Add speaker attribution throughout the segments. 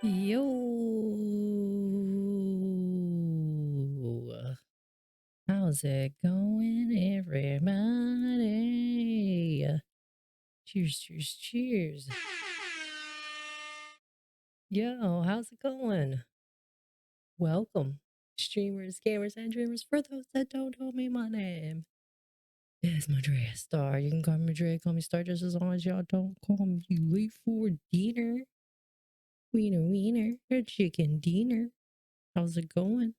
Speaker 1: Yo, how's it going, everybody? Cheers, cheers, cheers. Yo, how's it going? Welcome, streamers, gamers, and dreamers. For those that don't know me, my name is Madrea Star. You can call me Madrea, call me Star, just as long as y'all don't call me late for dinner. Wiener, or chicken dinner. How's it going?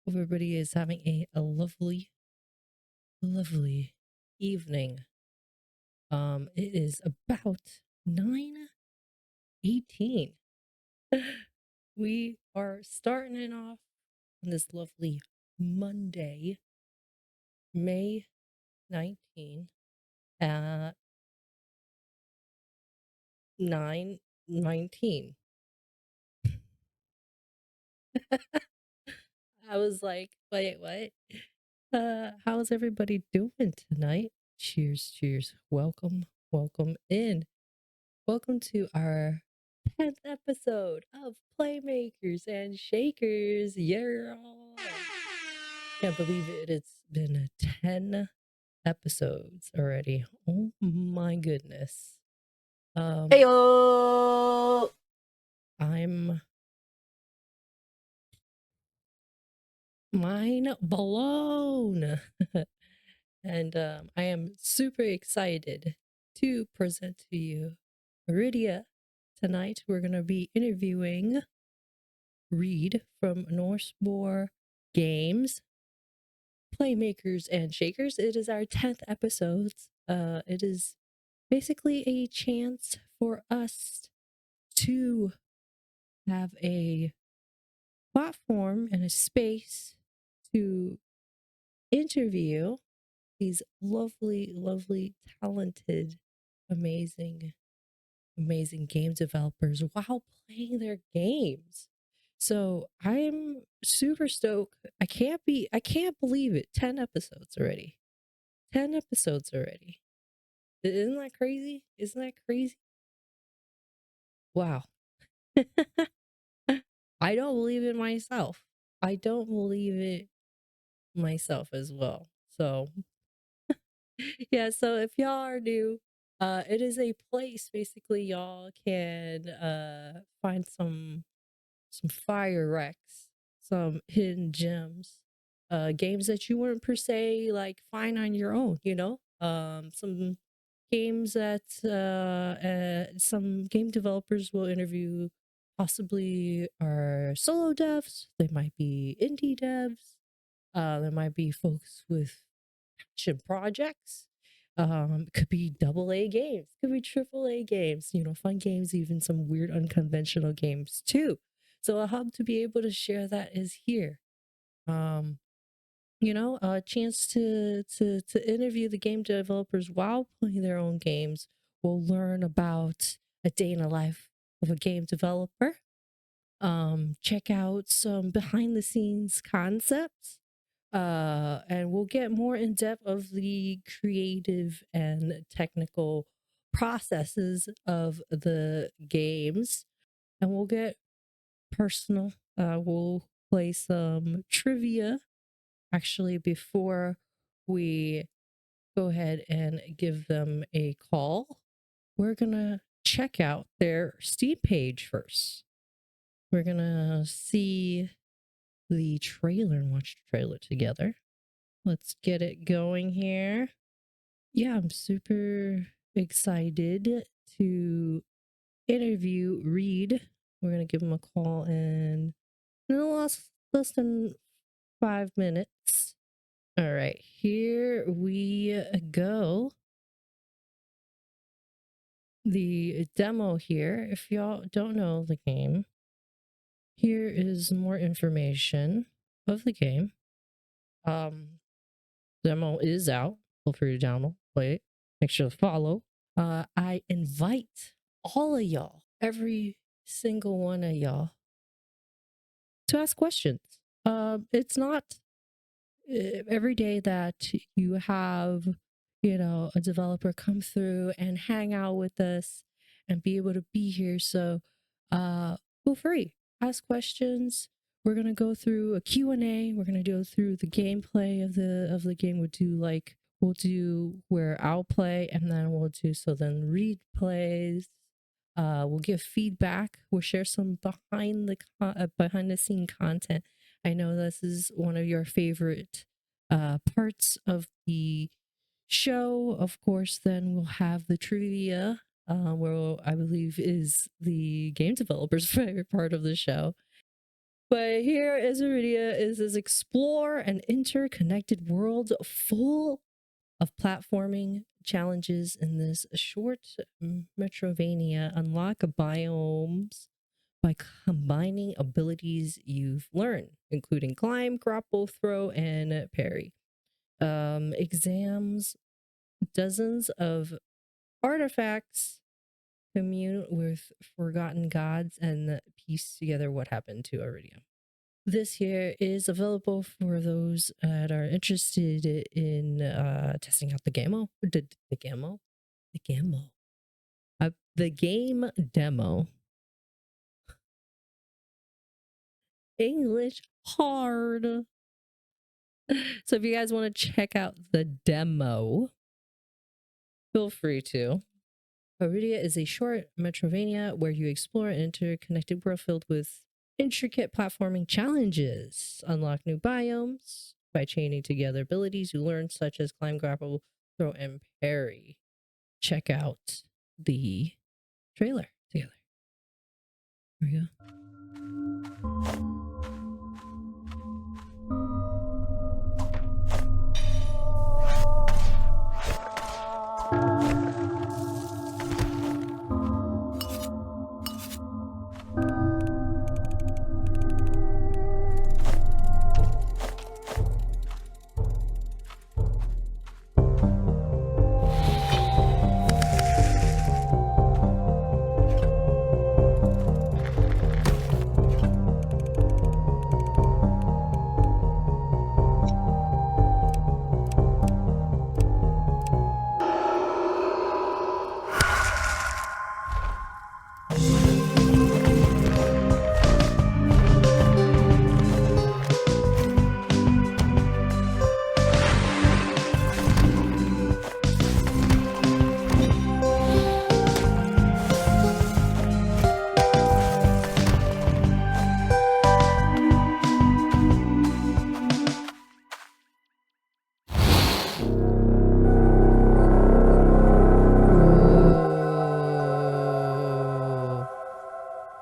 Speaker 1: Hope everybody is having a lovely evening. It is about 9:18. We are starting it off on this lovely Monday, May 19 at 9:19. I was like, wait, what? How's everybody doing tonight? Cheers, cheers. Welcome in. Welcome to our 10th episode of Playmakers and Shakers. Yeah. Can't believe it. It's been 10 episodes already. Oh my goodness.
Speaker 2: Heyo!
Speaker 1: I'm mind blown. And I am super excited to present to you Auridia. Tonight we're going to be interviewing Reed from Norseboar Games, Playmakers and Shakers. It is our 10th episode. It is basically a chance for us to have a platform and a space to interview these lovely, talented, amazing game developers while playing their games. So I'm super stoked. I can't believe it. 10 episodes already. 10 episodes already. Isn't that crazy? Isn't that crazy? Wow. I don't believe it myself. I don't believe it myself as well. So yeah, so if y'all are new, it is a place basically y'all can find some fire wrecks, some hidden gems, games that you wouldn't per se like find on your own, some games that some game developers will interview, possibly are solo devs, they might be indie devs, there might be folks with passion projects, could be AA games, could be AAA games, fun games, even some weird unconventional games too. So a hub to be able to share that is here. A chance to interview the game developers while playing their own games. We'll learn about a day in the life of a game developer. Check out some behind the scenes concepts. And we'll get more in depth of the creative and technical processes of the games, and we'll get personal. We'll play some trivia actually before we go ahead and give them a call. We're gonna check out their Steam page first. We're gonna see the trailer and watch the trailer together. Let's get it going here. Yeah, I'm super excited to interview Reed. We're gonna give him a call in less than 5 minutes. All right, here we go. The demo here, if y'all don't know the game, here is more information of the game. Demo is out. Feel free to download, play it, make sure to follow. I invite all of y'all, every single one of y'all, to ask questions. It's not every day that you have, a developer come through and hang out with us and be able to be here. So feel free. Ask questions. We're gonna go through a Q&A. We're gonna go through the gameplay of the game. We'll do where I'll play, and then then replays. We'll give feedback. We'll share some behind the scene content. I know this is one of your favorite parts of the show. Of course, then we'll have the trivia, where I believe is the game developer's favorite part of the show. But here is Auridia is this explore an interconnected world full of platforming challenges. In this short Metroidvania, unlock biomes by combining abilities you've learned, including climb, grapple, throw, and parry. Exams dozens of artifacts, commune with forgotten gods, and piece together what happened to Auridia. This here is available for those that are interested in testing out the game demo. English hard. So if you guys want to check out the demo, feel free to. Auridia is a short Metroidvania where you explore an interconnected world filled with intricate platforming challenges. Unlock new biomes by chaining together abilities you learn, such as climb, grapple, throw, and parry. Check out the trailer together. Here we go.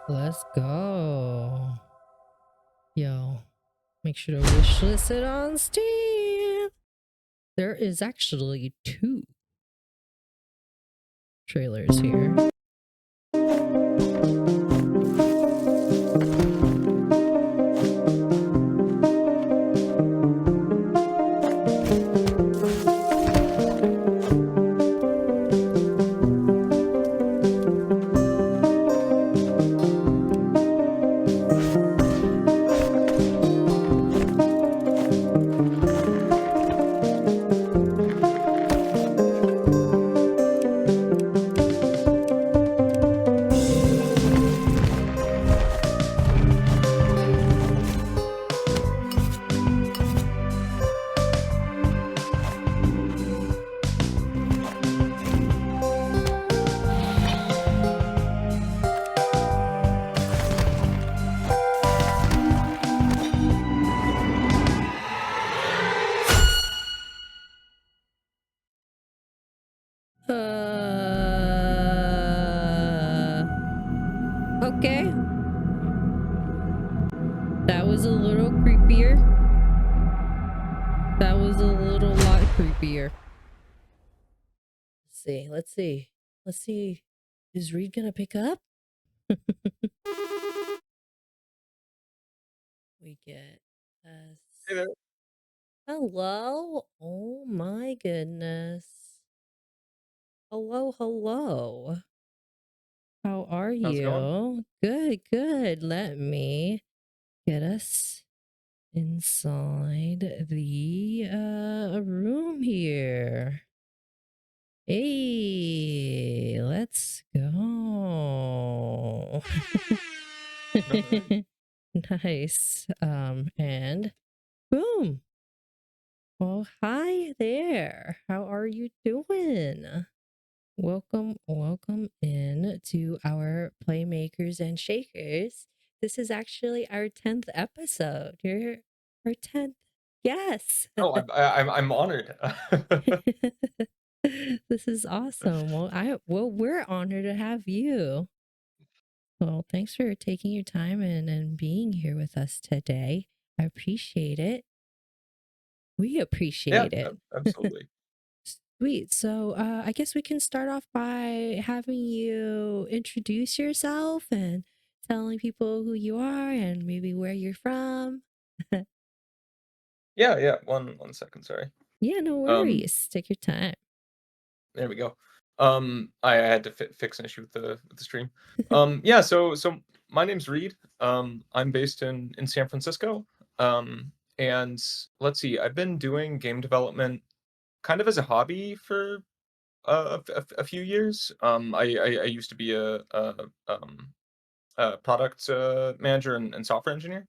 Speaker 1: Let's go. Yo, make sure to wishlist it on Steam. There is actually 2 trailers here. Okay. That was a little creepier. That was a little lot creepier. Let's see. Is Reed gonna pick up? We get
Speaker 2: Hey there.
Speaker 1: hello. Oh my goodness. Hello. How are
Speaker 2: How's it going?
Speaker 1: you? Good. Let me get us inside the room here. Hey, let's go.
Speaker 2: All right.
Speaker 1: Nice. And boom. Well, hi there. How are you doing? Welcome in to our Playmakers and Shakers. This is actually our 10th episode. You're our 10th. Yes.
Speaker 2: Oh, I'm honored.
Speaker 1: This is awesome. Well, we're honored to have you. Well, thanks for taking your time and being here with us today. I appreciate it. We
Speaker 2: Yeah,
Speaker 1: appreciate it.
Speaker 2: absolutely.
Speaker 1: Sweet. So, I guess we can start off by having you introduce yourself and telling people who you are and maybe where you're from.
Speaker 2: Yeah, yeah. One second, sorry.
Speaker 1: Yeah, no
Speaker 2: Um,
Speaker 1: worries. Take your time.
Speaker 2: there we go. I had to fix an issue with the stream. Yeah. So my name's Reed. I'm based in San Francisco. And let's see, I've been doing game development kind of as a hobby for a few years. I used to be a product manager and software engineer.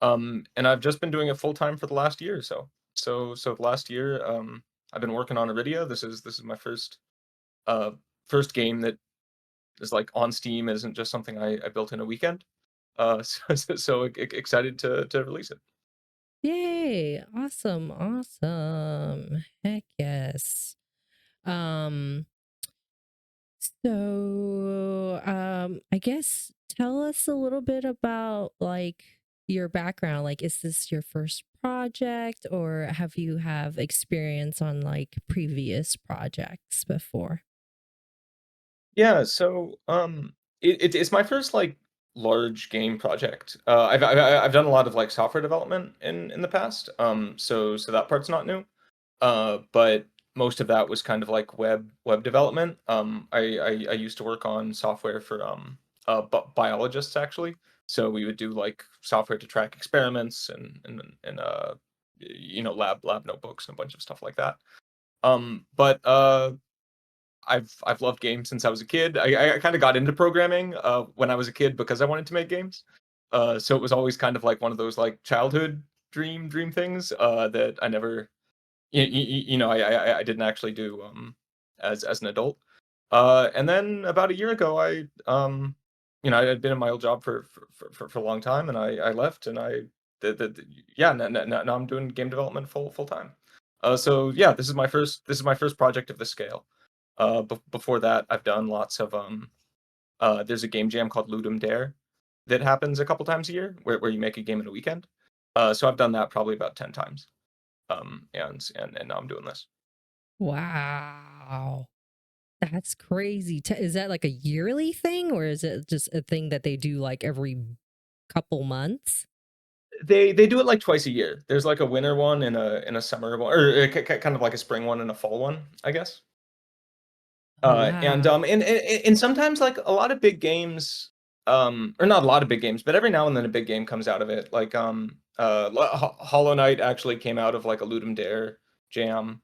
Speaker 2: And I've just been doing it full time for the last year or so. So the last year, I've been working on Auridia. This is my uh first game that is like on Steam. It isn't just something I built in a weekend. Excited to release it.
Speaker 1: Yay. Awesome. Awesome. Heck yes. Um, I guess tell us a little bit about like your background. Like, is this your first project, or have you have experience on like previous projects before?
Speaker 2: Yeah, so it's my first like large game project. I've done a lot of like software development in the past. So that part's not new. But most of that was kind of like web development. I used to work on software for biologists actually. So we would do like software to track experiments and lab notebooks and a bunch of stuff like that. But I've loved games since I was a kid. I kind of got into programming when I was a kid because I wanted to make games. So it was always kind of like one of those like childhood dream things that I never I didn't actually do, as an adult. And then about a year ago, I had been in my old job for a long time, and I left, and I the yeah, now I'm doing game development full time. So yeah, this is my first project of this scale. Before that, I've done lots of, there's a game jam called Ludum Dare that happens a couple times a year where you make a game in a weekend. So I've done that probably about 10 times. And now I'm doing this.
Speaker 1: Wow. That's crazy. Is that like a yearly thing, or is it just a thing that they do like every couple months?
Speaker 2: They do it like twice a year. There's like a winter one and a summer one, or kind of like a spring one and a fall one, I guess. And
Speaker 1: Wow.
Speaker 2: and sometimes like a lot of big games, or not a lot of big games, but every now and then a big game comes out of it. Like Hollow Knight actually came out of like a Ludum Dare jam.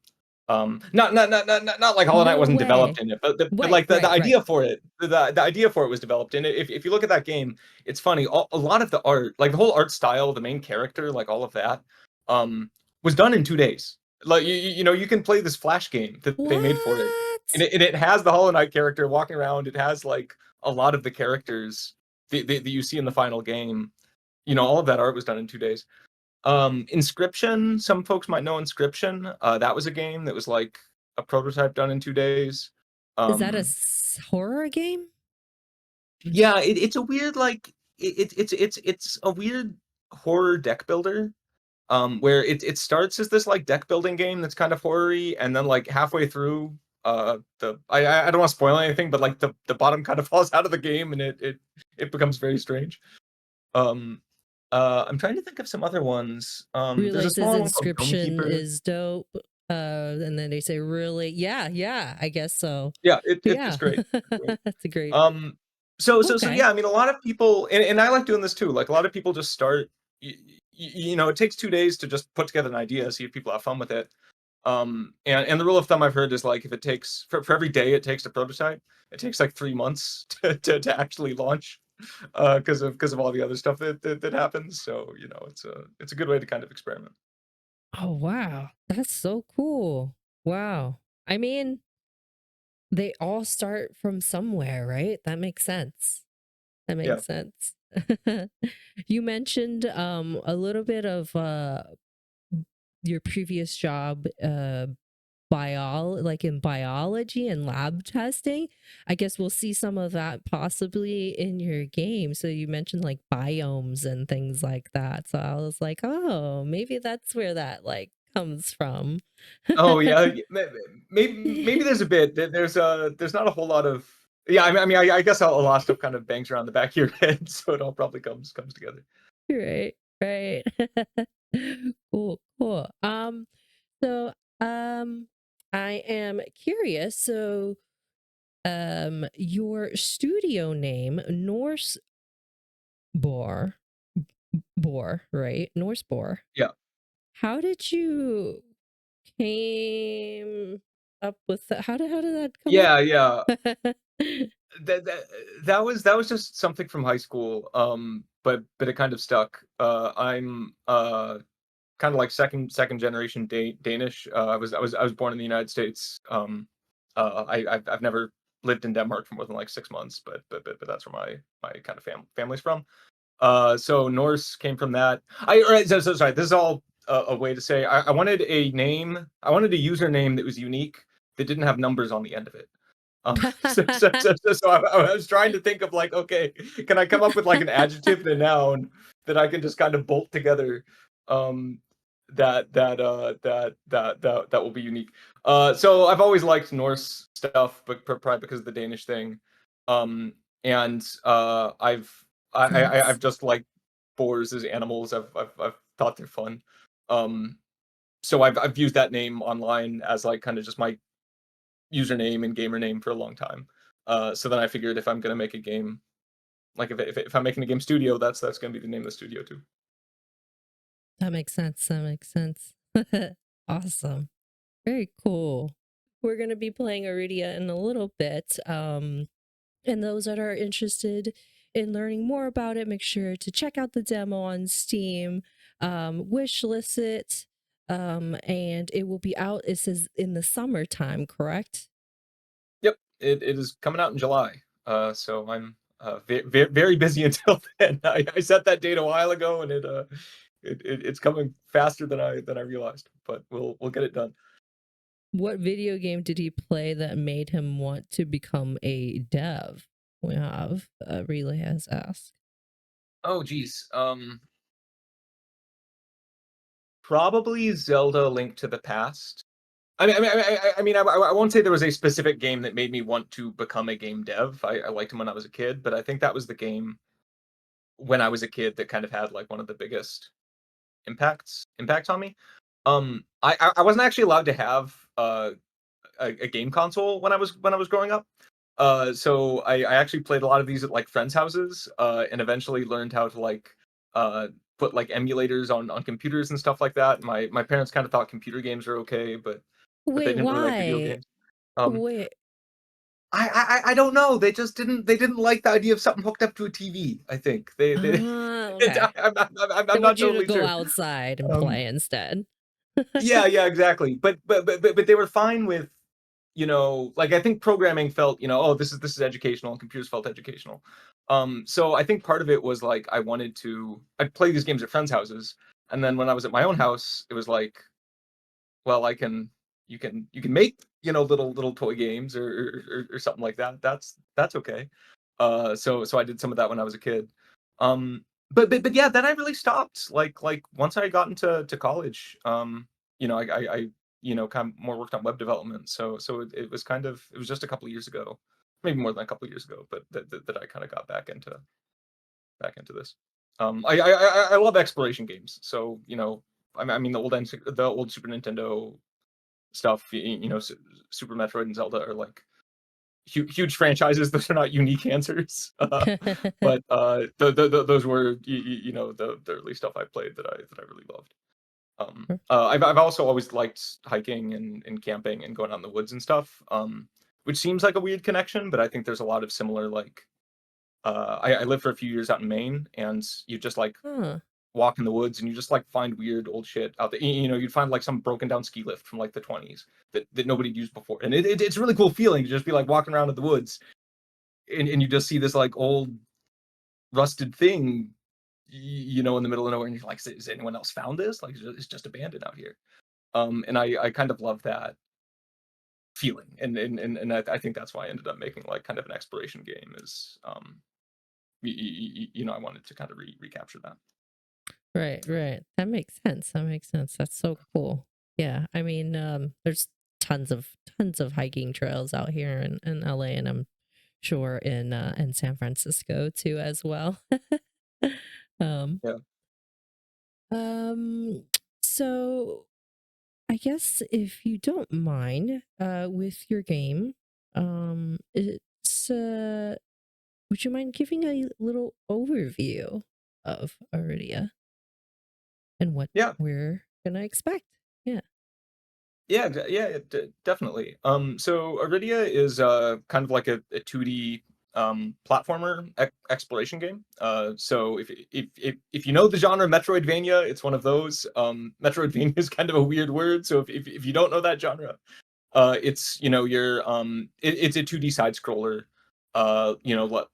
Speaker 2: Not like Hollow Knight
Speaker 1: No
Speaker 2: wasn't developed
Speaker 1: way.
Speaker 2: in it, but
Speaker 1: Right,
Speaker 2: like the
Speaker 1: right, right.
Speaker 2: idea for it, the idea for it was developed in it. If you look at that game, it's funny. A lot of the art, like the whole art style, the main character, like all of that, um, was done in 2 days. Like you can play this Flash game that they made for it, and
Speaker 1: What?
Speaker 2: it has the Hollow Knight character walking around. It has like a lot of the characters that you see in the final game. All of that art was done in 2 days. Inscription, some folks might know Inscription. That was a game that was like a prototype done in 2 days.
Speaker 1: Is that a
Speaker 2: Um,
Speaker 1: horror game?
Speaker 2: yeah, it's a weird like it's a weird horror deck builder. Where it starts as this like deck building game that's kind of horror-y, and then like halfway through, the I don't want to spoil anything, but like the bottom kind of falls out of the game, and it becomes very strange. Um, I'm trying to think of some other ones. There's a
Speaker 1: Realizes
Speaker 2: smaller one called
Speaker 1: inscription
Speaker 2: Domekeeper.
Speaker 1: is dope. And then they say, really? Yeah, yeah, I guess so.
Speaker 2: Yeah, it's
Speaker 1: Yeah.
Speaker 2: great. It's great.
Speaker 1: That's a great.
Speaker 2: Um, so
Speaker 1: Okay.
Speaker 2: yeah, I mean, a lot of people, and I like doing this too. Like a lot of people just start. It takes 2 days to just put together an idea, see if people have fun with it. And the rule of thumb I've heard is like if it takes for every day it takes to prototype, it takes like 3 months to actually launch. because of all the other stuff that happens. So it's a good way to kind of experiment.
Speaker 1: Oh, wow. That's so cool. Wow. I mean, they all start from somewhere, right? That makes sense. That
Speaker 2: Yeah.
Speaker 1: makes sense. You mentioned a little bit of your previous job, like in biology and lab testing. I guess we'll see some of that possibly in your game. So you mentioned like biomes and things like that. So I was like, oh, maybe that's where that like comes from.
Speaker 2: Oh yeah, maybe there's a bit. There's not a whole lot of. Yeah, I guess a lot of stuff kind of bangs around the back of your head, so it all probably comes together.
Speaker 1: Right, right. Cool, cool. So I am curious. So your studio name, Norse Boar, right? Norseboar.
Speaker 2: Yeah.
Speaker 1: How did you came up with that? How did that come up?
Speaker 2: Yeah, yeah. That that that was just something from high school, but it kind of stuck. I'm, kinda like second generation Danish. I was born in the United States. I've never lived in Denmark for more than, like, 6 months, but that's where my kind of family's from. So Norse came from that. Sorry, this is all a way to say I wanted a name. I wanted a username that was unique, that didn't have numbers on the end of it. I was trying to think of like, okay, can I come up with like an adjective and a noun that I can just kind of bolt together, um, that will be unique. So I've always liked Norse stuff, but probably because of the Danish thing. And I've
Speaker 1: Sense.
Speaker 2: just liked boars as animals. I've thought they're fun. Um, so I've used that name online as like kind of just my username and gamer name for a long time. So then I figured if I'm gonna make a game, like if I'm making a game studio, that's gonna be the name of the studio too.
Speaker 1: That makes sense. That makes sense. Awesome. Very cool. We're going to be playing Auridia in a little bit. And those that are interested in learning more about it, make sure to check out the demo on Steam, wish list it, and it will be out. It says in the summertime, correct?
Speaker 2: Yep, it is coming out in July. So I'm very busy until then. I set that date a while ago, and it's coming faster than I realized. But we'll get it done.
Speaker 1: What video game did he play that made him want to become a dev? We have Relay has asked.
Speaker 2: Oh geez, probably Zelda: Link to the Past. I won't say there was a specific game that made me want to become a game dev. I liked him when I was a kid, but I think that was the game when I was a kid that kind of had like one of the biggest impacts on me. I wasn't actually allowed to have a game console when I was growing up. So I actually played a lot of these at like friends' houses, and eventually learned how to like uh, put like emulators on computers and stuff like that. My parents kind of thought computer games are okay, but they
Speaker 1: Wait,
Speaker 2: didn't really like video
Speaker 1: why?
Speaker 2: games. Um,
Speaker 1: Wait.
Speaker 2: I don't know. They didn't like the idea of something hooked up to a TV. I think they
Speaker 1: Okay. They
Speaker 2: I'm not
Speaker 1: want you to
Speaker 2: totally
Speaker 1: go
Speaker 2: sure.
Speaker 1: outside and
Speaker 2: Um,
Speaker 1: play instead.
Speaker 2: yeah, yeah, exactly. But they were fine with, like I think programming felt, oh, this is educational, and computers felt educational. So I think part of it was like I'd play these games at friends' houses, and then when I was at my own house, it was like, well, you can make, little toy games or something like that. That's okay. So I did some of that when I was a kid. But yeah, then I really stopped. Like once I got into college, I kind of more worked on web development. So it was just a couple of years ago, maybe more than a couple of years ago, but that I kind of got back into this. I love exploration games. So the old Super Nintendo stuff. Super Metroid and Zelda are like huge franchises. Those are not unique answers, but those were the early stuff I played that I really loved. I've also always liked hiking and camping and going out in the woods and stuff. Which seems like a weird connection, but I think there's a lot of similar like I lived for a few years out in Maine, and you just like
Speaker 1: Huh.
Speaker 2: walk in the woods and you just like find weird old shit out there. You know, you'd find like some broken down ski lift from like the 20s that nobody'd used before. And it's a really cool feeling to just be like walking around in the woods and you just see this like old rusted thing, you know, in the middle of nowhere. And you're like, "Has anyone else found this? Like, it's just abandoned out here." And I kind of love that feeling. And I think that's why I ended up making like kind of an exploration game is, you know, I wanted to kind of recapture that.
Speaker 1: Right, right. That makes sense. That makes sense. That's so cool. Yeah. I mean, there's tons of hiking trails out here in LA, and I'm sure in San Francisco too as well. um
Speaker 2: Yeah.
Speaker 1: um so I guess if you don't mind, with your game, it's would you mind giving a little overview of Auridia and what
Speaker 2: Yeah.
Speaker 1: we're gonna expect? Yeah.
Speaker 2: Yeah, yeah, definitely. So Auridia is kind of like a 2D platformer exploration game. So if you know the genre Metroidvania, it's one of those. Metroidvania is kind of a weird word, so if you don't know that genre, it's you know it's a 2D side scroller. You know,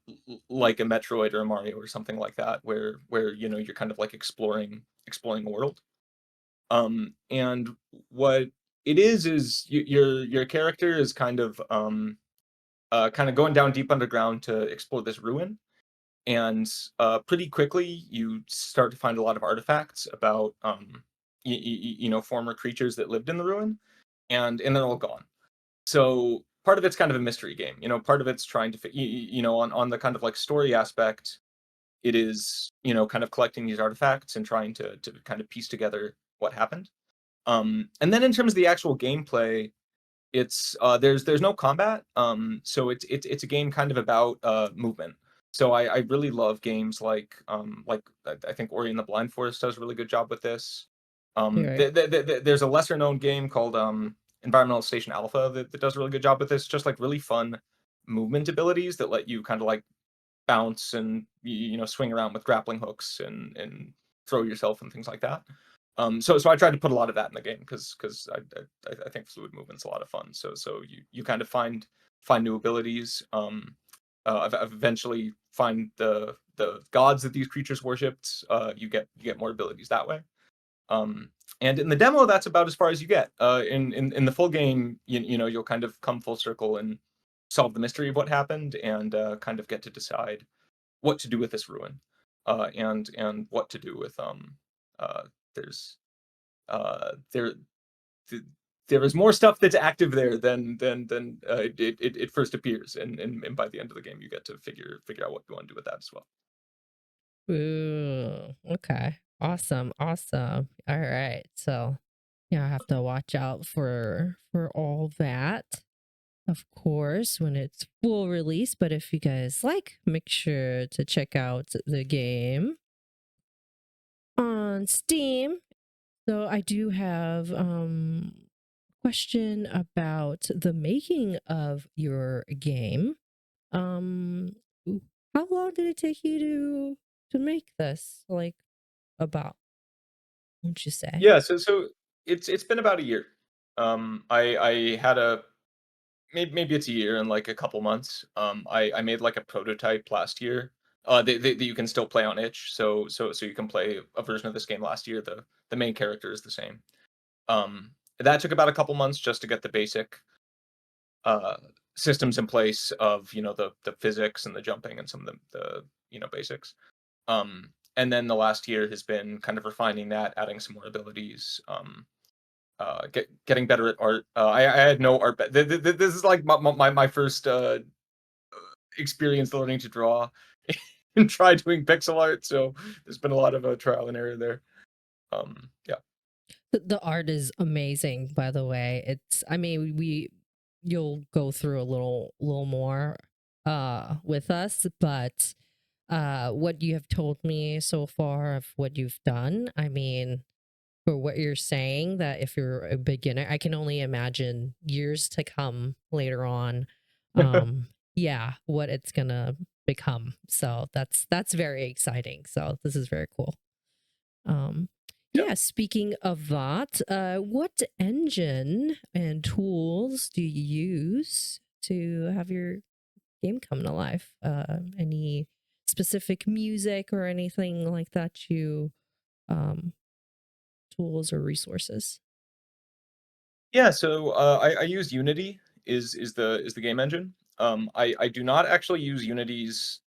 Speaker 2: like a Metroid or a Mario or something like that, where you know you're kind of like exploring a world. And what it is your character is kind of going down deep underground to explore this ruin, and pretty quickly you start to find a lot of artifacts about you know former creatures that lived in the ruin, and they're all gone. So part of it's kind of a mystery game. You know, part of it's trying to you know on the kind of like story aspect. It is you know kind of collecting these artifacts and trying to kind of piece together what happened. And then in terms of the actual gameplay, it's there's no combat. So it's a game kind of about movement. So I really love games like I think Ori and the Blind Forest does a really good job with this.
Speaker 1: You're right.
Speaker 2: There's a lesser known game called Environmental Station Alpha that does a really good job with this. Just like really fun movement abilities that let you kind of like bounce and you know swing around with grappling hooks and throw yourself and things like that. So I tried to put a lot of that in the game because I think fluid movement's a lot of fun. So you kind of find new abilities. I've eventually find the gods that these creatures worshipped. You get more abilities that way. Um, and in the demo, that's about as far as you get. In the full game, you know you'll kind of come full circle and solve the mystery of what happened and kind of get to decide what to do with this ruin, and what to do with uh, there's there th- there is more stuff that's active there than it first appears, and by the end of the game you get to figure out what you want to do with that as well.
Speaker 1: Ooh, okay. Awesome, awesome. All right. So, yeah, I have to watch out for all that, of course, when it's full release. But if you guys like, make sure to check out the game on Steam. So I do have question about the making of your game. Um how long did it take you to make this? Like about, won't you say?
Speaker 2: Yeah, so it's been about a year. I had a maybe it's a year and like a couple months. I made like a prototype last year. That you can still play on itch. So you can play a version of this game last year. The main character is the same. That took about a couple months just to get the basic uh systems in place of you know the physics and the jumping and some of the you know basics. And then the last year has been kind of refining that, adding some more abilities. Getting better at art. I had no art. This is like my first experience learning to draw and try doing pixel art. So there's been a lot of trial and error there. Yeah.
Speaker 1: The art is amazing, by the way. It's, I mean, we you'll go through a little more with us, but what you have told me so far of what you've done, I mean, for what you're saying, that if you're a beginner, I can only imagine years to come later on. Yeah, what it's gonna become. So that's very exciting. So this is very cool. Um,
Speaker 2: Yeah.
Speaker 1: yeah, speaking of that, what engine and tools do you use to have your game come to life? Any specific music or anything like that you um, tools or resources?
Speaker 2: Yeah, so, I use Unity is the game engine. I do not actually use Unity's,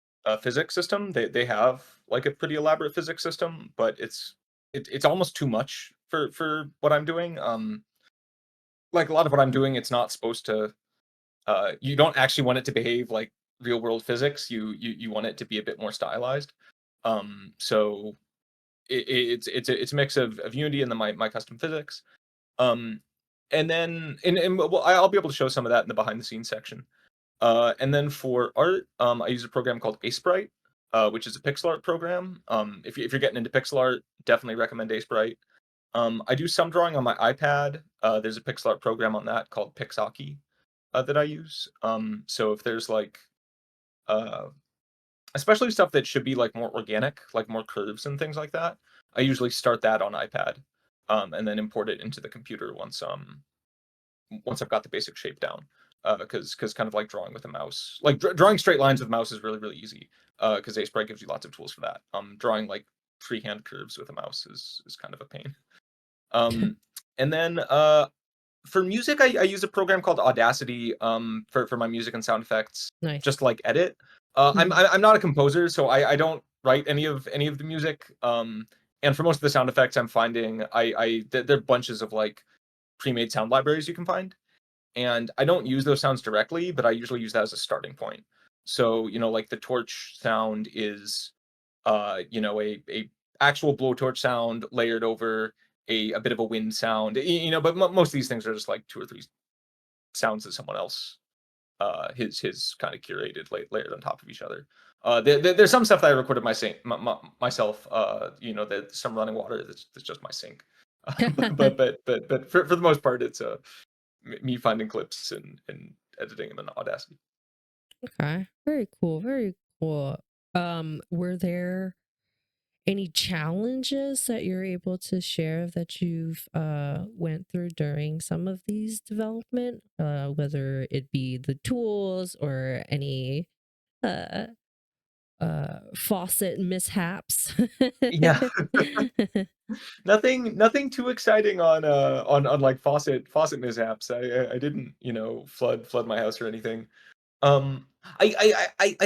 Speaker 2: physics system. They have, like, a pretty elaborate physics system, but it's almost too much for what I'm doing. Like, a lot of what I'm doing, it's not supposed to you don't actually want it to behave like real world physics. You want it to be a bit more stylized. So it's a mix of Unity and then my custom physics. Um, and then well, I'll be able to show some of that in the behind the scenes section. And then for art, I use a program called Sprite, which is a pixel art program. If you're getting into pixel art, definitely recommend Sprite. I do some drawing on my iPad. There's a pixel art program on that called Pixaki that I use. So if there's like uh, especially stuff that should be like more organic, like more curves and things like that, I usually start that on iPad, and then import it into the computer once I've got the basic shape down. Because kind of like drawing with a mouse, like drawing straight lines with mouse is really easy. Because Sprite gives you lots of tools for that. Drawing like freehand curves with a mouse is kind of a pain. Um, and then for music, I use a program called Audacity for my music and sound effects, just
Speaker 1: Nice.
Speaker 2: to, like edit.
Speaker 1: Mhm.
Speaker 2: I'm not a composer, so I don't write any of the music. And for most of the sound effects, I'm finding there are bunches of like pre-made sound libraries you can find, and I don't use those sounds directly, but I usually use that as a starting point. So like the torch sound is a actual blowtorch sound layered over a bit of a wind sound. But most of these things are just like two or three sounds that someone else his kind of curated layered on top of each other. There's some stuff that I recorded myself. There's some running water that's just my sync. But for the most part, it's me finding clips and editing them in Audacity.
Speaker 1: Okay. Very cool. Very cool. Were there any challenges that you're able to share that you've went through during some of these development, whether it be the tools or any uh faucet mishaps?
Speaker 2: Yeah. Nothing too exciting on like faucet mishaps. I didn't, flood my house or anything. I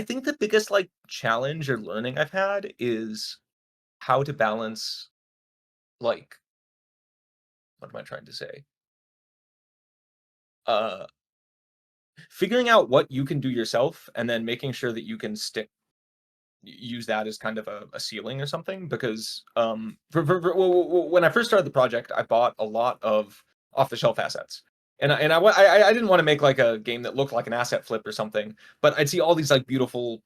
Speaker 2: think the biggest like challenge or learning I've had is how to balance like what am I trying to say? Uh Figuring out what you can do yourself and then making sure that you can use that as kind of a ceiling or something because when I first started the project, I bought a lot of off the shelf assets. I didn't want to make like a game that looked like an asset flip or something, but I'd see all these like beautiful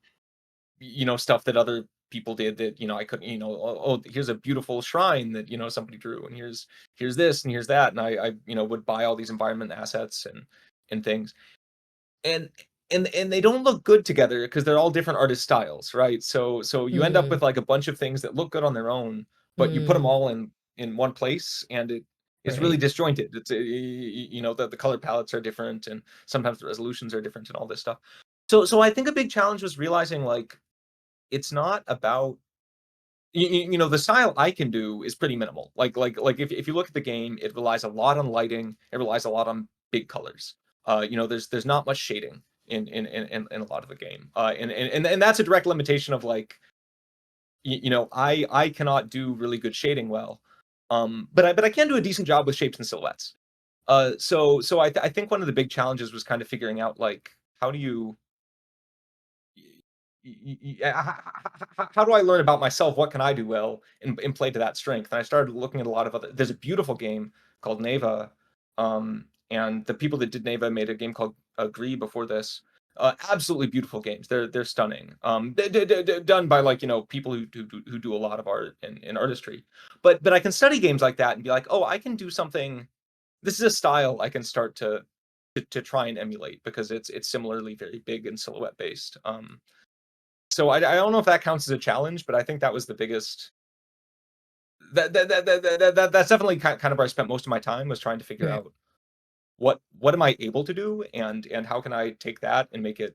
Speaker 2: stuff that other people did that I couldn't here's a beautiful shrine that somebody drew, and here's this and here's that, and I would buy all these environment assets and things, and and they don't look good together because they're all different artist styles, right? So you end up
Speaker 1: Mm,
Speaker 2: with like a bunch of things that look good on their own, but you put them
Speaker 1: mm,
Speaker 2: all in one place, and it's really
Speaker 1: right.
Speaker 2: disjointed. The color palettes are different, and sometimes the resolutions are different, and all this stuff. So I think a big challenge was realizing like it's not about the style I can do is pretty minimal. Like if you look at the game, it relies a lot on lighting. It relies a lot on big colors. There's not much shading in a lot of the game. And that's a direct limitation of like I cannot do really good shading well. But I can do a decent job with shapes and silhouettes. So I think one of the big challenges was kind of figuring out like how do you how do I learn about myself? What can I do well and play to that strength? And I started looking at a lot of other. There's a beautiful game called Neva, and the people that did Neva made a game called Agree before this. Absolutely beautiful games. They're stunning. Done by like people who do a lot of art and artistry. But I can study games like that and be like, oh, I can do something. This is a style I can start to try and emulate because it's similarly very big and silhouette based. So I don't know if that counts as a challenge, but I think that was the biggest that's definitely kind of where I spent most of my time was trying to figure
Speaker 1: Right.
Speaker 2: out what am I able to do and how can I take that and make it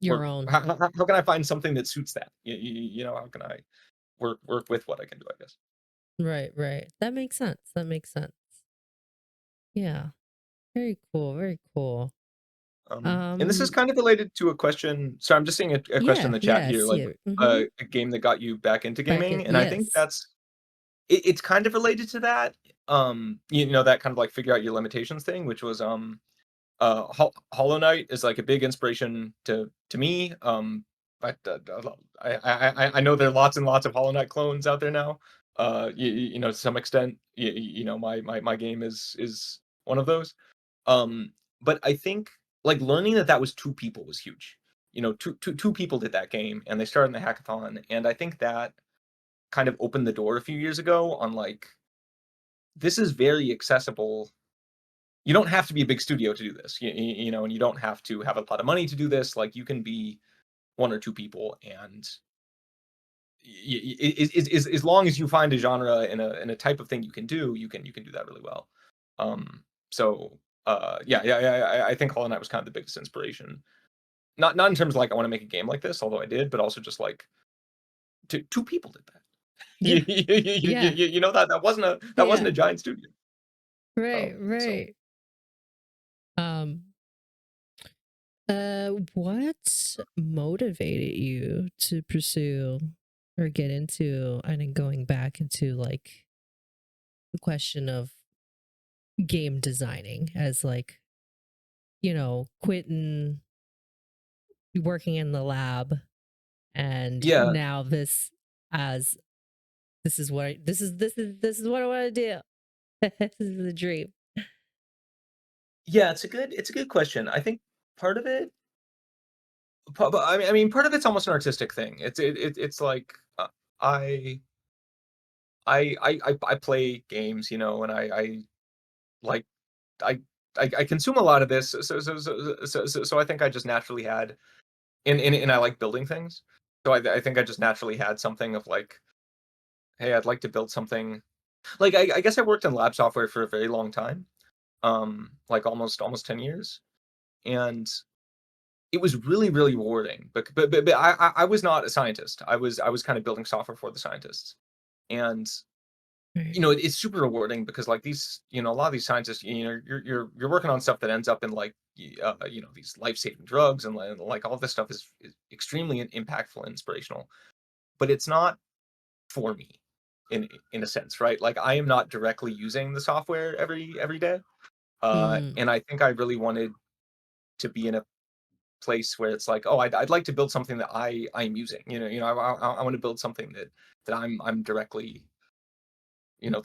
Speaker 1: Your
Speaker 2: work?
Speaker 1: own.
Speaker 2: How can I find something that suits that? You know, how can I work with what I can do, I guess.
Speaker 1: Right, right. That makes sense. That makes sense. Yeah. Very cool. Very cool.
Speaker 2: And this is
Speaker 1: Um,
Speaker 2: kind of related to a question. So I'm just seeing a question in
Speaker 1: yeah,
Speaker 2: the chat
Speaker 1: yeah, I
Speaker 2: here,
Speaker 1: see
Speaker 2: like
Speaker 1: it. Mm-hmm.
Speaker 2: a game that got you back into
Speaker 1: Back at
Speaker 2: gaming, and I think
Speaker 1: yes.
Speaker 2: that's it's kind of related to that. You know, that kind of like figure out your limitations thing, which was Hollow Knight is like a big inspiration to me. But I know there are lots and lots of Hollow Knight clones out there now. You know, to some extent, you know, my game is one of those. Um, but I think like learning that that was two people was huge. You know, two people did that game, and they started in the hackathon, and I think that kind of opened the door a few years ago on like this is very accessible. You don't have to be a big studio to do this, you know, and you don't have to have a lot of money to do this. Like you can be one or two people, and as long as you find a genre and a type of thing you can do, you can do that really well. So I think Hollow Knight was kind of the biggest inspiration. Not in terms of like I want to make a game like this, although I did, but also just like two people did that.
Speaker 1: Yeah. Yeah.
Speaker 2: You know that wasn't
Speaker 1: Yeah.
Speaker 2: a giant studio.
Speaker 1: Right,
Speaker 2: So
Speaker 1: right. Um, what motivated you to pursue or get into and then going back into like the question of game designing as like, quitting working in the lab and
Speaker 2: yeah,
Speaker 1: now this as this is what I want to do. This is the dream.
Speaker 2: yeah, it's a good question. I think part of it but I mean, part of it's almost an artistic thing. It's like, I I play games, you know, and like, I I consume a lot of this, so I think I just naturally had and I like building things. So I think I just naturally had something of like, "Hey, I'd like to build something." Like, I guess I worked in lab software for a very long time, like almost 10 years, and it was really, really rewarding, but I was not a scientist. I was kinda building software for the scientists, and,
Speaker 1: Right.
Speaker 2: you know, it's super rewarding because, like, these you know, a lot of these scientists, you know, you're working on stuff that ends up in, like, you know, these life-saving drugs and, like, all this stuff is extremely impactful and inspirational, but it's not for me in a sense, right? Like, I am not directly using the software every day,
Speaker 1: Mm,
Speaker 2: and I think I really wanted to be in a place where it's like, oh, I'd like to build something that I'm using. I want to build something that I'm directly, you know,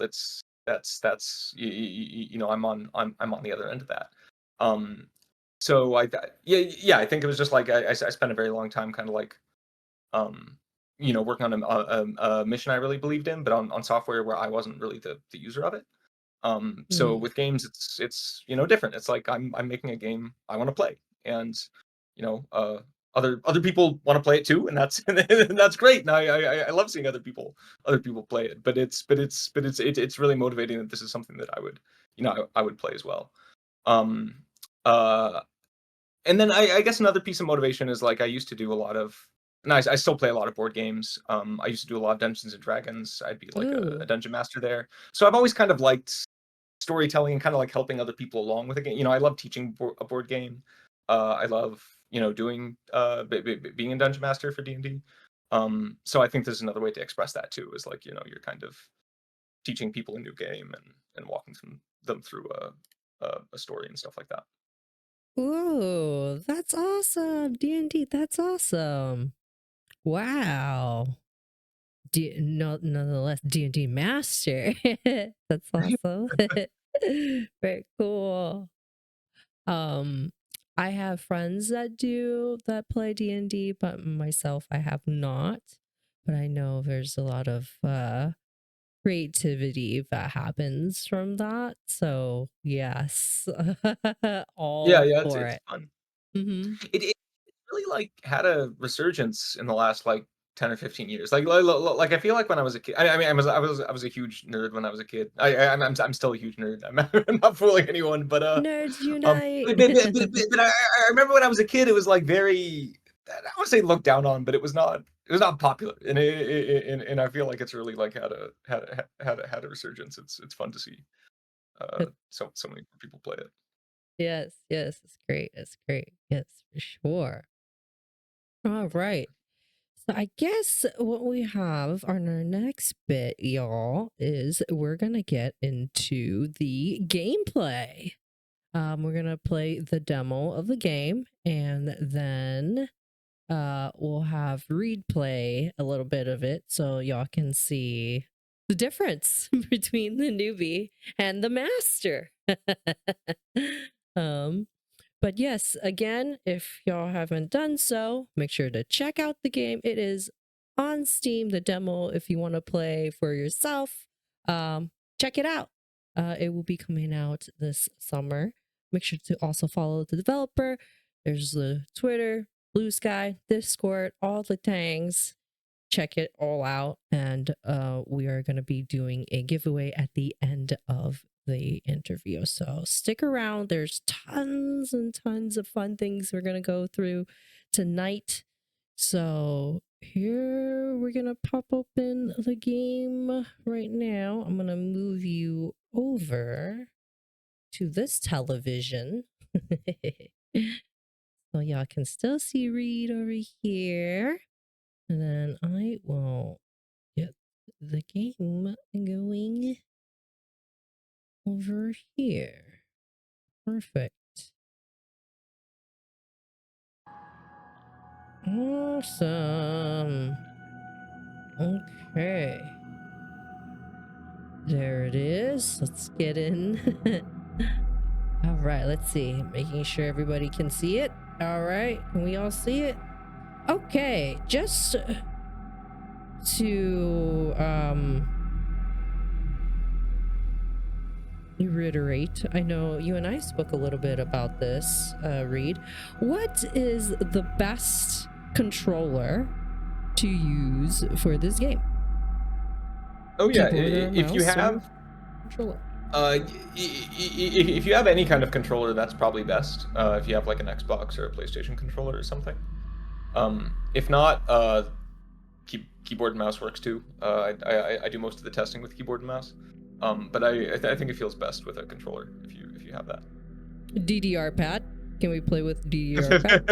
Speaker 2: you know, I'm on the other end of that. Um, so yeah, I think it was just like I spent a very long time kind of like um, you know, working on a mission I really believed in, but on software where I wasn't really the user of it. So
Speaker 1: mm.
Speaker 2: with games, it's you know different. It's like I'm making a game I want to play, and you know other people want to play it too, and that's and that's great. And I love seeing other people play it. It's really motivating that this is something that I would you know I would play as well. Um, uh, and then I guess another piece of motivation is like I used to do a lot of and I still play a lot of board games. I used to do a lot of Dungeons and Dragons. I'd be like a
Speaker 1: Ooh.
Speaker 2: dungeon master there. So I've always kind of liked storytelling and kind of like helping other people along with a game. You know, I love teaching a board game. I love you know doing being a dungeon master for D&D. So I think there's another way to express that too. Is like you know you're kind of teaching people a new game and walking them through a story and stuff like that.
Speaker 1: Ooh, that's awesome. D&D, that's awesome. Wow. No, nonetheless, D&D master. That's awesome. Very cool. Um, I have friends that play D&D, but myself, I have not. But I know there's a lot of creativity that happens from that. So yes,
Speaker 2: Yeah,
Speaker 1: all
Speaker 2: yeah,
Speaker 1: for
Speaker 2: it's
Speaker 1: it.
Speaker 2: fun.
Speaker 1: Mm-hmm.
Speaker 2: It's really, like, had a resurgence in the last, like, 10 or 15 years. Like, I feel like when I was a kid, I mean, I was a huge nerd when I was a kid. I'm still a huge nerd. I'm not fooling anyone, but,
Speaker 1: Nerds
Speaker 2: um,
Speaker 1: unite.
Speaker 2: but I remember when I was a kid, it was, like, very I don't wanna say looked down on, but it was not popular, and I feel like it's really, like, had a resurgence. It's fun to see, so many people play it.
Speaker 1: Yes, yes, it's great. It's great. Yes, for sure. All right. So I guess what we have on our next bit, y'all, is we're gonna get into the gameplay. We're gonna play the demo of the game, and then we'll have Reed play a little bit of it so y'all can see the difference between the newbie and the master. um but yes, again, if y'all haven't done so, make sure to check out the game. It is on Steam, the demo, if you want to play for yourself. Check it out. It will be coming out this summer. Make sure to also follow the developer. There's the Twitter, Blue Sky, Discord, all the things. Check it all out. And we are going to be doing a giveaway at the end of the interview. So stick around. There's tons and tons of fun things we're going to go through tonight. So here we're going to pop open the game right now. I'm going to move you over to this television. So y'all can still see Reed over here. And then I will get the game going over here. Perfect. Awesome. Okay. There it is. Let's get in. All right, let's see. Making sure everybody can see it. All right, can we all see it? Okay, just to reiterate, I know you and I spoke a little bit about this, Reed. What is the best controller to use for this game?
Speaker 2: Oh, yeah,
Speaker 1: Keyboard or
Speaker 2: if you
Speaker 1: mouse or
Speaker 2: have
Speaker 1: controller?
Speaker 2: if you have any kind of controller, that's probably best. If you have like an Xbox or a PlayStation controller or something. If not, keyboard and mouse works too. I do most of the testing with keyboard and mouse. But I think it feels best with a controller if you have that.
Speaker 1: DDR pad? Can we play with DDR pad?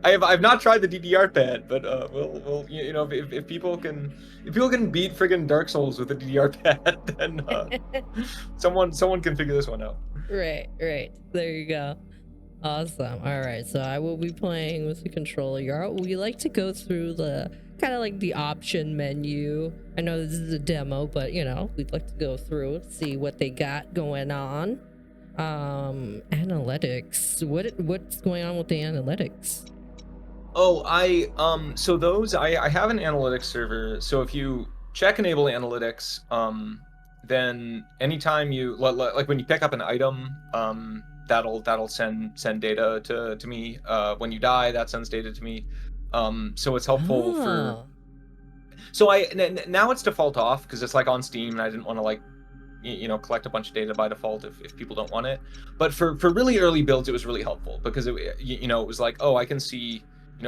Speaker 2: I've not tried the DDR pad, but we'll if people can beat friggin' Dark Souls with a DDR pad, then someone can figure this one out.
Speaker 1: Right. There you go. Awesome. All right. So I will be playing with the controller. We like to go through the kind of like the option menu. I know this is a demo, but we'd like to go through it, see what they got going on. Analytics. What's going on with the analytics?
Speaker 2: Oh, I have an analytics server. So if you check enable analytics, then anytime like when you pick up an item, that'll send data to me. When you die, that sends data to me. So it's helpful for.
Speaker 1: Oh.
Speaker 2: So now it's default off because it's like on Steam, and I didn't want to like collect a bunch of data by default if people don't want it. But for really early builds, it was really helpful because it was like, oh, I can see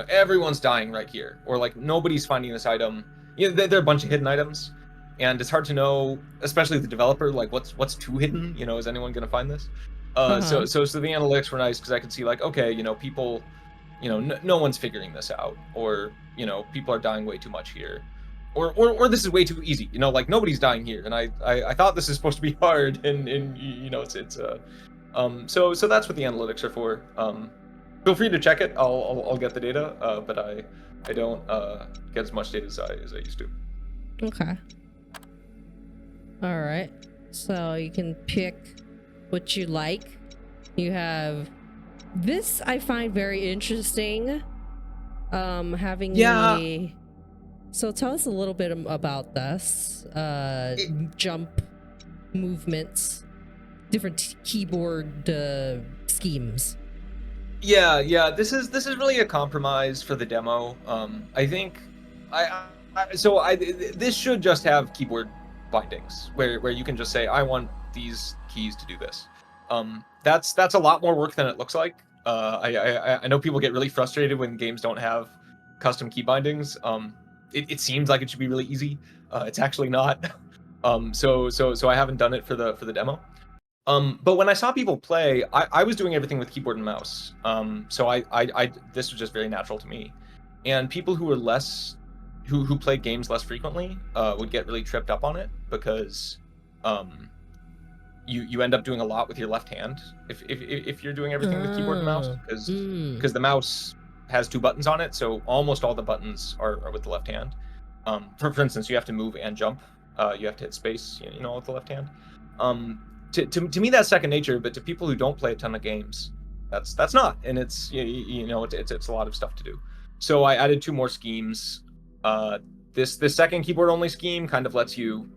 Speaker 2: everyone's dying right here, or like nobody's finding this item. There are a bunch of hidden items, and it's hard to know, especially the developer, like what's too hidden. Is anyone going to find this? So the analytics were nice because I could see like, okay, people, no one's figuring this out, or people are dying way too much here. Or this is way too easy, like nobody's dying here, and I thought this is supposed to be hard, and it's so that's what the analytics are for. Feel free to check it. I'll get the data, but I don't get as much data as I used to.
Speaker 1: Okay. All right. So you can pick what you like. You have this. I find very interesting. Having the. So tell us a little bit about this. Jump movements, different keyboard schemes.
Speaker 2: Yeah. This is really a compromise for the demo. I think this should just have keyboard bindings where you can just say I want these keys to do this. That's a lot more work than it looks like. I know people get really frustrated when games don't have custom key bindings. It seems like it should be really easy. It's actually not. So I haven't done it for the demo. But when I saw people play, I was doing everything with keyboard and mouse. So this was just very natural to me. And people who were who played games less frequently, would get really tripped up on it because, um, you end up doing a lot with your left hand if you're doing everything with keyboard and mouse,
Speaker 1: Uh, mm,
Speaker 2: because the mouse has 2 buttons on it, so almost all the buttons are with the left hand. For instance, you have to move and jump. You have to hit space, with the left hand. Um, to me, that's second nature, but to people who don't play a ton of games, that's not, and it's a lot of stuff to do. So I added 2 more schemes. Uh, this second keyboard only scheme kind of lets you,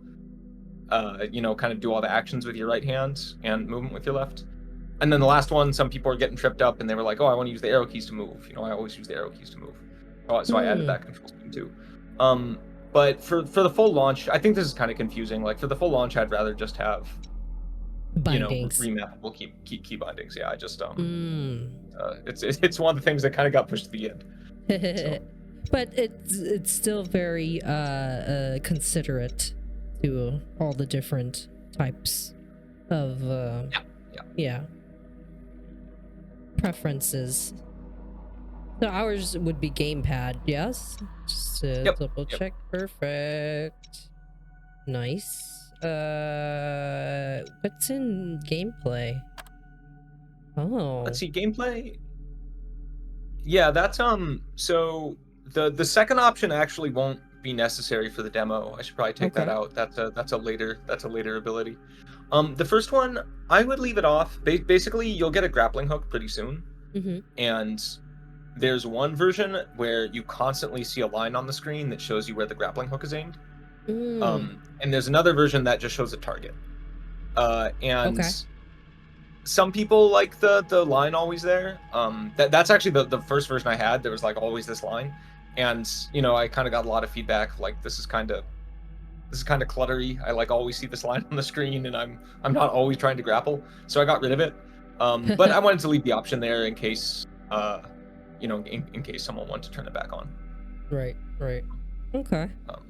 Speaker 2: kind of do all the actions with your right hand and movement with your left. And then the last one, some people are getting tripped up and they were like, "Oh, I want to use the arrow keys to move." I always use the arrow keys to move. So I added
Speaker 1: mm.
Speaker 2: that control scheme too. But for the full launch, I think this is kind of confusing. Like for the full launch, I'd rather just have,
Speaker 1: Bindings.
Speaker 2: remappable key bindings. Yeah, I just
Speaker 1: Mm.
Speaker 2: it's one of the things that kind of got pushed to the end. So
Speaker 1: But it's still very considerate to all the different types of
Speaker 2: yeah, yeah.
Speaker 1: yeah, preferences. So ours would be gamepad, yes? Just to
Speaker 2: Yep,
Speaker 1: double
Speaker 2: yep.
Speaker 1: check. Perfect. Nice. What's in gameplay?
Speaker 2: Let's
Speaker 1: Oh,
Speaker 2: see gameplay. Yeah, that's so the second option actually won't be necessary for the demo. I should probably take that
Speaker 1: okay.
Speaker 2: out. That's a later ability. The first one, I would leave it off. Basically, you'll get a grappling hook pretty soon,
Speaker 1: Mm-hmm.
Speaker 2: and there's one version where you constantly see a line on the screen that shows you where the grappling hook is aimed.
Speaker 1: Mm,
Speaker 2: And there's another version that just shows a target. And
Speaker 1: okay.
Speaker 2: some people like the line always there. That's actually the first version I had. There was like always this line, and I kind of got a lot of feedback like this is kind of cluttery. I like always see this line on the screen, and I'm not always trying to grapple, so I got rid of it. But I wanted to leave the option there in case, in case someone wanted to turn it back on.
Speaker 1: Right, right. Okay.
Speaker 2: Um,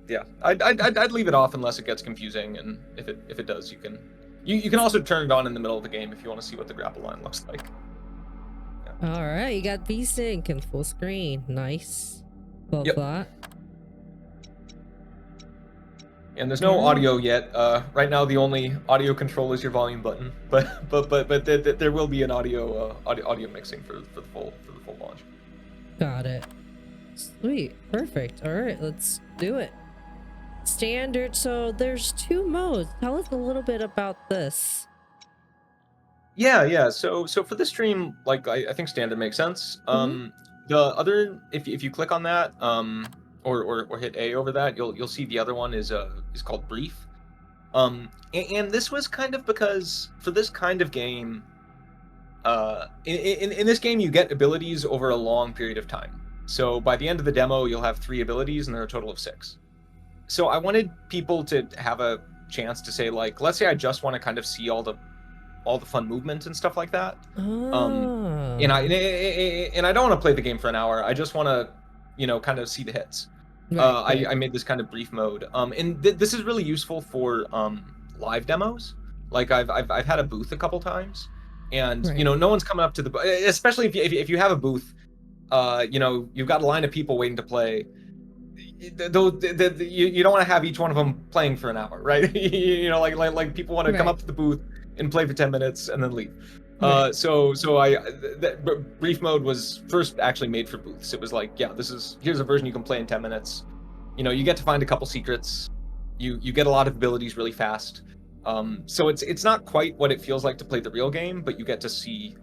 Speaker 2: yeah, I'd leave it off unless it gets confusing, and if it does, you can also turn it on in the middle of the game if you want to see what the grapple line looks like. Yeah.
Speaker 1: All right, you got VSync and full screen. Nice. Love
Speaker 2: Yep.
Speaker 1: that.
Speaker 2: And there's
Speaker 1: All
Speaker 2: no
Speaker 1: right.
Speaker 2: audio yet. Right now, the only audio control is your volume button, but there will be an audio mixing for the full launch.
Speaker 1: Got it. Sweet. Perfect. All right, let's do it. Standard. So there's 2 modes. Tell us a little bit about this.
Speaker 2: Yeah. So for this stream, like I think standard makes sense.
Speaker 1: Mm-hmm.
Speaker 2: The other, if you click on that, or hit A over that, you'll see the other one is called brief. And this was kind of because for this kind of game, in this game you get abilities over a long period of time. So by the end of the demo, you'll have 3 abilities, and there are a total of 6. So I wanted people to have a chance to say, like, let's say I just want to kind of see all the fun movement and stuff like that. Um, and I
Speaker 1: Oh.
Speaker 2: and I don't want to play the game for an hour. I just want to, kind of see the hits.
Speaker 1: Right, right,
Speaker 2: I made this kind of brief mode. And this is really useful for live demos. Like I've had a booth a couple times, and
Speaker 1: right,
Speaker 2: no one's coming up to especially if you have a booth, you've got a line of people waiting to play. You don't want to have each one of them playing for an hour, right? Like people want to come
Speaker 1: right,
Speaker 2: up to the booth and play for 10 minutes and then leave.
Speaker 1: right,
Speaker 2: Brief mode was first actually made for booths. It was like, yeah, here's a version you can play in 10 minutes. You get to find a couple secrets. You get a lot of abilities really fast. So it's not quite what it feels like to play the real game, but you get to see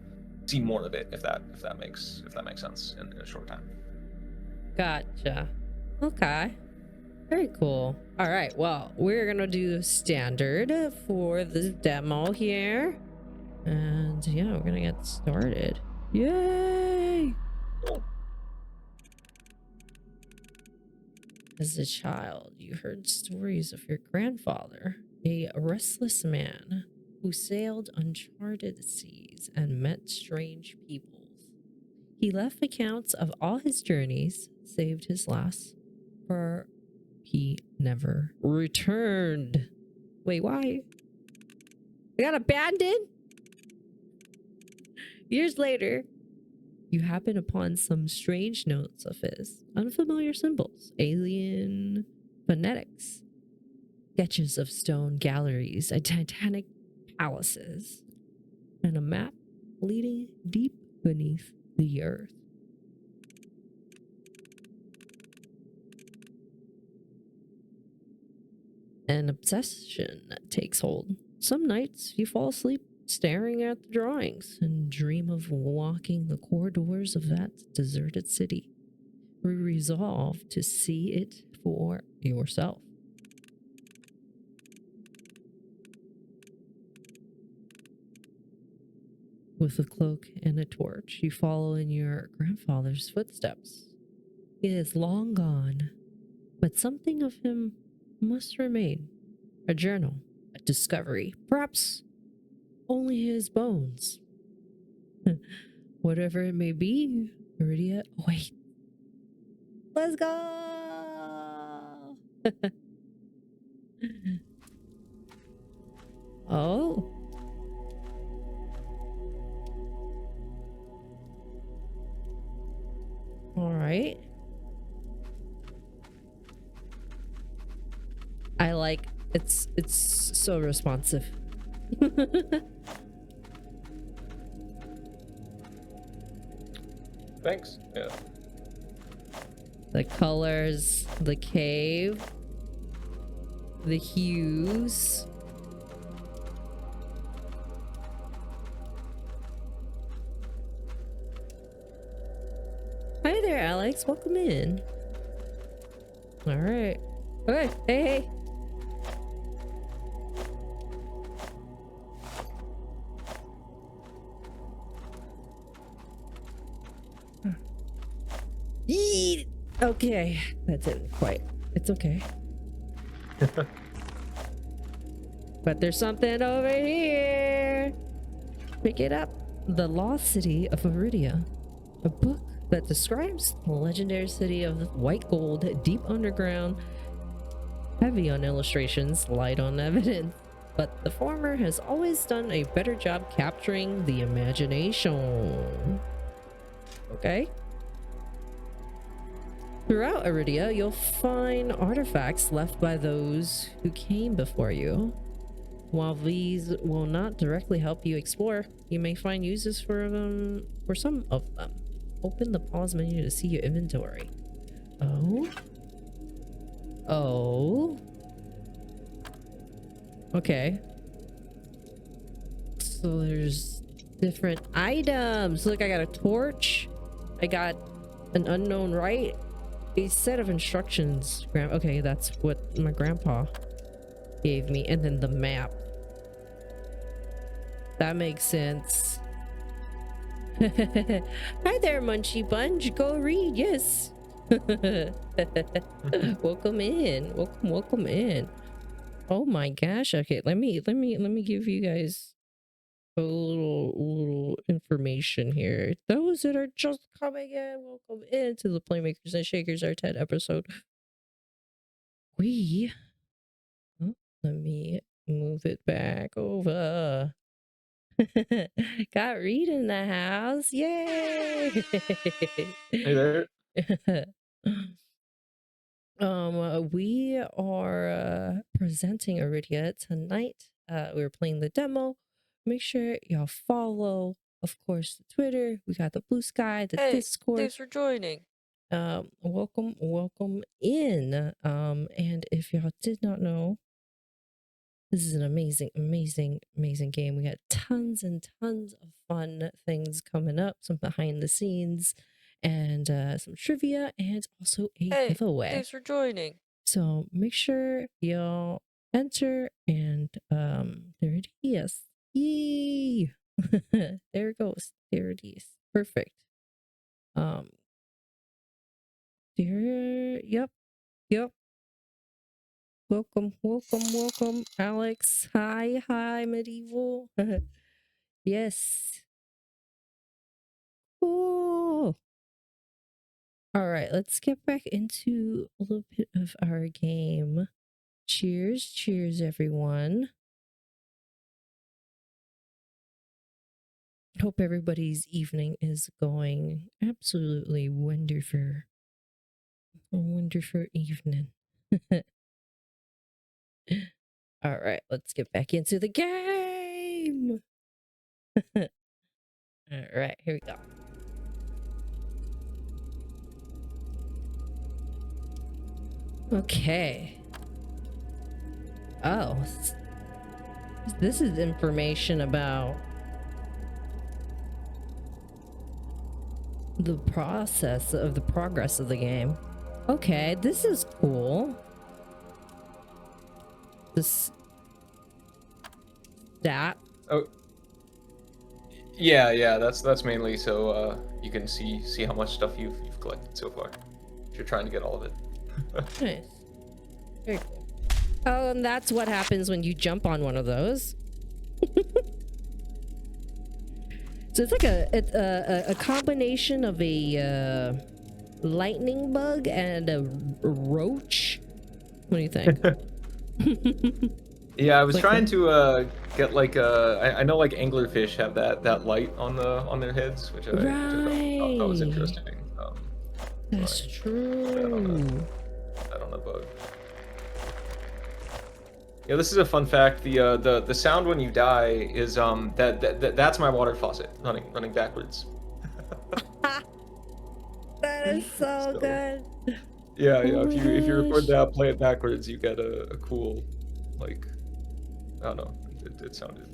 Speaker 2: more of it if that makes sense in a short time.
Speaker 1: Gotcha. Okay. Very cool. All right. Well, we're gonna do standard for this demo here, and yeah, we're gonna get started. Yay! As a child, you heard stories of your grandfather, a restless man who sailed uncharted seas and met strange peoples. He left accounts of all his journeys, saved his last, for he never returned. Wait, why? I got abandoned? Years later, you happen upon some strange notes of his, unfamiliar symbols, alien phonetics, sketches of stone galleries, and titanic palaces, and a map leading deep beneath the earth. An obsession takes hold. Some nights you fall asleep staring at the drawings and dream of walking the corridors of that deserted city. Resolve to see it for yourself. With a cloak and a torch, you follow in your grandfather's footsteps. He is long gone, but something of him must remain. A journal, a discovery, perhaps only his bones. Whatever it may be, Auridia. Wait. Let's go! Oh. All right. I like it's so responsive.
Speaker 2: Thanks. Yeah.
Speaker 1: The colors, the cave, the hues. Hi there, Alex. Welcome in. All right. Okay. Hey, hey. Yeet. Okay. That didn't quite. It's okay. But there's something over here. Pick it up. The Lost City of Auridia. A book that describes the legendary city of white gold, deep underground, heavy on illustrations, light on evidence. But the former has always done a better job capturing the imagination. Okay. Throughout Auridia, you'll find artifacts left by those who came before you. While these will not directly help you explore, you may find uses for them, for some of them. Open the pause menu to see your inventory. Oh. Oh. Okay. So there's different items. Look, I got a torch. I got an unknown rite. A set of instructions. Okay, that's what my grandpa gave me. And then the map. That makes sense. Hi there, Munchy Bunch. Go read, yes. Welcome in. Welcome in. Oh my gosh. Okay, let me give you guys a little information here. Those that are just coming in, welcome into the Playmakers and Shakers our 10 episode. Let me move it back over. Got Reed in the house. Yay!
Speaker 2: Hey there.
Speaker 1: We are presenting Auridia tonight. We're playing the demo. Make sure y'all follow, of course, the Twitter. We got the Blue Sky, the Discord.
Speaker 3: Thanks for joining.
Speaker 1: Welcome in. And if y'all did not know, this is an amazing game. We got tons and tons of fun things coming up, some behind the scenes, and some trivia, and also a giveaway.
Speaker 3: Thanks for joining.
Speaker 1: So make sure y'all enter, and there it is. Yay! There it goes. There it is. Perfect. Um, There, yep, yep. Welcome, welcome, welcome, Alex. Hi, medieval. Yes. Cool. All right, let's get back into a little bit of our game. Cheers, everyone. Hope everybody's evening is going absolutely wonderful. A wonderful evening. All right, let's get back into the game. All right, here we go. Okay. Oh, this is information about the process of the progress of the game. Okay, this is cool. This stat.
Speaker 2: Oh, yeah. That's mainly so you can see how much stuff you've collected so far. If you're trying to get all of it.
Speaker 1: Nice. Very cool. Oh, and that's what happens when you jump on one of those. So it's like a combination of a lightning bug and a roach. What do you think?
Speaker 2: Yeah, I was
Speaker 1: Like
Speaker 2: trying to get like I know like anglerfish have that light on their heads, which I thought was
Speaker 1: right.
Speaker 2: interesting.
Speaker 1: That's
Speaker 2: So
Speaker 1: true.
Speaker 2: that on a bug. Yeah, this is a fun fact. The sound when you die is that's my water faucet running backwards.
Speaker 1: That is so
Speaker 2: So
Speaker 1: good.
Speaker 2: yeah,
Speaker 1: Oh my
Speaker 2: if you record
Speaker 1: gosh.
Speaker 2: that, play it backwards, you get a cool, like, I don't know, it sounded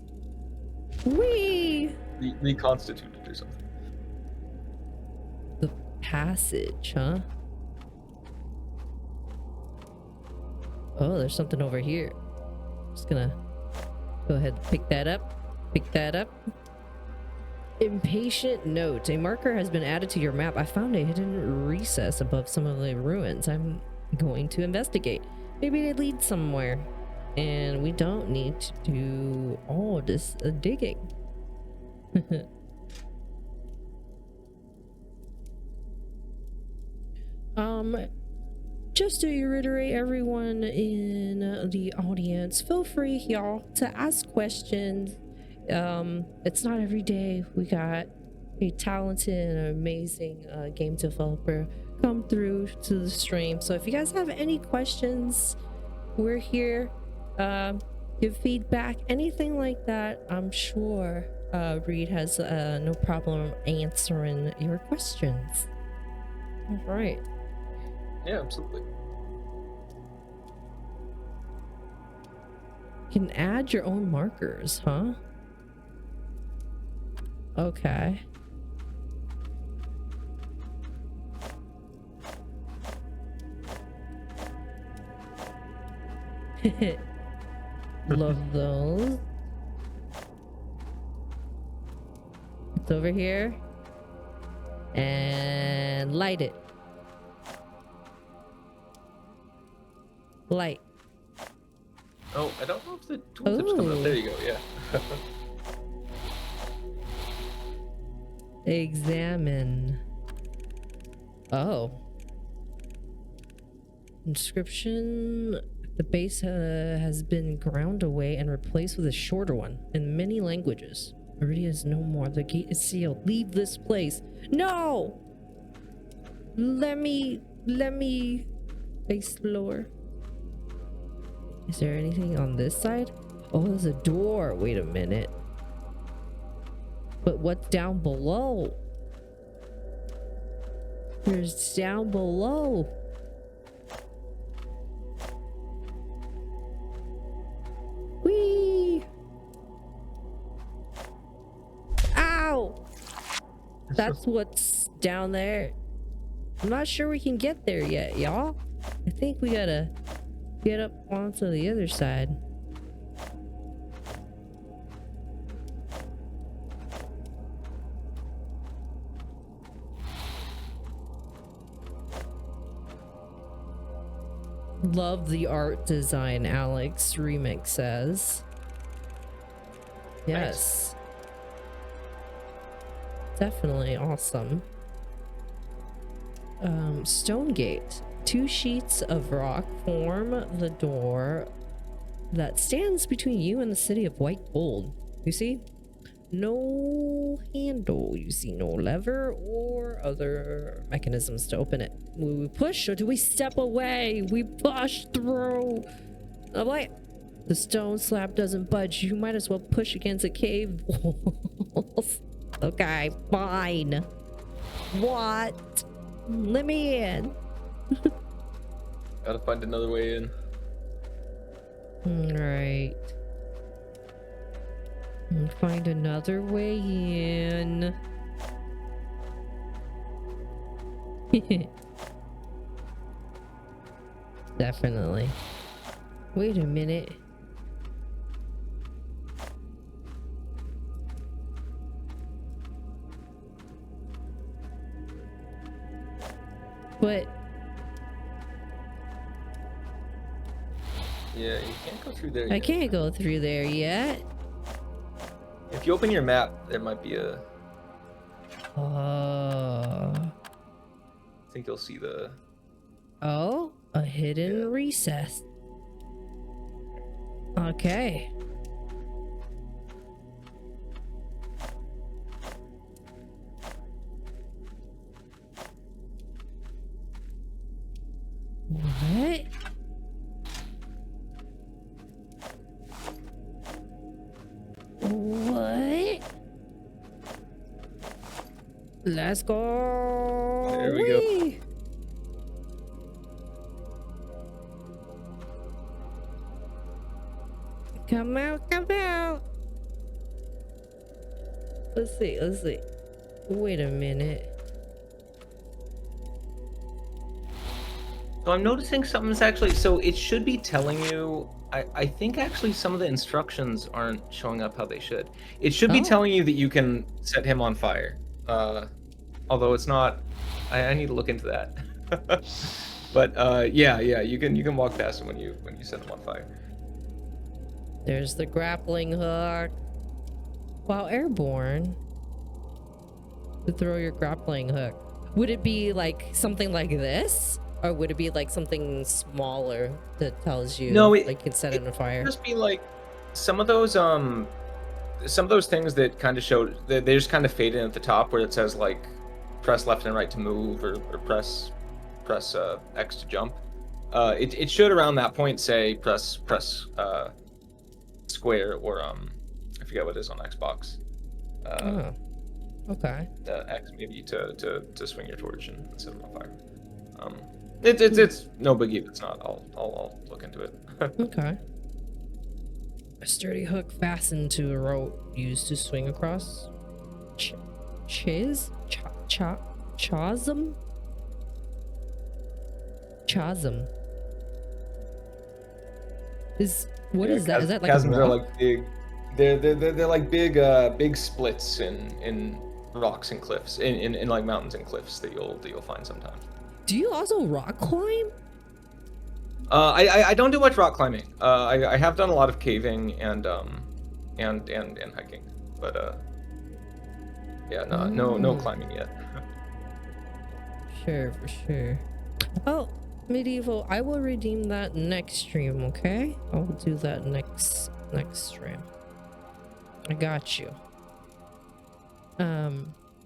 Speaker 1: Wee.
Speaker 2: reconstituted or something.
Speaker 1: The passage, huh? Oh, there's something over here. Just gonna go ahead and pick that up. Pick that up. Impatient note. A marker has been added to your map. I found a hidden recess above some of the ruins. I'm going to investigate. Maybe they lead somewhere. And we don't need to do all this digging. Just to reiterate, everyone in the audience, feel free, y'all, to ask questions. It's not every day we got a talented and amazing game developer come through to the stream. So if you guys have any questions, we're here. Give feedback, anything like that. I'm sure Reed has no problem answering your questions. All right.
Speaker 2: Yeah, absolutely.
Speaker 1: You can add your own markers, huh? Okay. Love those. It's over here. And light it. Light.
Speaker 2: Oh, I don't know if the tooltip's coming up. There you go. Yeah.
Speaker 1: Examine. Oh. Inscription. The base has been ground away and replaced with a shorter one in many languages. Auridia is no more. The gate is sealed. Leave this place. No! Let me explore. Is there anything on this side? Oh, there's a door. Wait a minute. But what's down below? There's down below. Whee! Ow! That's what's down there. I'm not sure we can get there yet, y'all. I think we gotta get up onto the other side. Love the art design, Alex Remix says.
Speaker 2: Thanks.
Speaker 1: Yes. Definitely awesome. Stone gate. 2 sheets of rock form the door that stands between you and the city of white gold. You see? No handle. You see no lever or other mechanisms to open it. Will we push or do we step away? We push through. Oh boy. The stone slab doesn't budge. You might as well push against a cave walls. Okay, fine. What? Let me in.
Speaker 2: Gotta find another way in.
Speaker 1: Alright. Find another way in. Definitely. Wait a minute. But
Speaker 2: Yeah, you can't go through there
Speaker 1: I
Speaker 2: yet.
Speaker 1: can't go through there yet.
Speaker 2: If you open your map, there might be a... I think you'll see the...
Speaker 1: Oh, a hidden recess. Okay. What? What? Let's go.
Speaker 2: There we go.
Speaker 1: Whee! Come out, come out. Let's see, let's see. Wait a minute.
Speaker 2: So I'm noticing something's actually... So it should be telling you... I think actually some of the instructions aren't showing up how they should. It should be telling you that you can set him on fire. Although it's not... I need to look into that. But yeah, you can walk past him when you set him on fire.
Speaker 1: There's the grappling hook. While airborne, to throw your grappling hook. Would it be like something like this? Or would it be like something smaller that tells you like you can set it on fire?
Speaker 2: Just be like some of those things that kind of show they just kind of fade in at the top where it says like press left and right to move or press X to jump. It should around that point say press square or I forget what it is on Xbox.
Speaker 1: Oh, okay.
Speaker 2: X maybe to swing your torch and set them on fire. It's no biggie if it's not. I'll look into it.
Speaker 1: Okay. A sturdy hook fastened to a rope used to swing across. Chasm? Chasm. What is that? Is that like
Speaker 2: chasms
Speaker 1: a rock?
Speaker 2: are like big. They're like big splits in rocks and cliffs in like mountains and cliffs that you'll find sometimes.
Speaker 1: Do you also rock climb?
Speaker 2: I don't do much rock climbing. I have done a lot of caving and hiking, but yeah, no climbing yet.
Speaker 1: Sure, for sure. Oh, medieval. I will redeem that next stream. Okay, I'll do that next stream. I got you.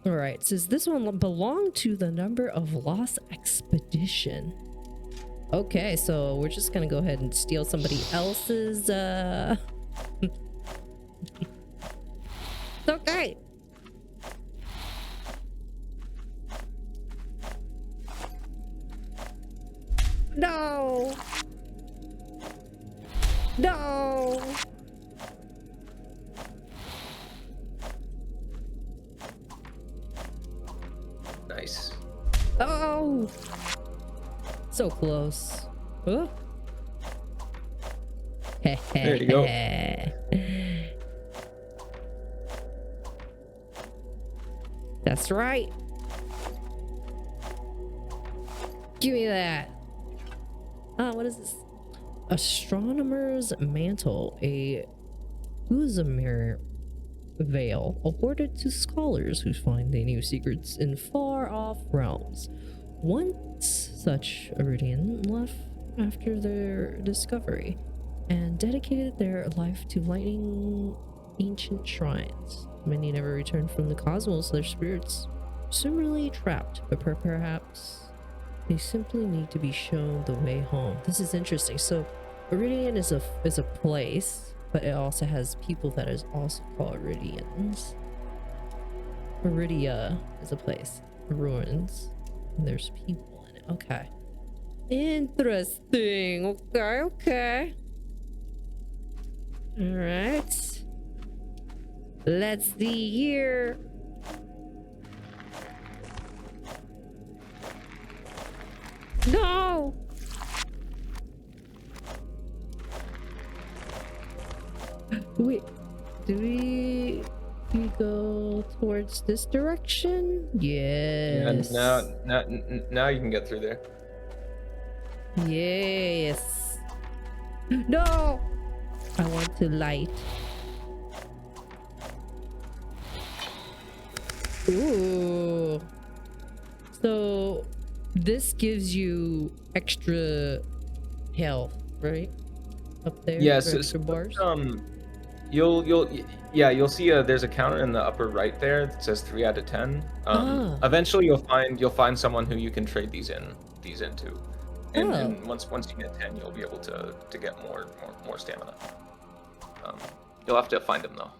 Speaker 1: All right. Says this one belonged to the number of lost expedition. Okay, so we're just gonna go ahead and steal somebody else's It's okay. No. No.
Speaker 2: Nice.
Speaker 1: Oh. So close. Oh.
Speaker 2: There you go.
Speaker 1: That's right. Give me that. What is this? Astronomer's Mantle, a Uzamir veil awarded to scholars who find the new secrets in far-off realms. Once such Auridian left after their discovery and dedicated their life to lighting ancient shrines. Many never returned from the cosmos, their spirits similarly trapped, but perhaps they simply need to be shown the way home. This is interesting. So Auridian is a place, but it also has people that is also called Auridians. Auridia is a place, ruins, and there's people in it. Okay. Interesting. Okay, okay. All right. Let's see here. No! Wait, do we go towards this direction?
Speaker 2: And
Speaker 1: Yes.
Speaker 2: now you can get through there.
Speaker 1: Yes. No! I want to light. Ooh. So this gives you extra health, right? Up there,
Speaker 2: Yeah,
Speaker 1: for extra bars.
Speaker 2: You'll see there's a counter in the upper right there that says 3 out of 10.
Speaker 1: Ah.
Speaker 2: Eventually you'll find someone who you can trade these into. And
Speaker 1: Oh.
Speaker 2: and once you get 10, you'll be able to get more stamina. You'll have to find them though.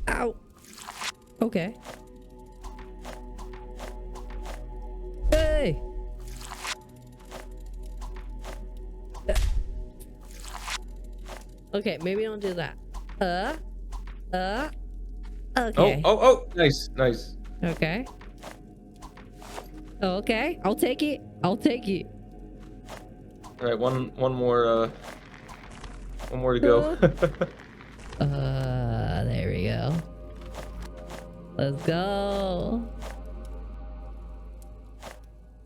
Speaker 1: Ow. Okay. Hey. Okay, maybe don't do that. Okay.
Speaker 2: Oh, nice.
Speaker 1: Okay. Okay, I'll take it. I'll take it.
Speaker 2: All right, one more to go.
Speaker 1: There we go. Let's go.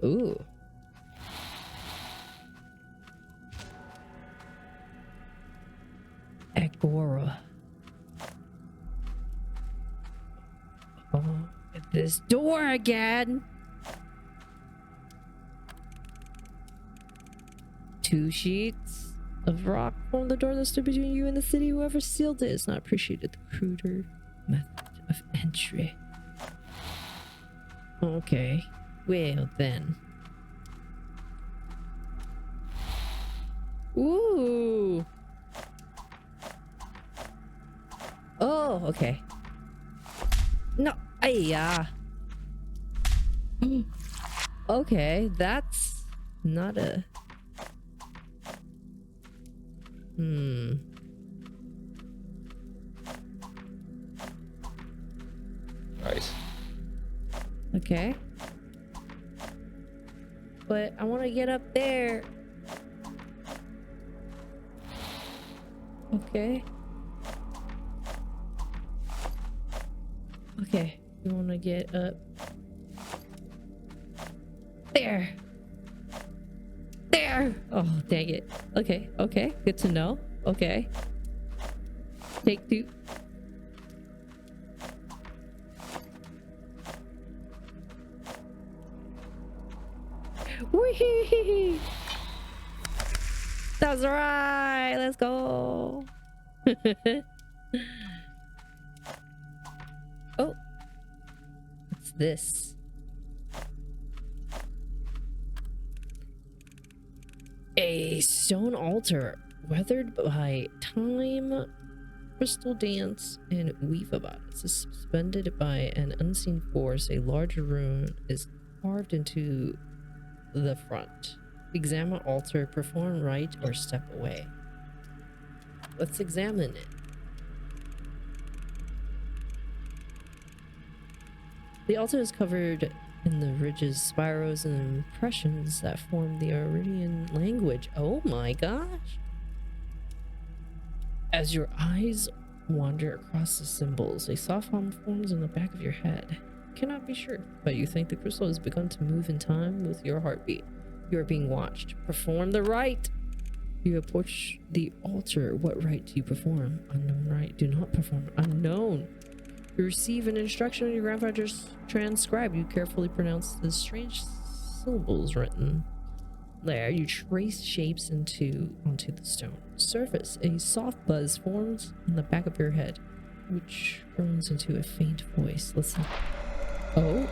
Speaker 1: Ooh. Agora. Oh, at this door again. 2 sheets of rock formed the door that stood between you and the city. Whoever sealed it is not appreciated the cruder method of entry. Okay, well then. Ooh. Oh, okay. No, yeah. Okay, that's not a...
Speaker 2: Nice.
Speaker 1: Okay. But I want to get up there. Okay. Okay, we want to get up there. There. Oh, dang it. Okay, okay, good to know. Okay. Take 2. Whee! That's right. Let's go. Oh, what's this? A stone altar weathered by time, crystal dance, and weave about it. Suspended by an unseen force, a large rune is carved into the front. Examine altar, perform rite, or step away. Let's examine it. The altar is covered in the ridges, spirals, and impressions that form the Auridian language. Oh my gosh! As your eyes wander across the symbols, a soft hum forms in the back of your head. You cannot be sure, but you think the crystal has begun to move in time with your heartbeat. You are being watched. Perform the rite. You approach the altar. What rite do you perform? Unknown rite. Do not perform. Unknown. You receive an instruction on your grandfather's transcribe. You carefully pronounce the strange syllables written there. You trace shapes onto the stone surface. A soft buzz forms in the back of your head, which groans into a faint voice. Listen. Oh.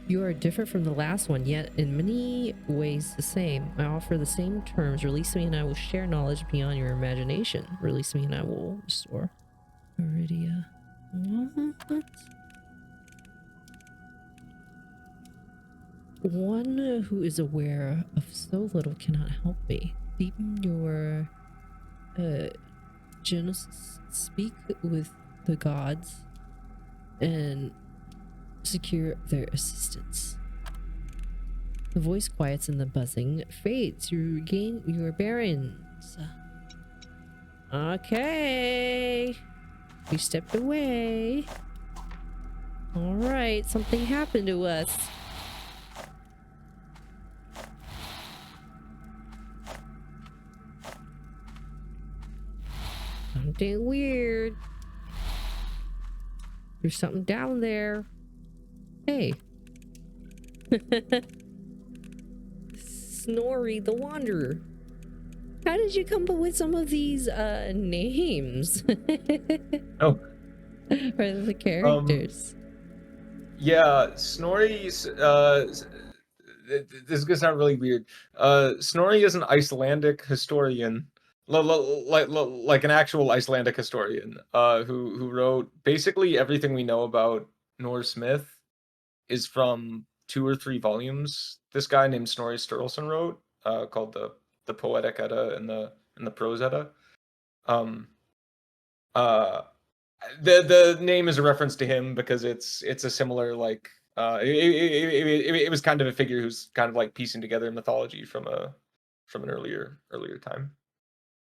Speaker 1: You are different from the last one, yet in many ways the same. I offer the same terms. Release me and I will share knowledge beyond your imagination. Release me and I will restore. Auridia. What? One who is aware of so little cannot help me. Deepen your Genesis. Speak with the gods and secure their assistance. The voice quiets and the buzzing fades. You regain your bearings. Okay. We stepped away. Alright, something happened to us. Something weird. There's something down there. Hey. Snorri the Wanderer. How did you come up with some of these names?
Speaker 2: Oh,
Speaker 1: Or the characters?
Speaker 2: yeah, Snorri's this is gonna sound really weird. Snorri is an Icelandic historian, like an actual Icelandic historian, who wrote basically everything we know about Norse myth is from 2 or 3 volumes. This guy named Snorri Sturluson wrote, called the Poetic Edda and the Prose Edda. Um, uh, the name is a reference to him because it's a similar like it was kind of a figure who's kind of like piecing together mythology from an earlier time.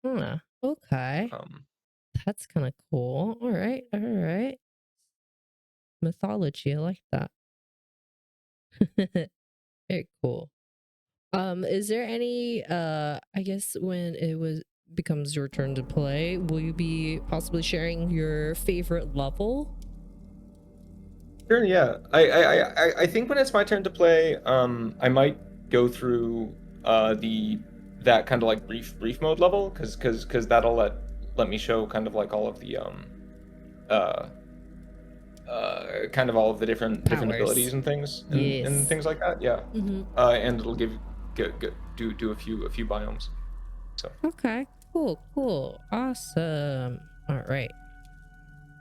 Speaker 1: Huh. Okay.
Speaker 2: Um,
Speaker 1: That's kind of cool. All right. All right. Mythology. I like that. Very cool. Is there any I guess when it was becomes your turn to play, will you be possibly sharing your favorite level?
Speaker 2: sure, yeah. I think when it's my turn to play, I might go through the that kind of like brief mode level because that'll let me show kind of like all of the uh kind of all of the different abilities
Speaker 1: Powers.
Speaker 2: and things and
Speaker 1: Yes.
Speaker 2: things like that. Yeah.
Speaker 1: Mm-hmm.
Speaker 2: And it'll do a few biomes. So
Speaker 1: Okay. Cool. Cool. Awesome. All right.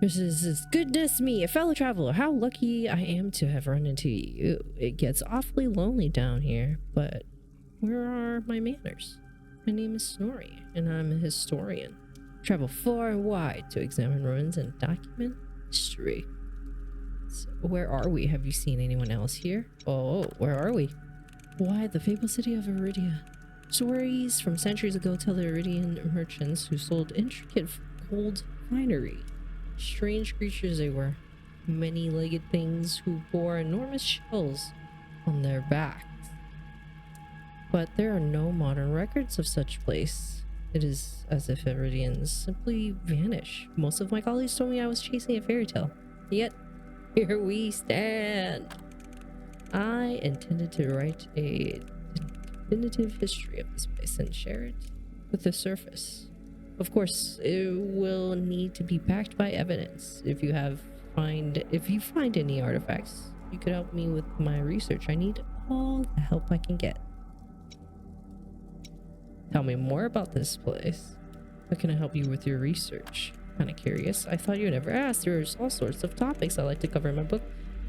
Speaker 1: This is goodness me, a fellow traveler. How lucky I am to have run into you. It gets awfully lonely down here, but where are my manners? My name is Snorri, and I'm a historian. Travel far and wide to examine ruins and document history. So where are we? Have you seen anyone else here? Oh, where are we? Why, the fabled city of Auridia. Stories from centuries ago tell the Auridian merchants who sold intricate gold finery. Strange creatures they were, many-legged things who bore enormous shells on their backs. But there are no modern records of such place. It is as if Iridians simply vanish. Most of my colleagues told me I was chasing a fairy tale. Yet, here we stand. I intended to write a definitive history of this place and share it with the surface. Of course, it will need to be backed by evidence. If you find any artifacts, you could help me with my research. I need all the help I can get. Tell me more about this place. How can I help you with your research? Kind of curious. I thought you never asked. There's all sorts of topics I like to cover in my book.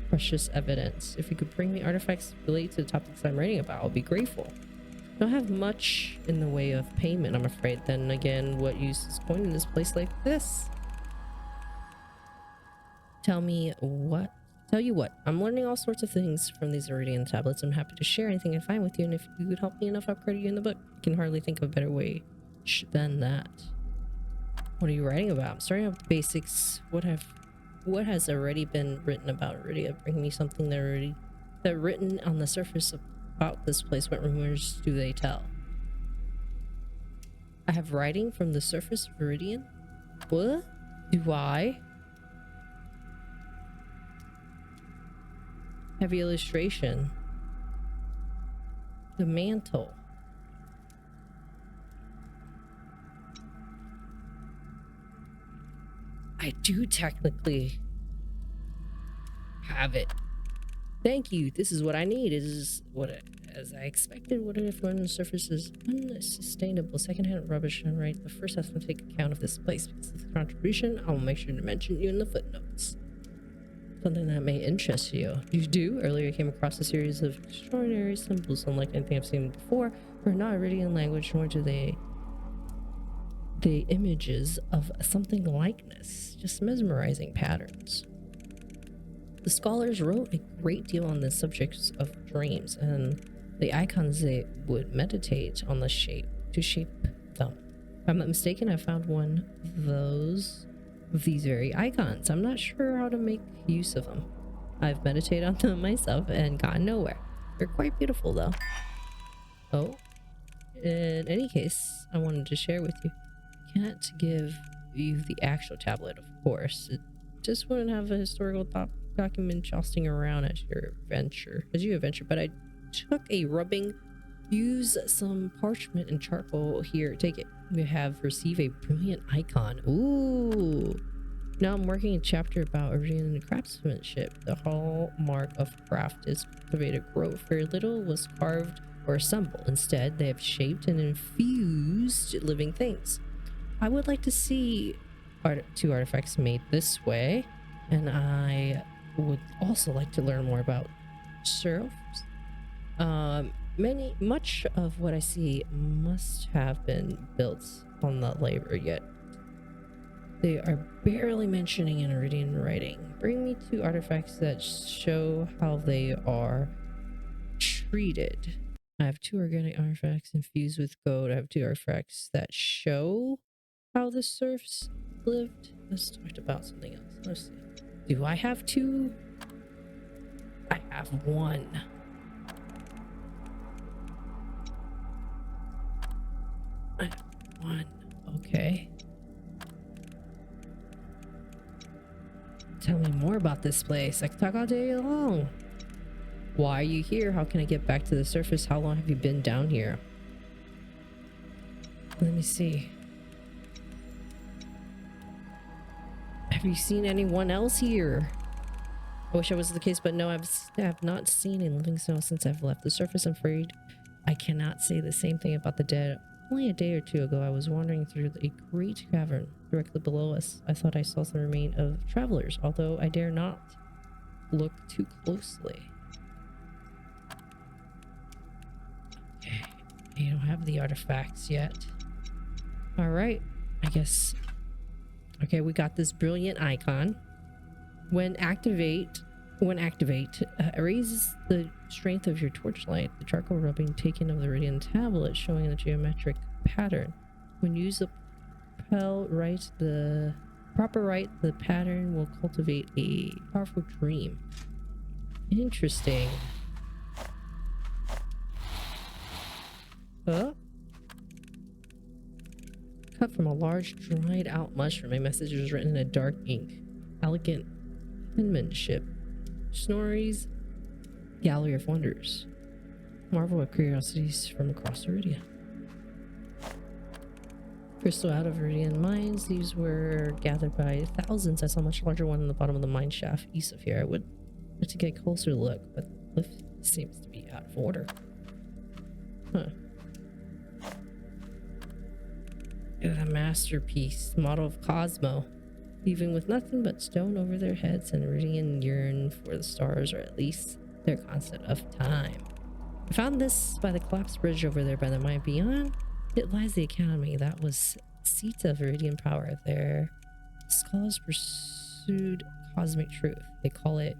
Speaker 1: Precious evidence. If you could bring me artifacts related to the topics I'm writing about, I'll be grateful. Don't have much in the way of payment, I'm afraid. Then again, what use is coin in this place like this? Tell you what, I'm learning all sorts of things from these Auridian tablets. I'm happy to share anything I find with you, and if you could help me enough, I'll credit you in the book. I can hardly think of a better way than that. What are you writing about? I'm starting out with basics. What what has already been written about Auridia? Bring me something that written on the surface about this place. What rumors do they tell? I have writing from the surface of Auridian. What? Do I? Heavy illustration. The mantle. I do technically have it. Thank you. This is what I need. Is what as I expected. What if when the surface is unsustainable? Secondhand rubbish and right. The first has to take account of this place because of the contribution. I'll make sure to mention you in the footnotes. Something that may interest you. You do? Earlier I came across a series of extraordinary symbols unlike anything I've seen before. They're not Iridian language, nor do they images of something likeness. Just mesmerizing patterns. The scholars wrote a great deal on the subjects of dreams and the icons they would meditate on the shape to shape them. If I'm not mistaken, I found one of these very icons. I'm not sure how to make use of them. I've meditated on them myself and gotten nowhere. They're quite beautiful though. Oh, in any case, I wanted to share with you. Can't give you the actual tablet, of course. It just wouldn't have a historical document jostling around as you adventure, but I took a rubbing. Use some parchment and charcoal here. Take it. You have received a brilliant icon. Ooh. Now I'm working a chapter about Auridian craftsmanship. The hallmark of craft is cultivated growth. Very little was carved or assembled. Instead, they have shaped and infused living things. I would like to see two artifacts made this way, and I would also like to learn more about serfs. Much of what I see must have been built on the labor, yet they are barely mentioning in Auridian writing. Bring me two artifacts that show how they are treated. I have two organic artifacts infused with gold. I have two artifacts that show how the serfs lived. Let's talk about something else. Let's see. Do I have two? I have one. I have one. Okay. Tell me more about this place. I could talk all day long. Why are you here? How can I get back to the surface? How long have you been down here? Let me see. Have you seen anyone else here? I wish I was the case, but no, I have not seen a living soul since I've left the surface. I'm afraid I cannot say the same thing about the dead. Only a day or two ago, I was wandering through a great cavern directly below us. I thought I saw some remain of travelers, although I dare not look too closely. Okay, you don't have the artifacts yet. All right, I guess. Okay, we got this brilliant icon. When activate, it raises the strength of your torchlight. The charcoal rubbing taken of the Auridian tablet showing the geometric pattern. When you use the proper right, the pattern will cultivate a powerful dream. Interesting. Huh? Cut from a large dried out mushroom. A message was written in dark ink. Elegant penmanship. Snorri's Gallery of Wonders. Marvel at curiosities from across Auridia. Crystal out of Auridian mines. These were gathered by thousands. I saw a much larger one in the bottom of the mine shaft east of here. I would like to get a closer look, but the lift seems to be out of order. Huh. Look at a masterpiece, model of Cosmo. Leaving with nothing but stone over their heads, and Auridian yearn for the stars, or at least their concept of time. I found this by the collapsed bridge over there by the mine. Beyond it lies the academy. That was seat of Auridian power. Their scholars pursued cosmic truth. They call it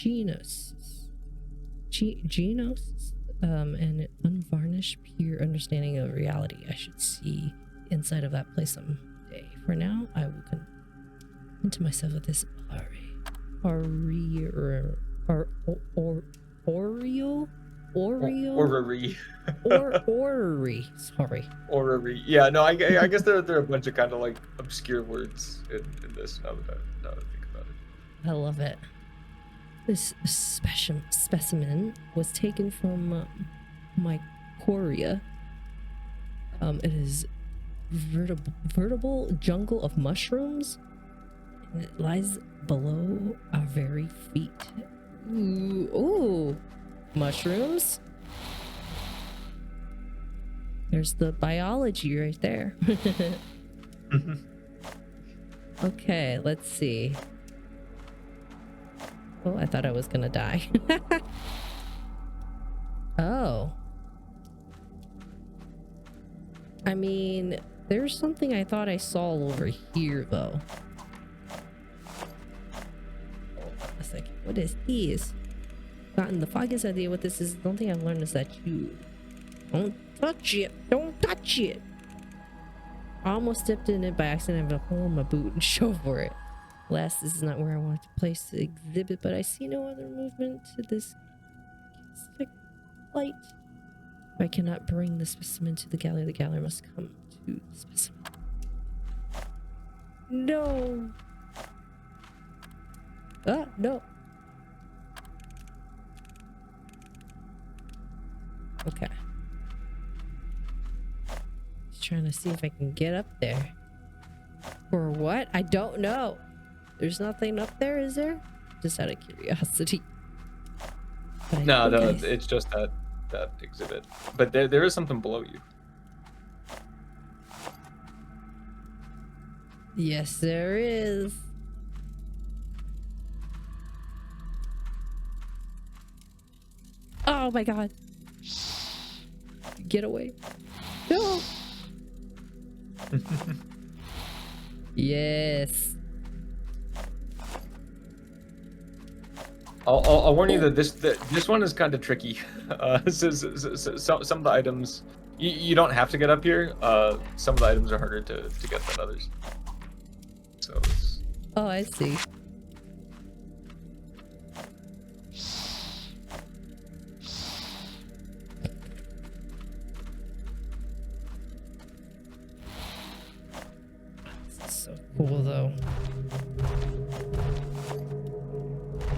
Speaker 1: gnosis. An unvarnished, pure understanding of reality. I should see inside of that place someday. For now, I will into myself with this Oreo, Oreo,
Speaker 2: Orrery.
Speaker 1: Orrery. Sorry,
Speaker 2: Orrery. Yeah, no, I guess there are a bunch of kind of like obscure words in this now that I think about it.
Speaker 1: I love it. This specimen was taken from my Korea. It is vertebral jungle of mushrooms, and it lies below our very feet. Ooh, mushrooms. There's the biology right there. Okay, let's see. Oh, I thought I was gonna die. Oh. I mean, there's something I thought I saw over here, though. Hold on a second. What is this? Gotten the foggiest idea what this is. The only thing I've learned is that you don't touch it. Don't touch it. I almost stepped in it by accident. I have a hole in my boot and show for it. Alas, this is not where I wanted to place the exhibit, but I see no other movement to this specific light. If I cannot bring the specimen to the gallery must come to the specimen. No. Ah, no. Okay. Just trying to see if I can get up there. Or what? I don't know. There's nothing up there, is there? Just out of curiosity.
Speaker 2: No, it's just that exhibit. But there is something below you.
Speaker 1: Yes, there is. Oh my god. Get away. No. Yes.
Speaker 2: I'll warn you that this one is kind of tricky. So some of the items you don't have to get up here. Some of the items are harder to get than others. So
Speaker 1: oh, I see. This is so cool, though.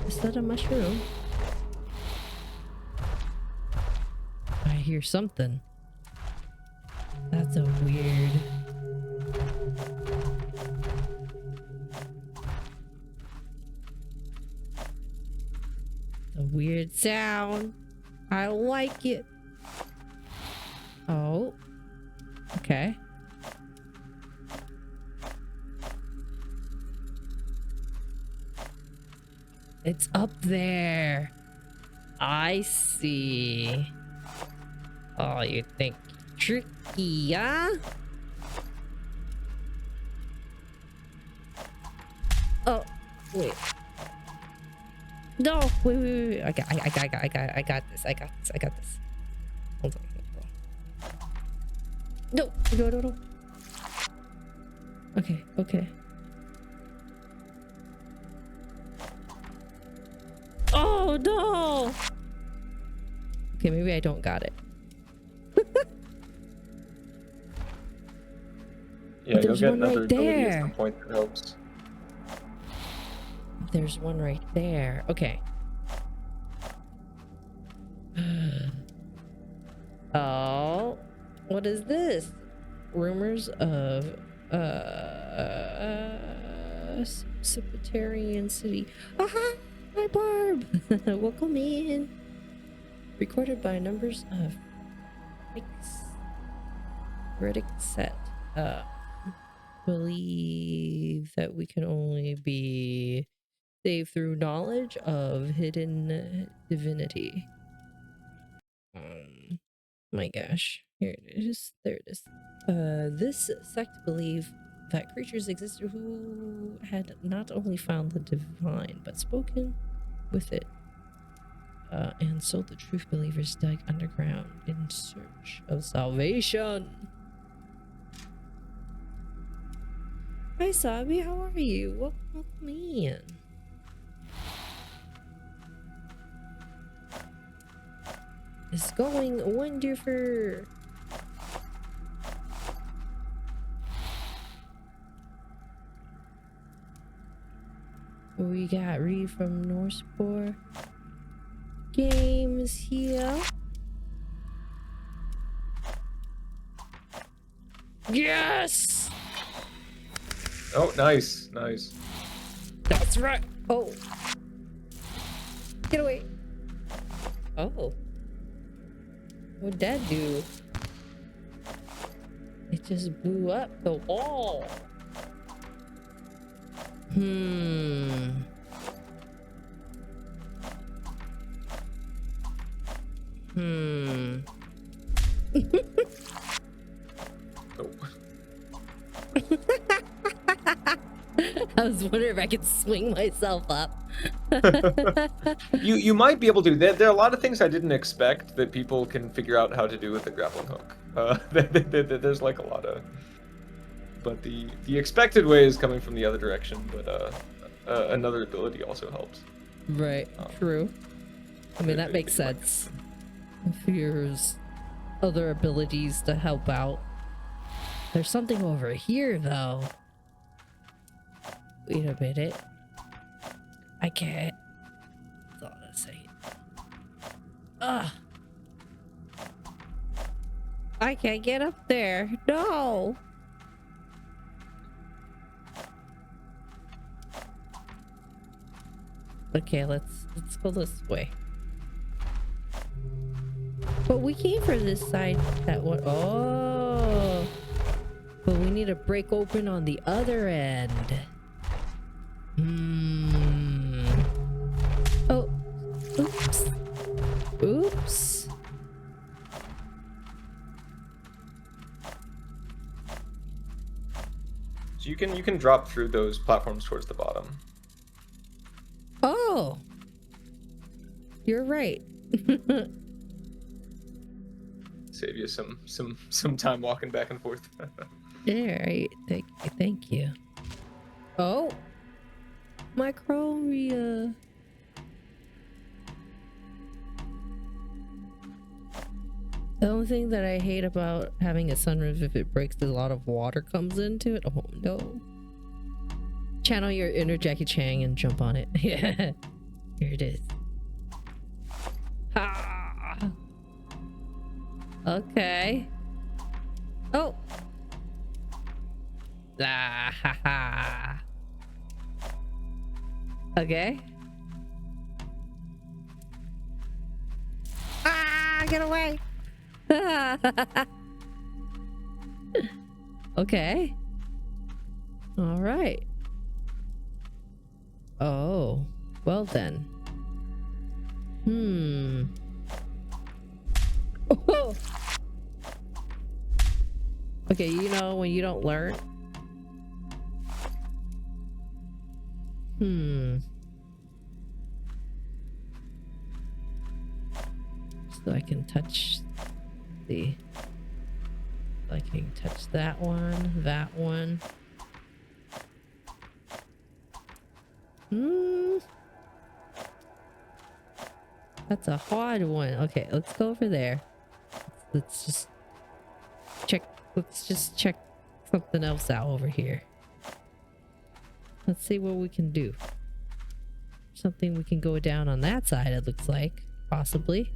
Speaker 1: Is that a mushroom? I hear something. That's a weird... a weird sound. I like it. Oh. Okay. It's up there. I see. Oh, you think tricky, huh? Oh, wait. No, wait. I got this. I got this. Hold on. No. Okay. Oh no. Okay, maybe I don't got it.
Speaker 2: yeah,
Speaker 1: There's
Speaker 2: you'll get
Speaker 1: one
Speaker 2: another
Speaker 1: right
Speaker 2: ability at
Speaker 1: there.
Speaker 2: some point that helps.
Speaker 1: There's one right there. Okay. Oh, what is this? Rumors of Secretarian City. Aha! Hi, Barb. Welcome in. Recorded by numbers of critic set. Believe that we can only be saved through knowledge of hidden divinity. My gosh, here it is. There it is. This sect believed that creatures existed who had not only found the divine but spoken with it. And so the truth believers dug underground in search of salvation. Hi, Sabi. How are you? Welcome in. It's going wonderful. We got Reed from Norseboar Games here. Yes!
Speaker 2: Oh, nice, nice.
Speaker 1: That's right. Oh. Get away. Oh. What'd that do? It just blew up the wall. Hmm. Hmm.
Speaker 2: Oh.
Speaker 1: I was wondering if I could swing myself up.
Speaker 2: You might be able to. There are a lot of things I didn't expect that people can figure out how to do with the grappling hook. There's like a lot of, but the expected way is coming from the other direction. But another ability also helps.
Speaker 1: Right. True. I mean, that makes sense. If there's other abilities to help out. There's something over here, though. Wait a minute. I can't. Hold on a second. Ugh. I can't get up there. No. Okay, let's go this way. But we came for this side. That one. Oh. But we need to break open on the other end. Hmm. Oh. Oops. Oops.
Speaker 2: So you can drop through those platforms towards the bottom.
Speaker 1: Oh. You're right.
Speaker 2: Save you some time walking back and forth.
Speaker 1: Alright. Thank you. Oh. Microria. The only thing that I hate about having a sunroof, if it breaks, a lot of water comes into it. Oh no. Channel your inner Jackie Chan and jump on it. Yeah. Here it is. Ha! Okay. Oh. Ah, ha, ha. Okay. Ah, get away. Okay. All right. Oh, well then. Hmm. Oh. Okay, you know when you don't learn. Hmm. So I can touch the. I can touch that one. Hmm. That's a hard one. Okay, let's go over there. Let's just check. Let's just check something else out over here. Let's see what we can do. Something we can go down on that side, it looks like. Possibly.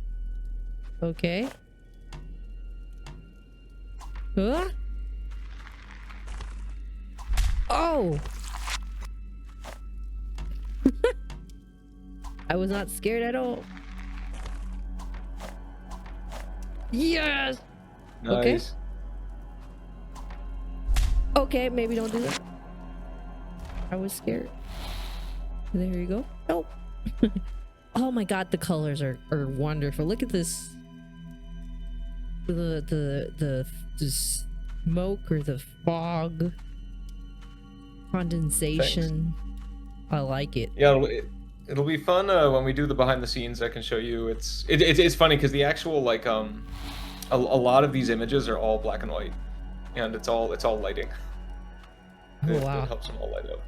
Speaker 1: Okay. Huh? Oh! I was not scared at all. Yes!
Speaker 2: Nice.
Speaker 1: Okay, maybe don't do that. I was scared. There you go. Nope. Oh my god, the colors are wonderful. Look at this. The smoke or the fog condensation. Thanks. I like it.
Speaker 2: Yeah, it'll be fun when we do the behind the scenes. I can show you. It's funny because the actual like a lot of these images are all black and white, and it's all lighting.
Speaker 1: Oh
Speaker 2: It
Speaker 1: wow.
Speaker 2: helps them all light up.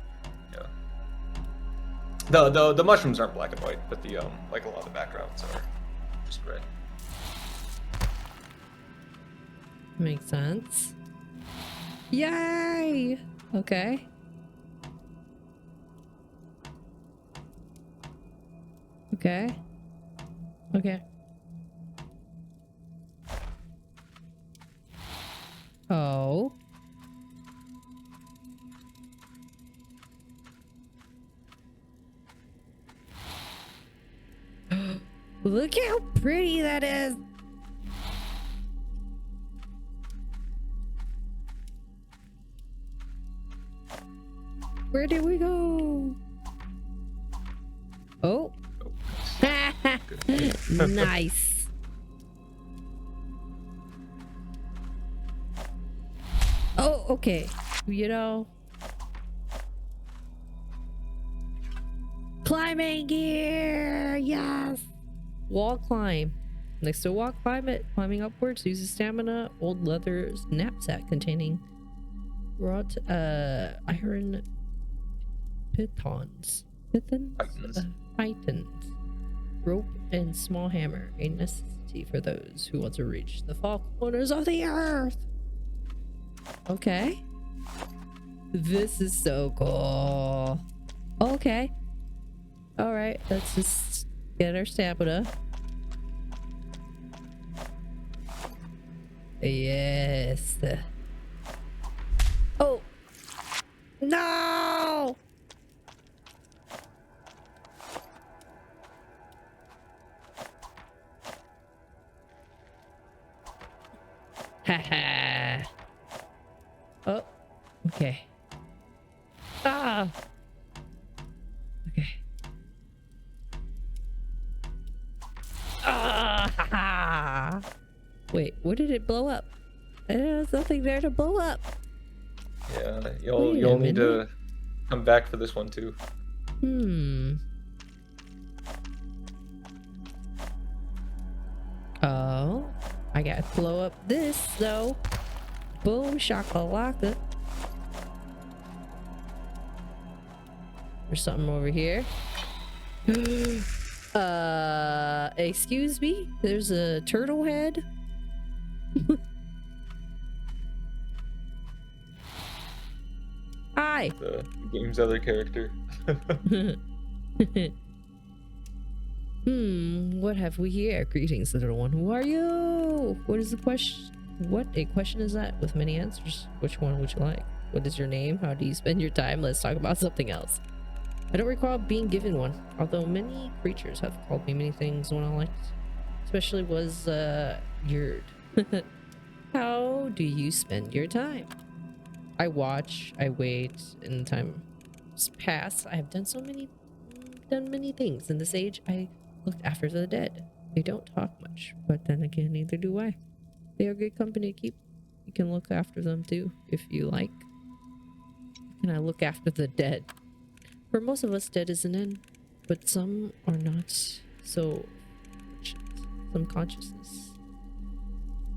Speaker 2: Yeah. The mushrooms aren't black and white, but the like a lot of the backgrounds are just gray.
Speaker 1: Makes sense. Yay! Okay. Okay. Okay. Oh. Look how pretty that is. Where did we go? Oh.
Speaker 2: Oh,
Speaker 1: Nice. Oh, okay. You know, climbing gear. Yes. Wall climb. Next to wall climb it, climbing upwards, uses stamina. Old leather knapsack containing wrought iron pitons.
Speaker 2: Titans.
Speaker 1: Titans. Rope and small hammer, a necessity for those who want to reach the far corners of the earth. Okay. This is so cool. Okay. All right, let's just get our stamina. Yes. Oh. No! Haha. Oh, okay. Ah. Okay. Ah. Wait, what did it blow up? There's nothing there to blow up.
Speaker 2: Yeah,
Speaker 1: Wait a
Speaker 2: you'll need
Speaker 1: minute.
Speaker 2: to come back for this one too.
Speaker 1: Hmm. Oh, I gotta blow up this though. Boom shakalaka. There's something over here. Excuse me? There's a turtle head? Hi.
Speaker 2: The game's other character.
Speaker 1: What have we here? Greetings, little one. Who are you? What is the question? What a question is that with many answers? Which one would you like? What is your name? How do you spend your time? Let's talk about something else. I don't recall being given one, although many creatures have called me many things when I liked. Especially was, Yurd. How do you spend your time? I watch, I wait, and time pass. I have done many things. In this age, I looked after the dead. They don't talk much, but then again, neither do I. They are good company to keep. You can look after them too, if you like. And I look after the dead. For most of us, dead is an end, but some are not so fortunate. Some consciousness,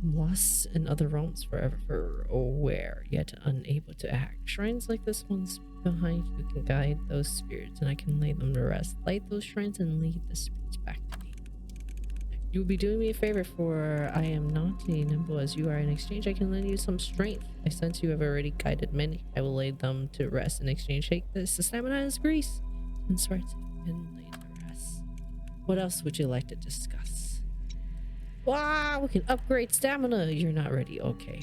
Speaker 1: lost in other realms forever, aware yet unable to act. Shrines like this one's behind you can guide those spirits, and I can lay them to rest. Light those shrines and lead the spirits back to me. You will be doing me a favor, for I am not as nimble as you are. In exchange, I can lend you some strength. I sense you have already guided many. I will lay them to rest. In exchange, take this. The stamina is grease. And sweat and lay to rest. What else would you like to discuss? Wow, we can upgrade stamina. You're not ready. Okay.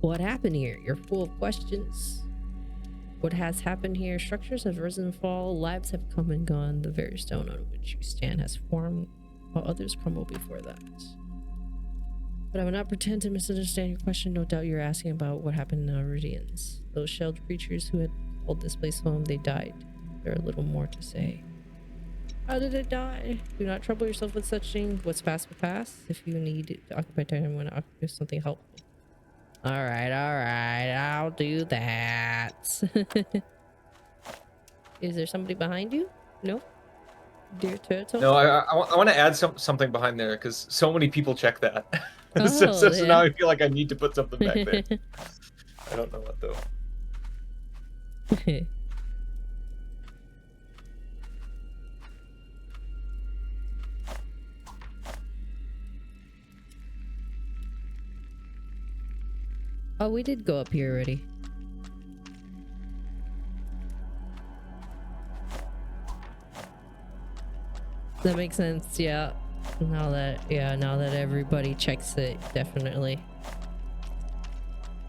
Speaker 1: What happened here? You're full of questions. What has happened here? Structures have risen and fall, lives have come and gone, the very stone on which you stand has formed, while others crumble before that. But I will not pretend to misunderstand your question. No doubt you're asking about what happened in the Auridians. Those shelled creatures who had called this place home, they died. There are little more to say. How did it die? Do not trouble yourself with such things. What's past will pass. If you need to occupy time, I'm going to occupy something helpful. All right, I'll do that. Is there somebody behind you? No? Deer turtle?
Speaker 2: No, I want to add something behind there because so many people check that.
Speaker 1: Oh,
Speaker 2: So now
Speaker 1: yeah.
Speaker 2: I feel like I need to put something back there. I don't know what though.
Speaker 1: Oh, we did go up here already. That makes sense, yeah. Now that everybody checks it, definitely.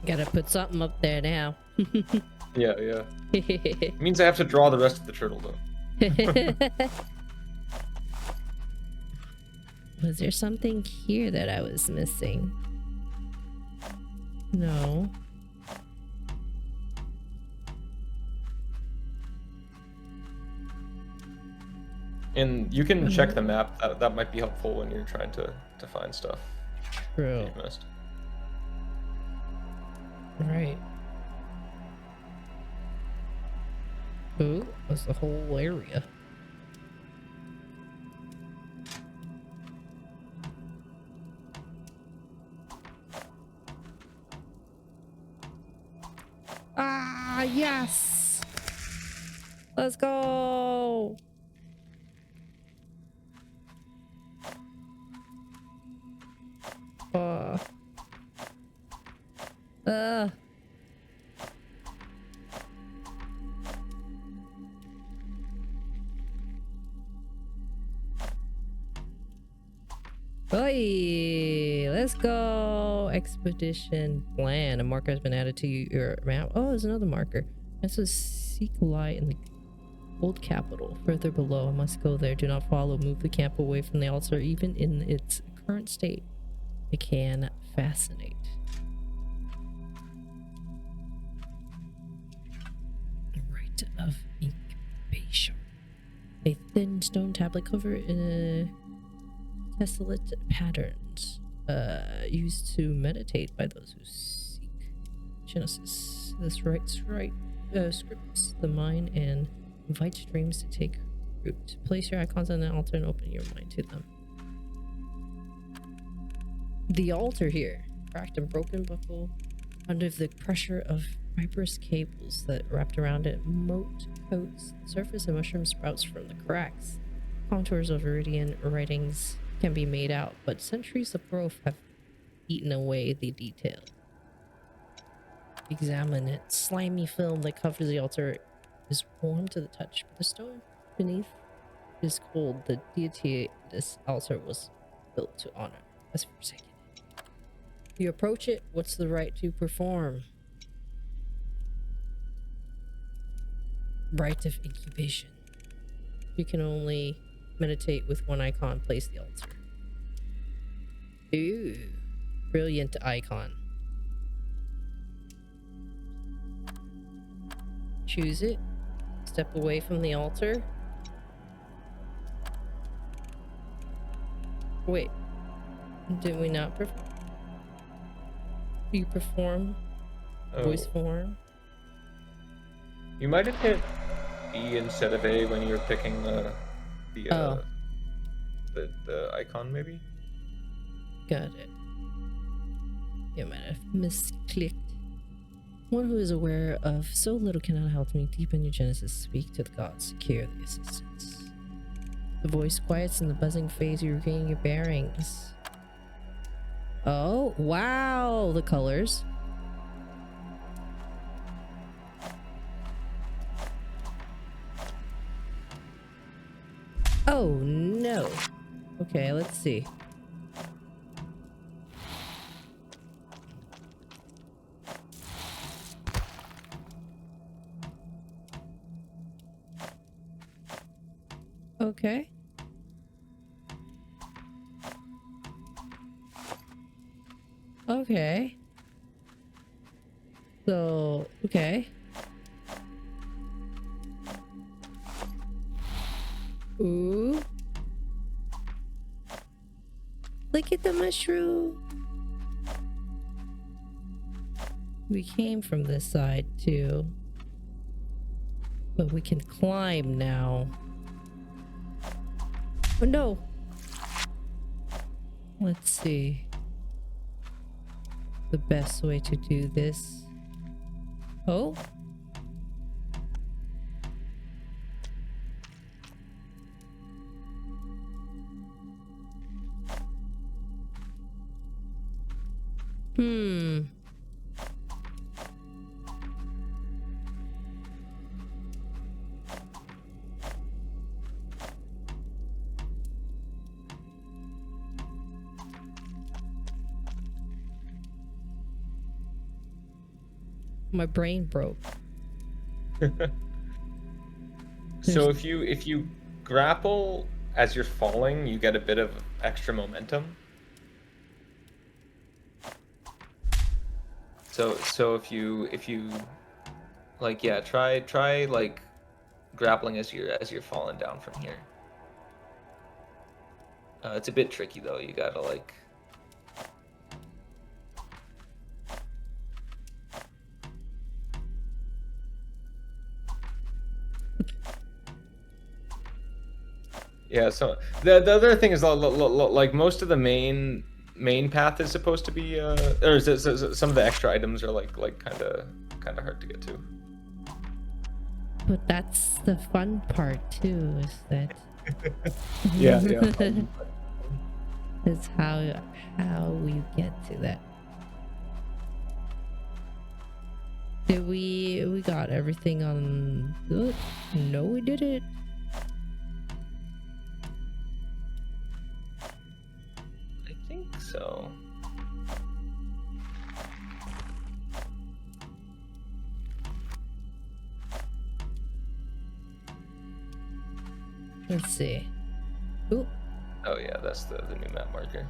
Speaker 1: Gotta put something up there now.
Speaker 2: Yeah, yeah. It means I have to draw the rest of the turtle though.
Speaker 1: Was there something here that I was missing? No.
Speaker 2: And you can check the map. That might be helpful when you're trying to find stuff
Speaker 1: True.
Speaker 2: that you missed.
Speaker 1: Right. Ooh, that's the whole area. Ah, yes! Let's go! Uh. Uh. Oi! Let's go! Expedition plan. A marker has been added to your map. Oh, there's another marker. This is seek light in the old capital. Further below, I must go there. Do not follow. Move the camp away from the altar. Even in its current state, it can fascinate. Rite of incubation. A thin stone tablet covered in tessellate patterns, used to meditate by those who seek Genesis. This scripts the mind and invites dreams to take root. Place your icons on the altar and open your mind to them. The altar here, cracked and broken buckle under the pressure of fibrous cables that wrapped around it. Moat coats the surface and mushroom sprouts from the cracks. Contours of Auridian writings can be made out, but centuries of growth have eaten away the detail. Examine it. Slimy film that covers the altar is warm to the touch, but the stone beneath is cold. The deity this altar was built to honor has forsaken it. You approach it, what's the right to perform? Rite of incubation. You can only meditate with one icon. Place the altar. Ooh, brilliant icon. Choose it. Step away from the altar. Wait, did we not perform? You perform voice form.
Speaker 2: You might have hit E instead of A when you were picking the icon, maybe.
Speaker 1: Got it. You might have misclicked. One who is aware of so little cannot help me. Deepen your Genesis. Speak to the gods. Secure the assistance. The voice quiets in the buzzing phase. You regain your bearings. Oh, wow! The colors. Oh, no. Okay, let's see. Okay. Okay. So, okay. Ooh. Look at the mushroom. We came from this side too. But we can climb now. Oh no. Let's see. The best way to do this. Oh. Hmm. My brain broke.
Speaker 2: So
Speaker 1: There's
Speaker 2: if you grapple as you're falling, you get a bit of extra momentum. So if you like, yeah, try like grappling as you're falling down from here. It's a bit tricky though. You gotta like. Yeah. So the other thing is like most of the main path is supposed to be or some of the extra items are like kind of hard to get to.
Speaker 1: but that's the fun part too, is that
Speaker 2: Yeah, yeah.
Speaker 1: is how we get to that. Did we got everything on? No, we did it.
Speaker 2: I think so.
Speaker 1: Let's see. Ooh.
Speaker 2: Oh yeah, that's the new map marker.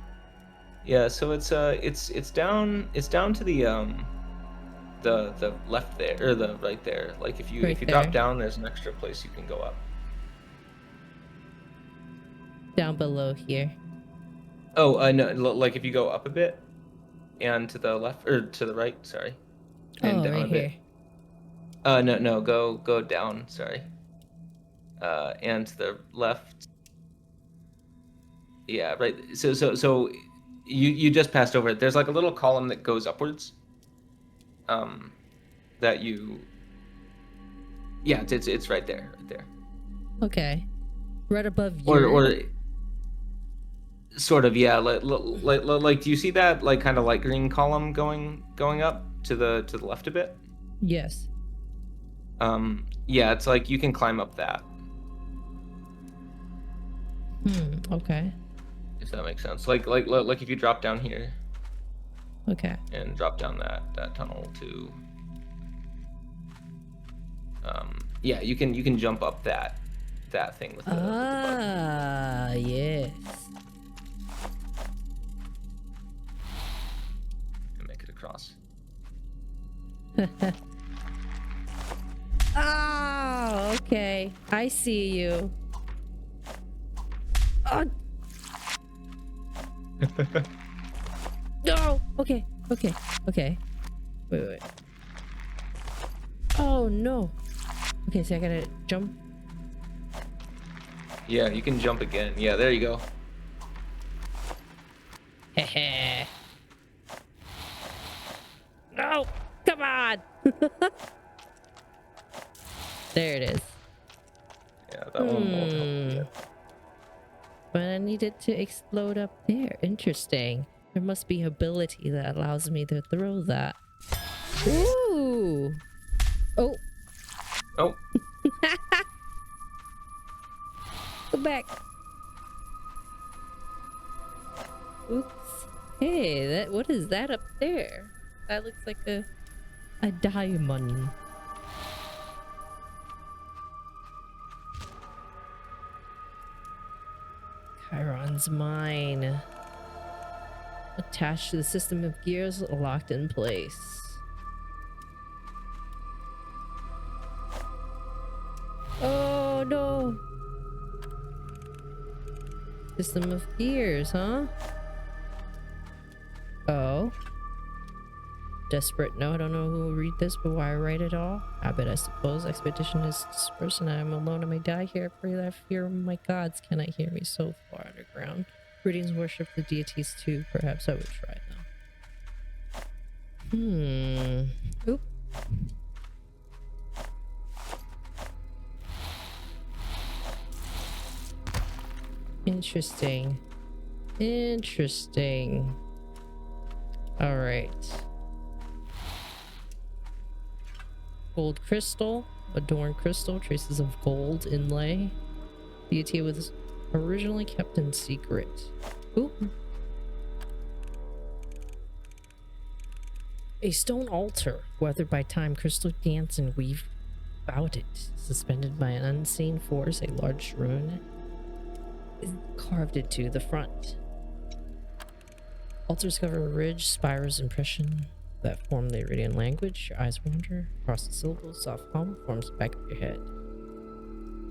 Speaker 2: Yeah, so it's down to the left there or the right there. Like if
Speaker 1: Right
Speaker 2: you drop
Speaker 1: there.
Speaker 2: down, there's an extra place you can go up.
Speaker 1: Down below here.
Speaker 2: Oh, no, like if you go up a bit and to the left or to the right, sorry, and
Speaker 1: Oh,
Speaker 2: down
Speaker 1: right
Speaker 2: a bit.
Speaker 1: here.
Speaker 2: No, go down, sorry. And to the left. Yeah, right. So you just passed over it. There's like a little column that goes upwards. That you. Yeah, it's right there, right there.
Speaker 1: Okay. Right above
Speaker 2: Or
Speaker 1: your.
Speaker 2: sort of, yeah. Like do you see that like kind of light green column going up to the left a bit?
Speaker 1: Yes.
Speaker 2: Yeah, it's like you can climb up that.
Speaker 1: Okay.
Speaker 2: If that makes sense. Like if you drop down here
Speaker 1: Okay.
Speaker 2: and drop down that tunnel to. Yeah, you can jump up that thing with the button.
Speaker 1: Ah, yes.
Speaker 2: And make it across.
Speaker 1: Oh, okay. I see you. Oh. No. Okay. Okay. Okay. Wait. Oh no. Okay, so I gotta jump.
Speaker 2: Yeah, you can jump again. Yeah, there you go.
Speaker 1: Heh. No. Come on. There it is.
Speaker 2: Yeah, that one won't help you yet.
Speaker 1: But I needed to explode up there. Interesting. There must be ability that allows me to throw that. Ooh. Oh.
Speaker 2: Oh.
Speaker 1: Go back. Oops. Hey, what is that up there? That looks like a diamond. Chiron's mine. Attached to the system of gears, locked in place. Oh no! System of gears, huh? Oh. desperate. No, I don't know who will read this, but why I write it all? Habit, I suppose. Expedition is dispersed, and I am alone. I may die here. I pray that I fear my gods cannot hear me so far underground. Greetings, worship the deities too. Perhaps I would try now. Oop. Interesting. Interesting. All right. Gold crystal, adorned crystal, traces of gold inlay. Deity was originally kept in secret. Ooh. A stone altar, weathered by time, crystal dance and weave about it. Suspended by an unseen force, a large rune is carved into the front. Altars cover a ridge, spires, impression that form the Auridian language. Your eyes wander across the syllables. Soft hum forms the back of your head.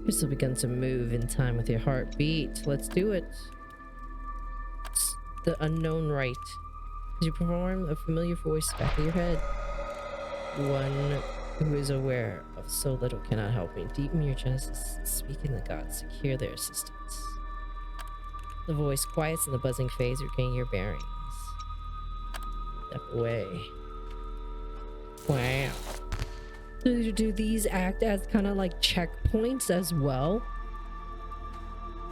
Speaker 1: Crystal begins to move in time with your heartbeat. Let's do it. It's the unknown rite. As you perform, a familiar voice back of your head. One who is aware of so little cannot help me. Deep in your chest, speaking the gods, secure their assistance. The voice quiets in the buzzing phase, regain your bearings. Step away. Wow. Do these act as kind of like checkpoints as well?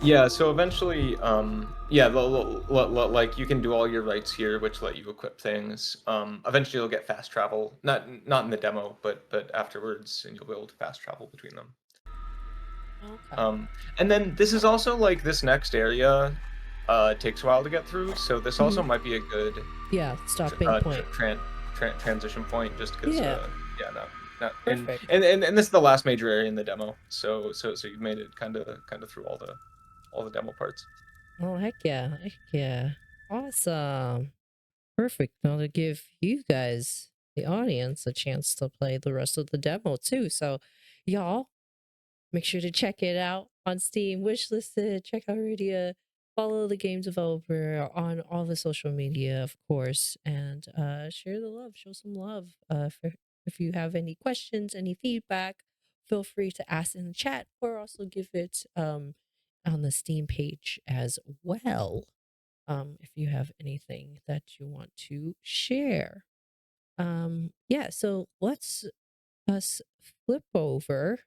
Speaker 2: Yeah, so eventually, like you can do all your rights here, which let you equip things. Eventually you'll get fast travel, not in the demo, but afterwards, and you'll be able to fast travel between them.
Speaker 1: Okay.
Speaker 2: And then this is also like this next area takes a while to get through, so this also might be a good
Speaker 1: stopping point.
Speaker 2: transition point, just because
Speaker 1: Perfect.
Speaker 2: and this is the last major area in the demo, so you've made it kind of through all the demo parts.
Speaker 1: Oh, heck yeah. Awesome. Perfect. Now to give you guys, the audience, a chance to play the rest of the demo too. So y'all, make sure to check it out on Steam, wishlist it, check out Auridia, follow the game developer on all the social media, of course, and share the love, show some love. If you have any questions, any feedback, feel free to ask in the chat or also give it on the Steam page as well. If you have anything that you want to share. Yeah, so let's us flip over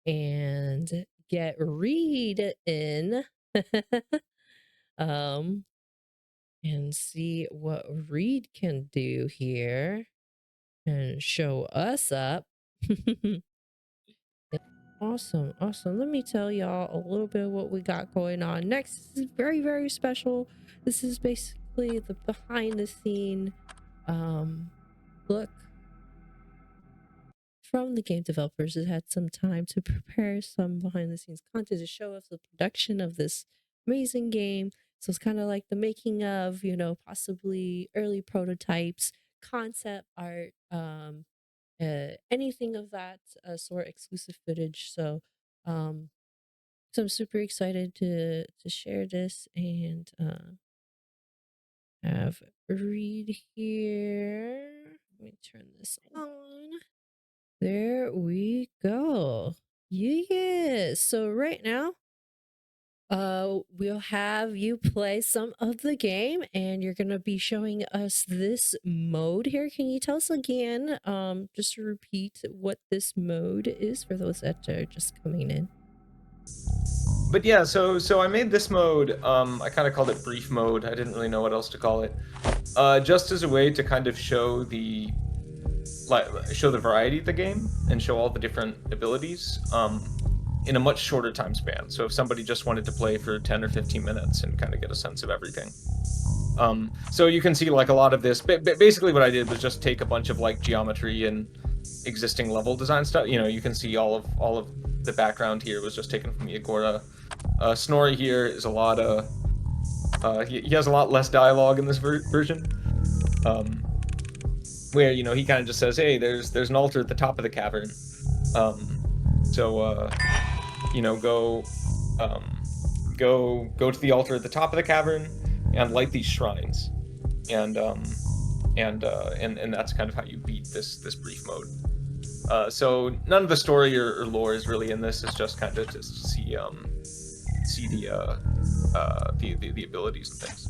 Speaker 1: and get Reed in um and see what Reed can do here and show us up. Awesome. Let me tell y'all a little bit of what we got going on next. This is very, very special. This is basically the behind the scene look from the game developers. Has had some time to prepare some behind the scenes content to show us the production of this amazing game. So it's kind of like the making of, possibly early prototypes, concept art, anything of that sort, exclusive footage. So I'm super excited to share this and have Reed here. Let me turn this on. There we go. Yeah. So right now, we'll have you play some of the game and you're gonna be showing us this mode here. Can you tell us again, just to repeat what this mode is for those that are just coming in?
Speaker 2: But yeah, so I made this mode, I kind of called it brief mode. I didn't really know what else to call it. Just as a way to kind of show the variety of the game and show all the different abilities in a much shorter time span. So if somebody just wanted to play for 10 or 15 minutes and kind of get a sense of everything. So you can see like a lot of this, basically what I did was just take a bunch of like geometry and existing level design stuff. You can see all of the background here was just taken from the Agora. Snorri here is a lot of, he has a lot less dialogue in this version. Where, he kind of just says, hey, there's an altar at the top of the cavern. Go to the altar at the top of the cavern and light these shrines. And and that's kind of how you beat this brief mode. So none of the story or lore is really in this. It's just kind of just to see the abilities and things.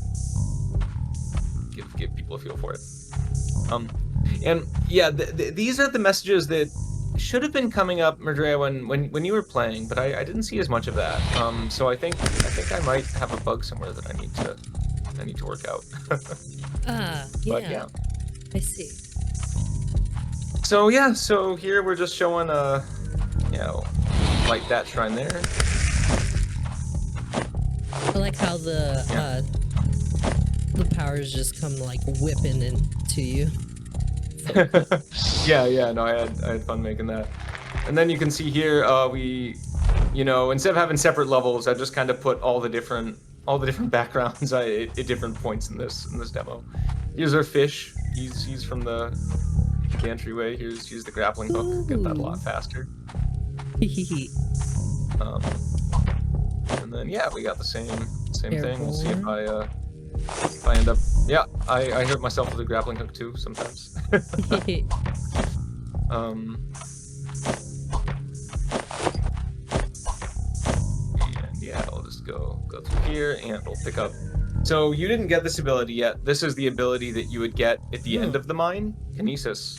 Speaker 2: Give people a feel for it. And yeah, these are the messages that should have been coming up, Merdrea, when you were playing, but I didn't see as much of that. So I think I might have a bug somewhere that I need to work out.
Speaker 1: Yeah.
Speaker 2: But yeah,
Speaker 1: I see.
Speaker 2: So yeah, so here we're just showing like that shrine there.
Speaker 1: I like how the powers just come like whipping into you.
Speaker 2: Yeah, no, I had fun making that. And then you can see here, we, instead of having separate levels, I just kind of put all the different backgrounds at different points in this demo. Here's our fish. He's from the entryway. Here's the grappling hook. Get that a lot faster. And then yeah, we got the same thing. We'll see if I end up. Yeah, I hurt myself with a grappling hook too sometimes. And yeah, I'll just go through here and we'll pick up. So you didn't get this ability yet. This is the ability that you would get at the end of the mine, Kinesis.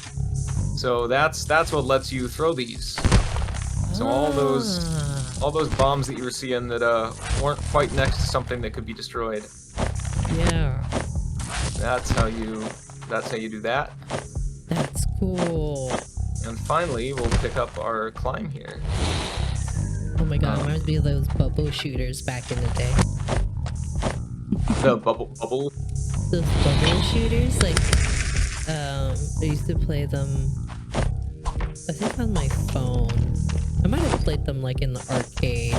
Speaker 2: So that's what lets you throw these. So all those bombs that you were seeing that weren't quite next to something that could be destroyed.
Speaker 1: Yeah.
Speaker 2: That's how you do that.
Speaker 1: That's cool.
Speaker 2: And finally, we'll pick up our climb here.
Speaker 1: Oh my god, reminds me of those bubble shooters back in the day.
Speaker 2: The bubble?
Speaker 1: Those bubble shooters, like, I used to play them, I think on my phone. I might have played them like in the arcade,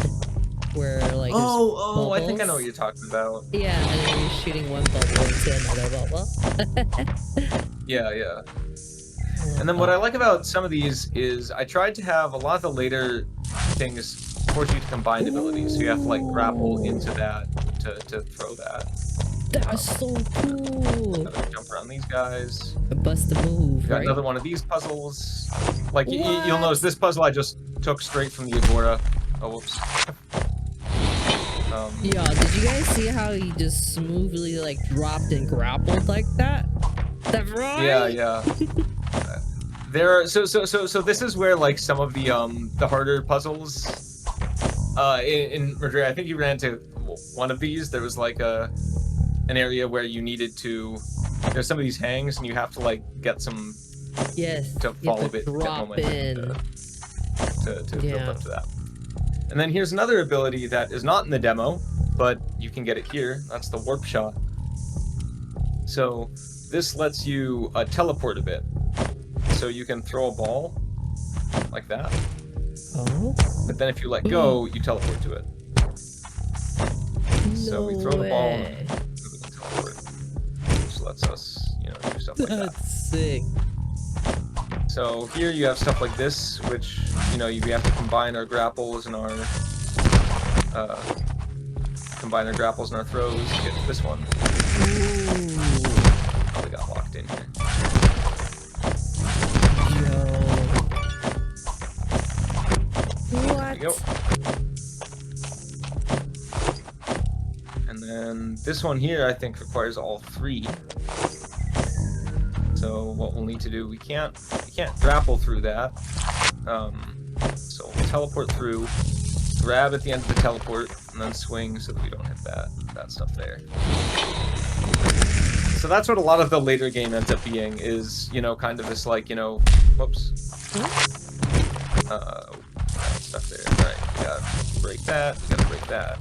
Speaker 1: where like
Speaker 2: oh, I think I know what you're talking about.
Speaker 1: Yeah, and then you're shooting one bubble into another bubble.
Speaker 2: Yeah. And then what I like about some of these is I tried to have a lot of the later things force you to combine abilities, so you have to like grapple into that to throw that.
Speaker 1: That's so cool.
Speaker 2: Jump around these guys.
Speaker 1: Bust a move.
Speaker 2: Got another one of these puzzles. Like you'll notice this puzzle I just took straight from the Agora. Oh, whoops.
Speaker 1: Yeah, did you guys see how he just smoothly like dropped and grappled like that? That right?
Speaker 2: Yeah. There are so this is where like some of the harder puzzles in Madrid, I think you ran into one of these. There was like an area where you needed to, there's some of these hangs and you have to like get some to fall a bit
Speaker 1: drop in
Speaker 2: to build up to that. And then here's another ability that is not in the demo, but you can get it here. That's the warp shot. So this lets you teleport a bit. So you can throw a ball like that.
Speaker 1: Oh.
Speaker 2: But then if you let go, you teleport to it. So we throw the ball and we can teleport. Which lets us, do stuff like that.
Speaker 1: That's sick.
Speaker 2: So here you have stuff like this, which, we have to combine our grapples and our throws to get to this one. Oh, we got locked in here.
Speaker 1: What?
Speaker 2: There we go. And then this one here, I think, requires all three. So what we'll need to do, we can't grapple through that. So we'll teleport through, grab at the end of the teleport, and then swing so that we don't hit that stuff there. So that's what a lot of the later game ends up being, is, kind of this like, whoops. Stuff there. Alright, we gotta break that, we gotta break that.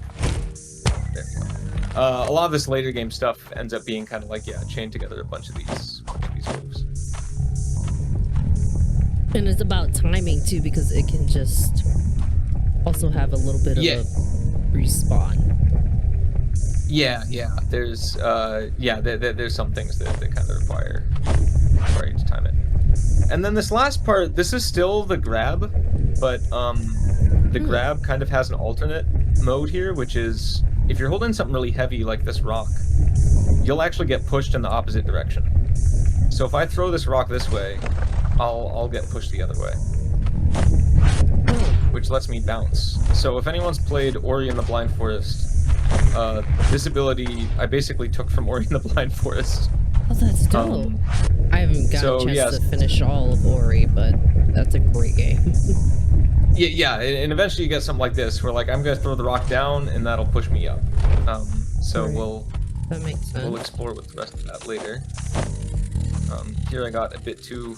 Speaker 2: There we go. A lot of this later game stuff ends up being kind of like, chain together a bunch of these moves.
Speaker 1: And it's about timing too, because it can just also have a little bit of a respawn.
Speaker 2: Yeah. There's there's some things that kind of require you to time it. And then this last part, this is still the grab, but the grab kind of has an alternate mode here, which is if you're holding something really heavy like this rock, you'll actually get pushed in the opposite direction. So if I throw this rock this way, I'll get pushed the other way, which lets me bounce. So if anyone's played Ori and the Blind Forest, this ability I basically took from Ori and the Blind Forest.
Speaker 1: Oh, that's dope. I haven't gotten a chance to finish all of Ori, but that's a great game.
Speaker 2: Yeah, and eventually you get something like this, where like I'm gonna throw the rock down, and that'll push me up. So
Speaker 1: right. That makes sense.
Speaker 2: We'll explore with the rest of that later. Here I got a bit too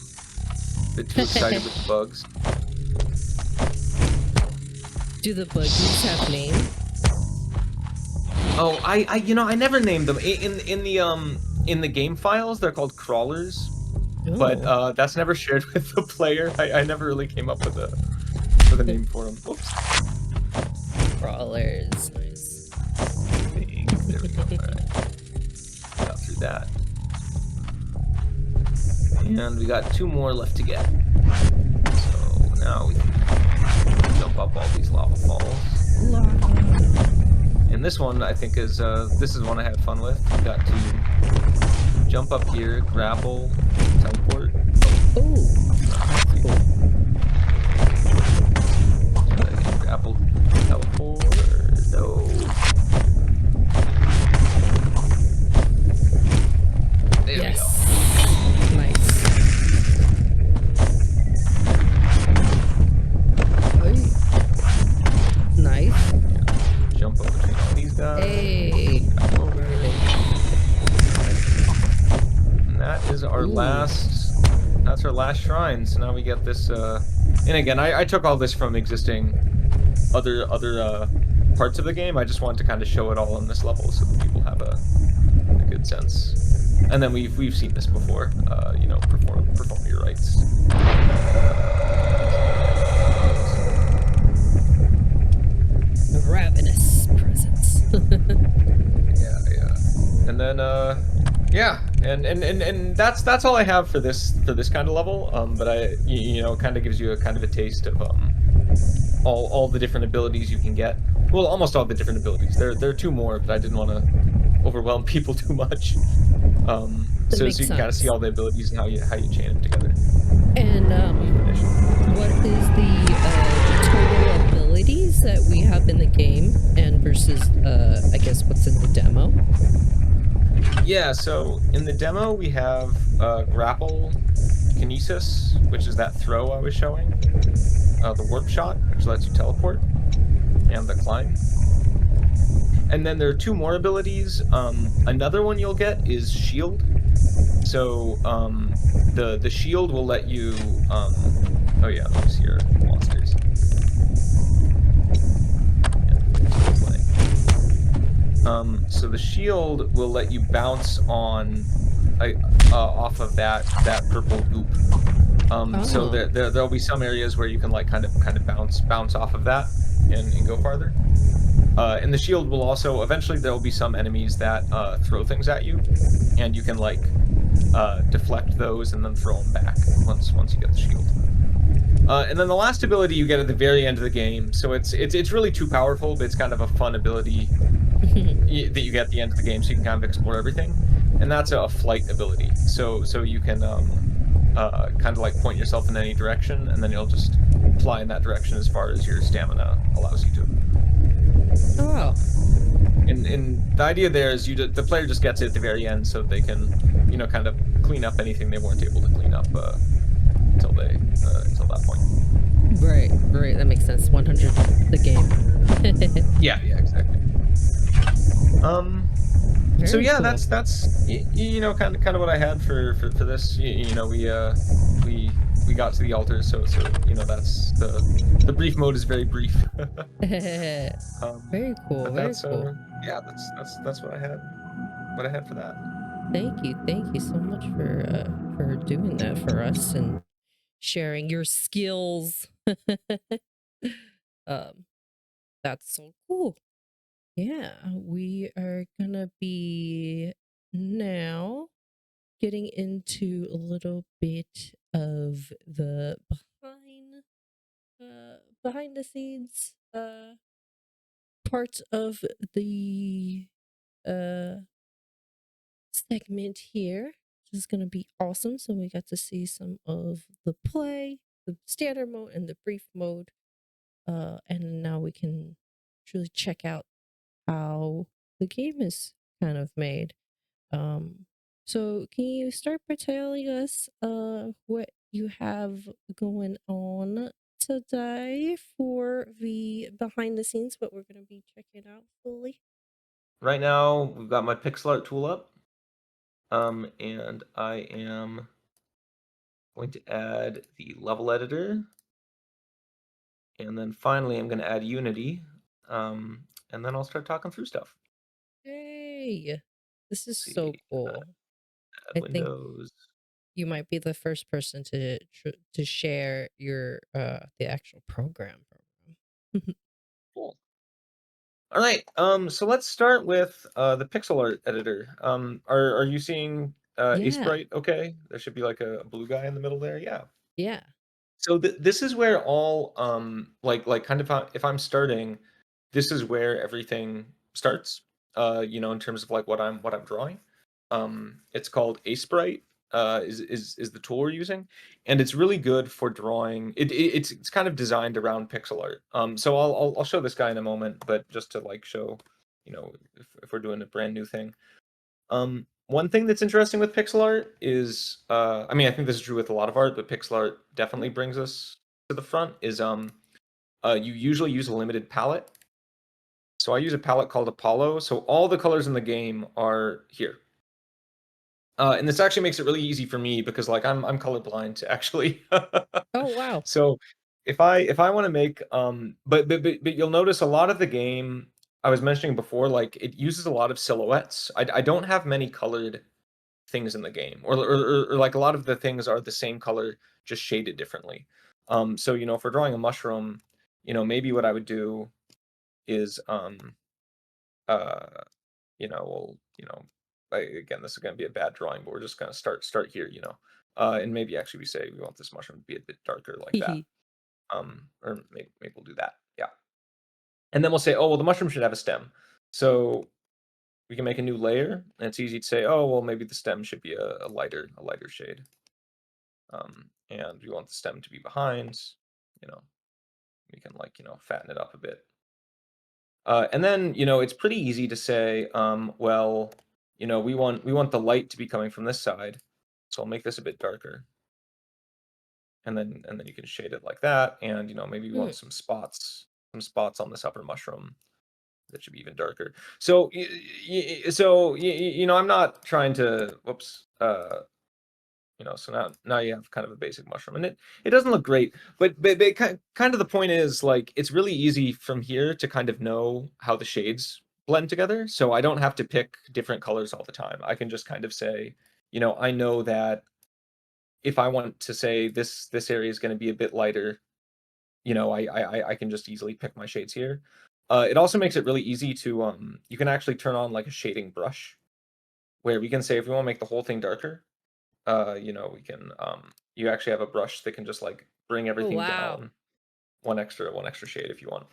Speaker 2: excited with the bugs.
Speaker 1: Do the buggies have names?
Speaker 2: Oh, I never named them in the game files. They're called crawlers, but that's never shared with the player. I never really came up with a name for them. Oops.
Speaker 1: Crawlers, nice.
Speaker 2: There we go. All right. Got through that, and we got 2 more left to get. So now we can jump up all these lava falls. And this one, I think, is this is one I had fun with. You got to jump up here, grapple, teleport.
Speaker 1: Oh, that's cool.
Speaker 2: Grapple, teleport. No. There we go.
Speaker 1: Nice. Nice.
Speaker 2: Jump up between all these guys.
Speaker 1: Hey.
Speaker 2: And that is our last. That's our last shrine. So now we get this. And again, I took all this from existing other parts of the game. I just wanted to kind of show it all on this level so that people have a good sense. And then we've seen this before. You know, perform your rights.
Speaker 1: Ravenous presence.
Speaker 2: Yeah. And then yeah, and that's all I have for this kind of level. But you know, kind of gives you a kind of a taste of all the different abilities you can get. Well, almost all the different abilities. There are 2 more, but I didn't want to overwhelm people too much. So you can kind of see all the abilities and how you chain them together.
Speaker 1: And what is the total abilities that we have in the game, and versus I guess what's in the demo?
Speaker 2: Yeah, so in the demo we have grapple, kinesis, which is that throw I was showing, the warp shot, which lets you teleport, and the climb. And then there are 2 more abilities. Another one you'll get is shield. So the shield will let you. Oh yeah, let me see your monsters. So the shield will let you bounce on off of that purple goop. So there'll be some areas where you can like kind of bounce off of that and go farther. And the shield will also eventually there will be some enemies that throw things at you, and you can like deflect those and then throw them back once you get the shield. And then the last ability you get at the very end of the game. So it's really too powerful, but it's kind of a fun ability that you get at the end of the game, so you can kind of explore everything. And that's a flight ability. So you can kind of like point yourself in any direction, and then you'll just fly in that direction as far as your stamina allows you to.
Speaker 1: Oh.
Speaker 2: And the idea there is the player just gets it at the very end, so they can, you know, kind of clean up anything they weren't able to clean up until that point.
Speaker 1: Right. That makes sense. 100 the game.
Speaker 2: Yeah, exactly. So yeah,
Speaker 1: cool.
Speaker 2: that's you know kind of what I had for this. You know, we got to the altar, so you know that's the brief mode is very brief.
Speaker 1: Very cool.
Speaker 2: But
Speaker 1: Very
Speaker 2: that's
Speaker 1: cool.
Speaker 2: yeah, that's what I had. What I had for that.
Speaker 1: Thank you so much for doing that for us and sharing your skills. That's so cool. Yeah, we are gonna be now getting into a little bit of the behind the scenes parts of the uh segment here. is going to be awesome. So we got to see some of the play, the standard mode, and the brief mode. And now we can truly check out how the game is kind of made. Um, so can you start by telling us what you have going on today for the behind the scenes, what we're going to be checking out fully?
Speaker 2: Right now, we've got my pixel art tool up, and I am going to add the level editor, and then finally I'm going to add Unity, and then I'll start talking through stuff.
Speaker 1: Yay! This is
Speaker 2: Let's see,
Speaker 1: so cool.
Speaker 2: add
Speaker 1: I think
Speaker 2: Windows.
Speaker 1: you might be the first person to share your the actual program.
Speaker 2: Cool. All right. So let's start with the pixel art editor. Are you seeing Ace
Speaker 1: Yeah,
Speaker 2: Bright? Okay, there should be like a blue guy in the middle there. Yeah.
Speaker 1: yeah.
Speaker 2: So this is where all like kind of if I'm starting, this is where everything starts. In terms of like what I'm drawing. It's called Ace Bright. Is the tool we're using, and it's really good for drawing. It's kind of designed around pixel art. So I'll show this guy in a moment, but just to like show, if we're doing a brand new thing. One thing that's interesting with pixel art is, I mean, I think this is true with a lot of art, but pixel art definitely brings us to the front. Is you usually use a limited palette. So I use a palette called Apollo. So all the colors in the game are here. And this actually makes it really easy for me because like I'm colorblind actually.
Speaker 1: Oh wow.
Speaker 2: So if I want to make but you'll notice a lot of the game I was mentioning before, like it uses a lot of silhouettes. I don't have many colored things in the game, or like a lot of the things are the same color, just shaded differently. So if we're drawing a mushroom, maybe what I would do is uh, well, again, this is going to be a bad drawing, but we're just going to start here, and maybe actually we say we want this mushroom to be a bit darker like that. Or maybe we'll do that. Yeah. And then we'll say, oh, well, the mushroom should have a stem. So we can make a new layer, and it's easy to say, oh, well, maybe the stem should be a lighter shade. And we want the stem to be behind, you know, we can like, fatten it up a bit. And then, it's pretty easy to say, well, we want the light to be coming from this side. So I'll make this a bit darker. And then you can shade it like that. And, maybe we
Speaker 1: Hmm.
Speaker 2: want some spots on this upper mushroom that should be even darker. So, I'm not trying to, whoops, so now you have kind of a basic mushroom, and it doesn't look great, but kind of the point is like it's really easy from here to kind of know how the shades blend together. So I don't have to pick different colors all the time. I can just kind of say, I know that if I want to say this area is going to be a bit lighter, I can just easily pick my shades here. It also makes it really easy to you can actually turn on like a shading brush where we can say if we want to make the whole thing darker, we can you actually have a brush that can just like bring
Speaker 1: Oh
Speaker 2: everything
Speaker 1: wow.
Speaker 2: down one extra shade if you want.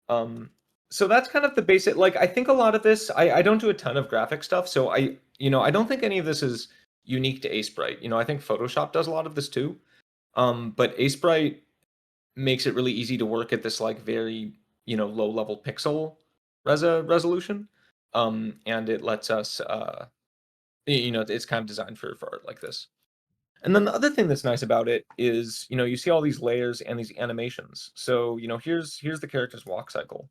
Speaker 2: Um so that's kind of the basic, like I think a lot of this, I don't do a ton of graphic stuff, so I don't think any of this is unique to Acebright. I think Photoshop does a lot of this too. But Acebright makes it really easy to work at this like very, low level pixel resolution. And it lets us it's kind of designed for art like this. And then the other thing that's nice about it is, you see all these layers and these animations. So, here's the character's walk cycle.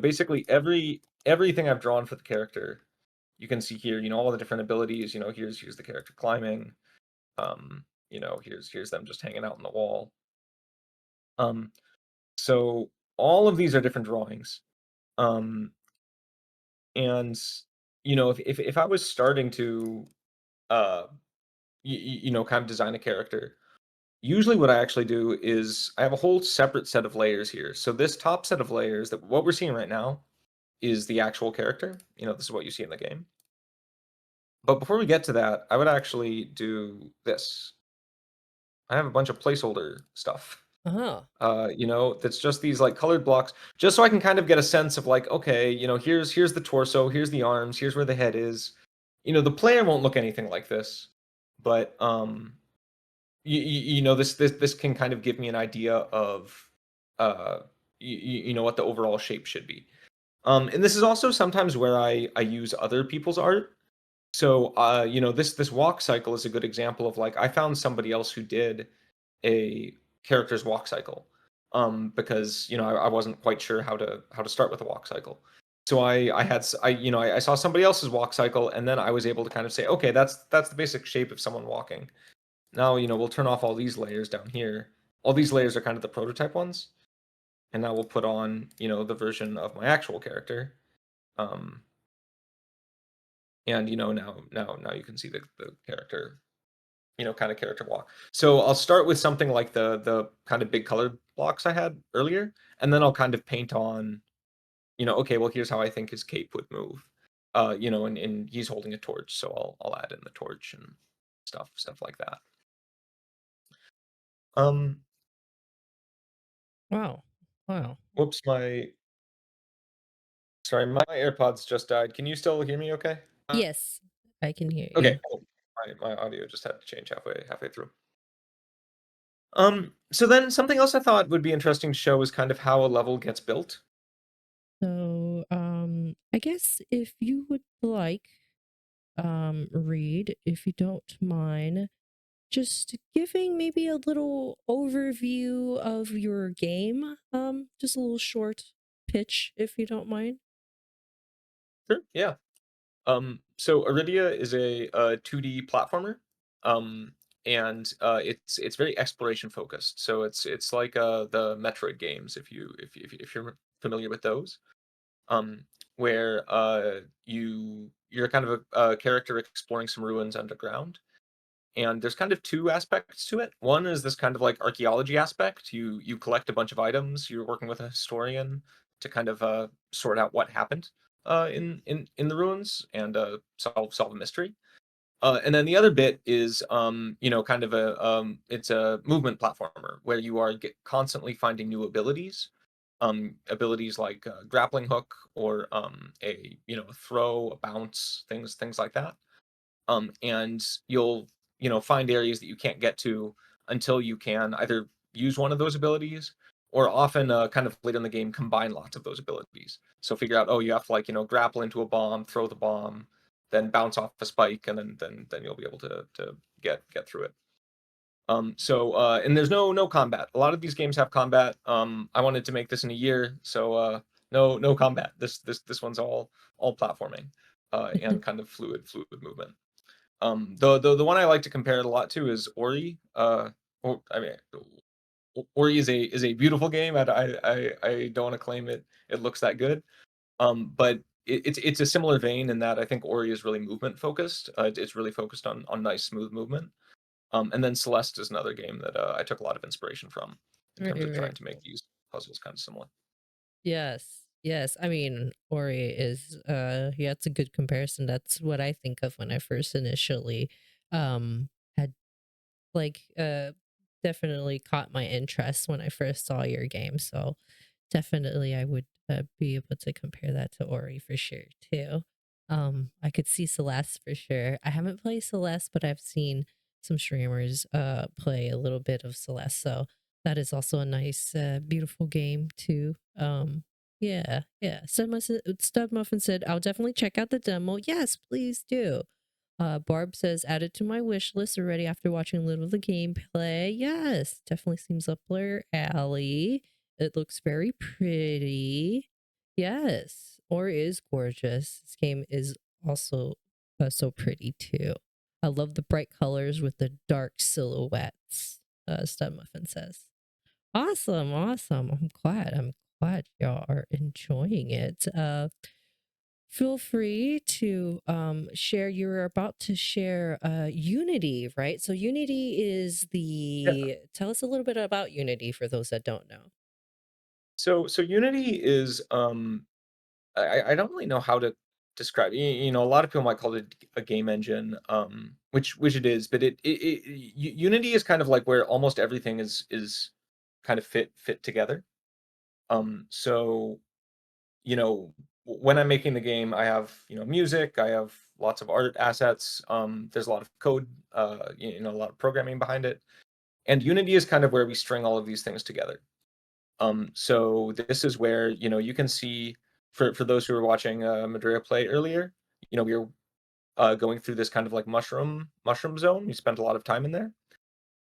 Speaker 2: Basically everything I've drawn for the character, you can see here, all the different abilities, here's the character climbing. Here's them just hanging out on the wall. Um, so all of these are different drawings. Um, and if I was starting to uh kind of design a character, usually what I actually do is I have a whole separate set of layers here. So this top set of layers, that what we're seeing right now, is the actual character. This is what you see in the game. But before we get to that, I would actually do this. I have a bunch of placeholder stuff.
Speaker 1: Uh-huh.
Speaker 2: That's just these like colored blocks, just so I can kind of get a sense of like, okay, here's the torso, here's the arms, here's where the head is. the player won't look anything like this, but this can kind of give me an idea of uh what the overall shape should be. And this is also sometimes where I use other people's art. So this walk cycle is a good example of like I found somebody else who did a character's walk cycle. Because I wasn't quite sure how to start with a walk cycle. So I had s- I you know I saw somebody else's walk cycle, and then I was able to kind of say, okay, that's the basic shape of someone walking. Now, we'll turn off all these layers down here. All these layers are kind of the prototype ones. And now we'll put on, the version of my actual character. Um, and now you can see the character, kind of character walk. So I'll start with something like the kind of big colored blocks I had earlier, and then I'll kind of paint on, okay, well here's how I think his cape would move. And he's holding a torch, so I'll add in the torch and stuff like that. Um,
Speaker 1: Wow. Wow.
Speaker 2: whoops, my Sorry, my AirPods just died. Can you still hear me okay?
Speaker 1: Yes, I can hear
Speaker 2: Okay,
Speaker 1: you.
Speaker 2: cool. My audio just had to change halfway through. So then something else I thought would be interesting to show is kind of how a level gets built.
Speaker 1: So, I guess if you would like, read, if you don't mind, just giving maybe a little overview of your game. Just a little short pitch, if you don't mind.
Speaker 2: Sure, yeah. So Auridia is a 2D platformer, um, and it's very exploration focused. So it's like the Metroid games if you're familiar with those. um, where you're kind of a character exploring some ruins underground. And there's kind of two aspects to it. One is this kind of like archaeology aspect. You collect a bunch of items. You're working with a historian to kind of sort out what happened in the ruins and solve a mystery. And then the other bit is, kind of it's a movement platformer where you are constantly finding new abilities, abilities like grappling hook or a throw, a bounce, things like that. And you'll find areas that you can't get to until you can either use one of those abilities or often kind of later in the game combine lots of those abilities. So figure out, oh, you have to like grapple into a bomb, throw the bomb, then bounce off a spike, and then you'll be able to get through it. And there's no combat. A lot of these games have combat. I wanted to make this in a year, so no combat. This one's all platforming and kind of fluid movement. The one I like to compare it a lot to is Ori. I mean, Ori is a beautiful game. I don't want to claim it looks that good. But it's a similar vein in that I think Ori is really movement focused. It's really focused on nice smooth movement. And then Celeste is another game that I took a lot of inspiration from in
Speaker 1: Right,
Speaker 2: terms of
Speaker 1: right.
Speaker 2: trying to make these puzzles kind of similar.
Speaker 1: Yes. Yes. I mean, Ori is yeah, it's a good comparison. That's what I think of when I first initially had like definitely caught my interest when I first saw your game. So definitely I would be able to compare that to Ori for sure too. I could see Celeste for sure. I haven't played Celeste, but I've seen some streamers play a little bit of Celeste. So that is also a nice beautiful game too. Yeah, yeah. Stud Muffin said, I'll definitely check out the demo. Yes, please do. Barb says, added to my wish list already after watching a little of the gameplay. Yes, definitely seems up their alley. It looks very pretty. Yes, or is gorgeous. This game is also so pretty too. I love the bright colors with the dark silhouettes. Stud Muffin says. Awesome, awesome. I'm glad y'all are enjoying it. Feel free to share. You're about to share Unity, right? So Unity is
Speaker 2: Yeah.
Speaker 1: the tell us a little bit about Unity for those that don't know.
Speaker 2: So Unity is I don't really know how to describe. A lot of people might call it a game engine, which it is, but Unity is kind of like where almost everything is kind of fit together. So when I'm making the game, I have music, I have lots of art assets. There's a lot of code, a lot of programming behind it. And Unity is kind of where we string all of these things together. So this is where, you can see for those who were watching Madrea play earlier, we were going through this kind of like mushroom zone. We spent a lot of time in there.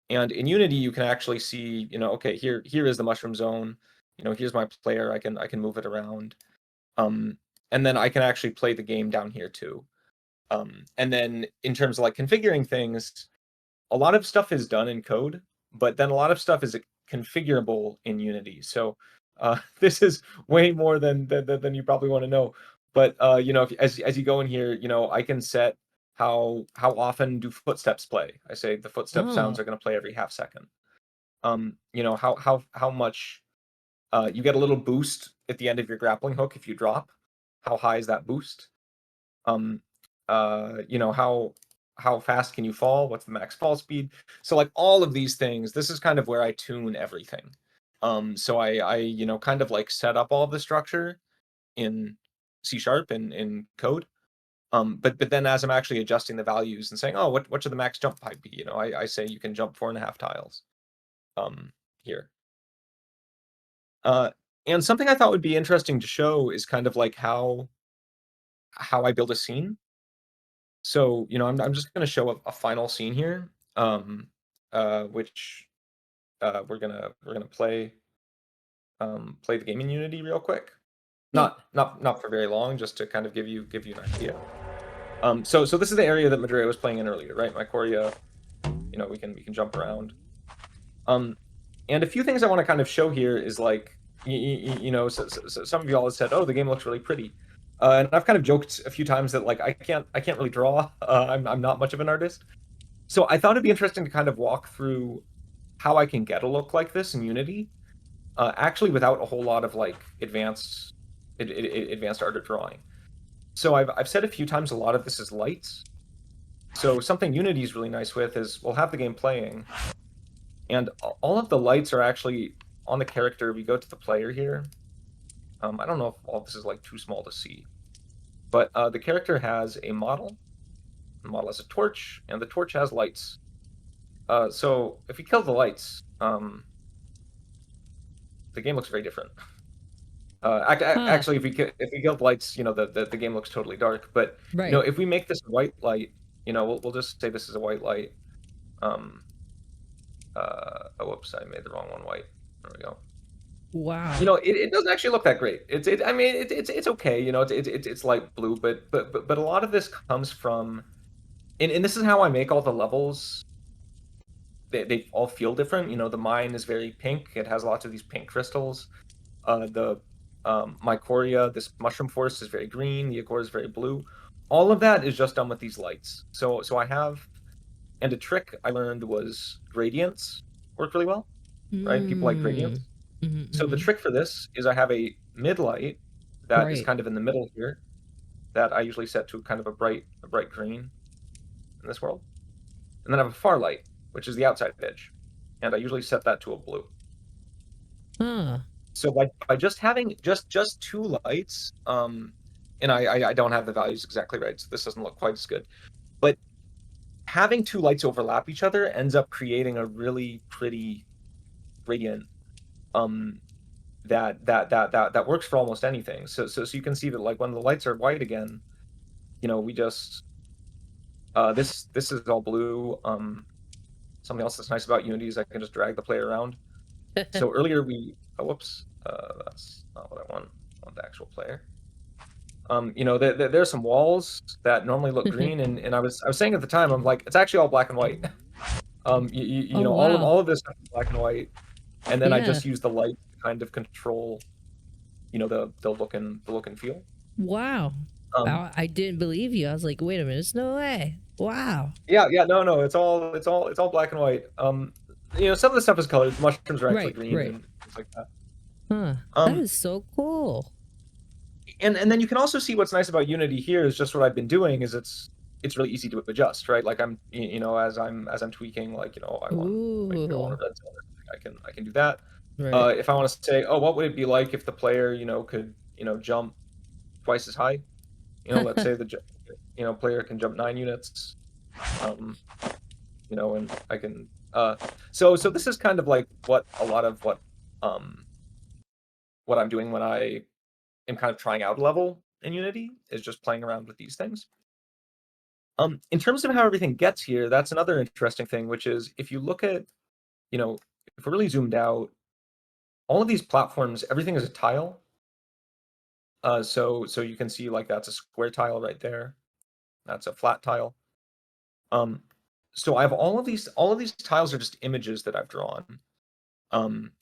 Speaker 2: And in Unity, you can actually see, okay, here is the mushroom zone. Here's my player. I can move it around. Um, and then I can actually play the game down here too. And then in terms of like configuring things, a lot of stuff is done in code, but then a lot of stuff is configurable in Unity. So this is way more than you probably want to know. But as you go in here, I can set how often do footsteps play. I say the footstep sounds
Speaker 1: Oh.
Speaker 2: are going to play every half second. How much you get a little boost at the end of your grappling hook if you drop. How high is that boost? Um, how fast can you fall? What's the max fall speed? So like all of these things, this is kind of where I tune everything. So I kind of like set up all of the structure in C sharp and in code. But then as I'm actually adjusting the values and saying, oh, what should the max jump height be? I say you can jump 4.5 tiles here. Uh, and something I thought would be interesting to show is kind of like how I build a scene. So, I'm just gonna show a final scene here, which we're gonna play the game in Unity real quick.
Speaker 1: Yeah.
Speaker 2: Not for very long, just to kind of give you an idea. So this is the area that Madrea was playing in earlier, right? My Coria, we can jump around. Um, and a few things I want to kind of show here is like, so some of y'all have said, "Oh, the game looks really pretty," and I've kind of joked a few times that like I can't really draw. I'm not much of an artist, so I thought it'd be interesting to kind of walk through how I can get a look like this in Unity, actually without a whole lot of like advanced art or drawing. So I've said a few times a lot of this is lights. So something Unity is really nice with is we'll have the game playing, and all of the lights are actually on the character. We go to the player here. I don't know if all this is like too small to see, but the character has a model. The model has a torch, and the torch has lights. So if we kill the lights, the game looks very different.
Speaker 1: Huh.
Speaker 2: Actually, if we kill the lights, the game looks totally dark. But
Speaker 1: Right.
Speaker 2: if we make this a white light, we'll just say this is a white light. Um, oh, whoops, I made the wrong one white. There we go.
Speaker 1: Wow.
Speaker 2: It doesn't actually look that great. I mean, it's okay. It's light blue, but a lot of this comes from, and this is how I make all the levels. They all feel different. The mine is very pink. It has lots of these pink crystals. The Mycoria, this mushroom forest, is very green. The Agora is very blue. All of that is just done with these lights. So I have, and a trick I learned was gradients work really well, right? People like
Speaker 1: Mm.
Speaker 2: gradients.
Speaker 1: Hmm.
Speaker 2: So the
Speaker 1: Hmm.
Speaker 2: trick for this is I have a mid light that is
Speaker 1: Right.
Speaker 2: kind of in the middle here that I usually set to kind of a bright green in this world. And then I have a far light, which is the outside edge. And I usually set that to a blue.
Speaker 1: Huh.
Speaker 2: So by just having just two lights, and I don't have the values exactly right, so this doesn't look quite as good. But having two lights overlap each other ends up creating a really pretty gradient um that works for almost anything. So you can see that like when the lights are white again, we just this is all blue. Something else that's nice about Unity is I can just drag the player around. So earlier whoops, that's not what I want. I want the actual player. There's some walls that normally look green, and I was saying at the time, I'm like, it's actually all black and white.
Speaker 1: Oh
Speaker 2: All of
Speaker 1: wow.
Speaker 2: all of this stuff is black and white, and then I
Speaker 1: Yeah.
Speaker 2: just use the light to kind of control, the look and feel.
Speaker 1: Wow.
Speaker 2: Um,
Speaker 1: I didn't believe you. I was like, wait a minute, there's no way. Wow.
Speaker 2: yeah, no, it's all black and white. Some of the stuff is colored. Mushrooms are actually
Speaker 1: Right.
Speaker 2: green
Speaker 1: Right.
Speaker 2: and things like that.
Speaker 1: Huh. That
Speaker 2: Um,
Speaker 1: is so cool.
Speaker 2: and then you can also see what's nice about Unity here is just what I've been doing is it's really easy to adjust, right? Like as I'm tweaking, like I want maybe I want
Speaker 1: Ooh.
Speaker 2: a red zone or something, I can do that.
Speaker 1: Right.
Speaker 2: If I want to say, oh, what would it be like if the player could jump twice as high? Let's say player can jump 9 units. Um, and I can. So this is kind of like what a lot of what I'm doing when I am kind of trying out a level in Unity is just playing around with these things. In terms of how everything gets here, that's another interesting thing, which is if you look at, you know, if we're really zoomed out, all of these platforms, everything is a tile. So you can see like that's a square tile right there. That's a flat tile. Um, so I have all of these tiles are just images that I've drawn. Um,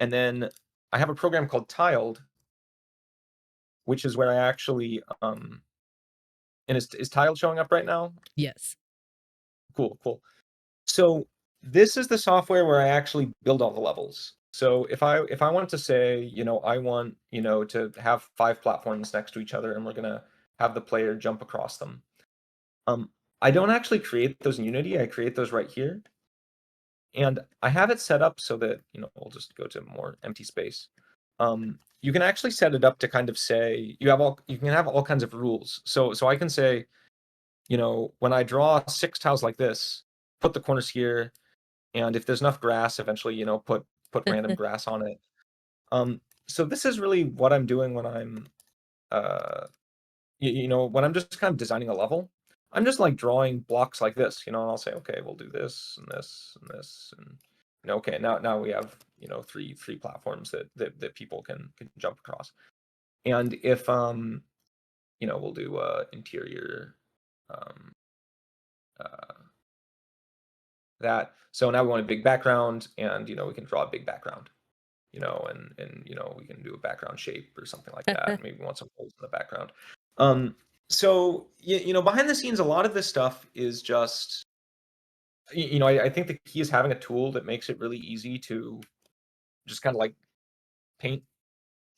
Speaker 2: and then I have a program called Tiled, which is where I actually and is Tiled showing up right now?
Speaker 1: Yes.
Speaker 2: Cool, cool. So this is the software where I actually build all the levels. So if I want to say, I want, to have 5 platforms next to each other and we're gonna have the player jump across them. Um, I don't actually create those in Unity, I create those right here. And I have it set up so that, we'll just go to more empty space. You can actually set it up to kind of say you can have all kinds of rules. So I can say, when I draw 6 tiles like this, put the corners here, and if there's enough grass, eventually, put random grass on it. So this is really what I'm doing when I'm when I'm just kind of designing a level. I'm just like drawing blocks like this, and I'll say, okay, we'll do this and this and this, and okay, now we have three platforms that people can jump across. And if we'll do interior um uh that. So now we want a big background, and we can draw a big background, and we can do a background shape or something like that. Maybe we want some holes in the background. Um, so behind the scenes, a lot of this stuff is just I think the key is having a tool that makes it really easy to just kind of like paint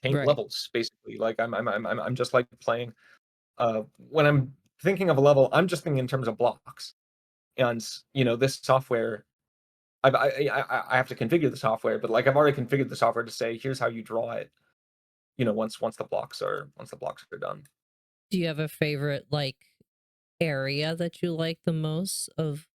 Speaker 2: paint
Speaker 1: Right.
Speaker 2: levels, basically. Like I'm just like playing. When I'm thinking of a level, I'm just thinking in terms of blocks, and this software. I have to configure the software, but like I've already configured the software to say here's how you draw it. Once the blocks are done.
Speaker 1: Do you have a favorite like area that you like the most of?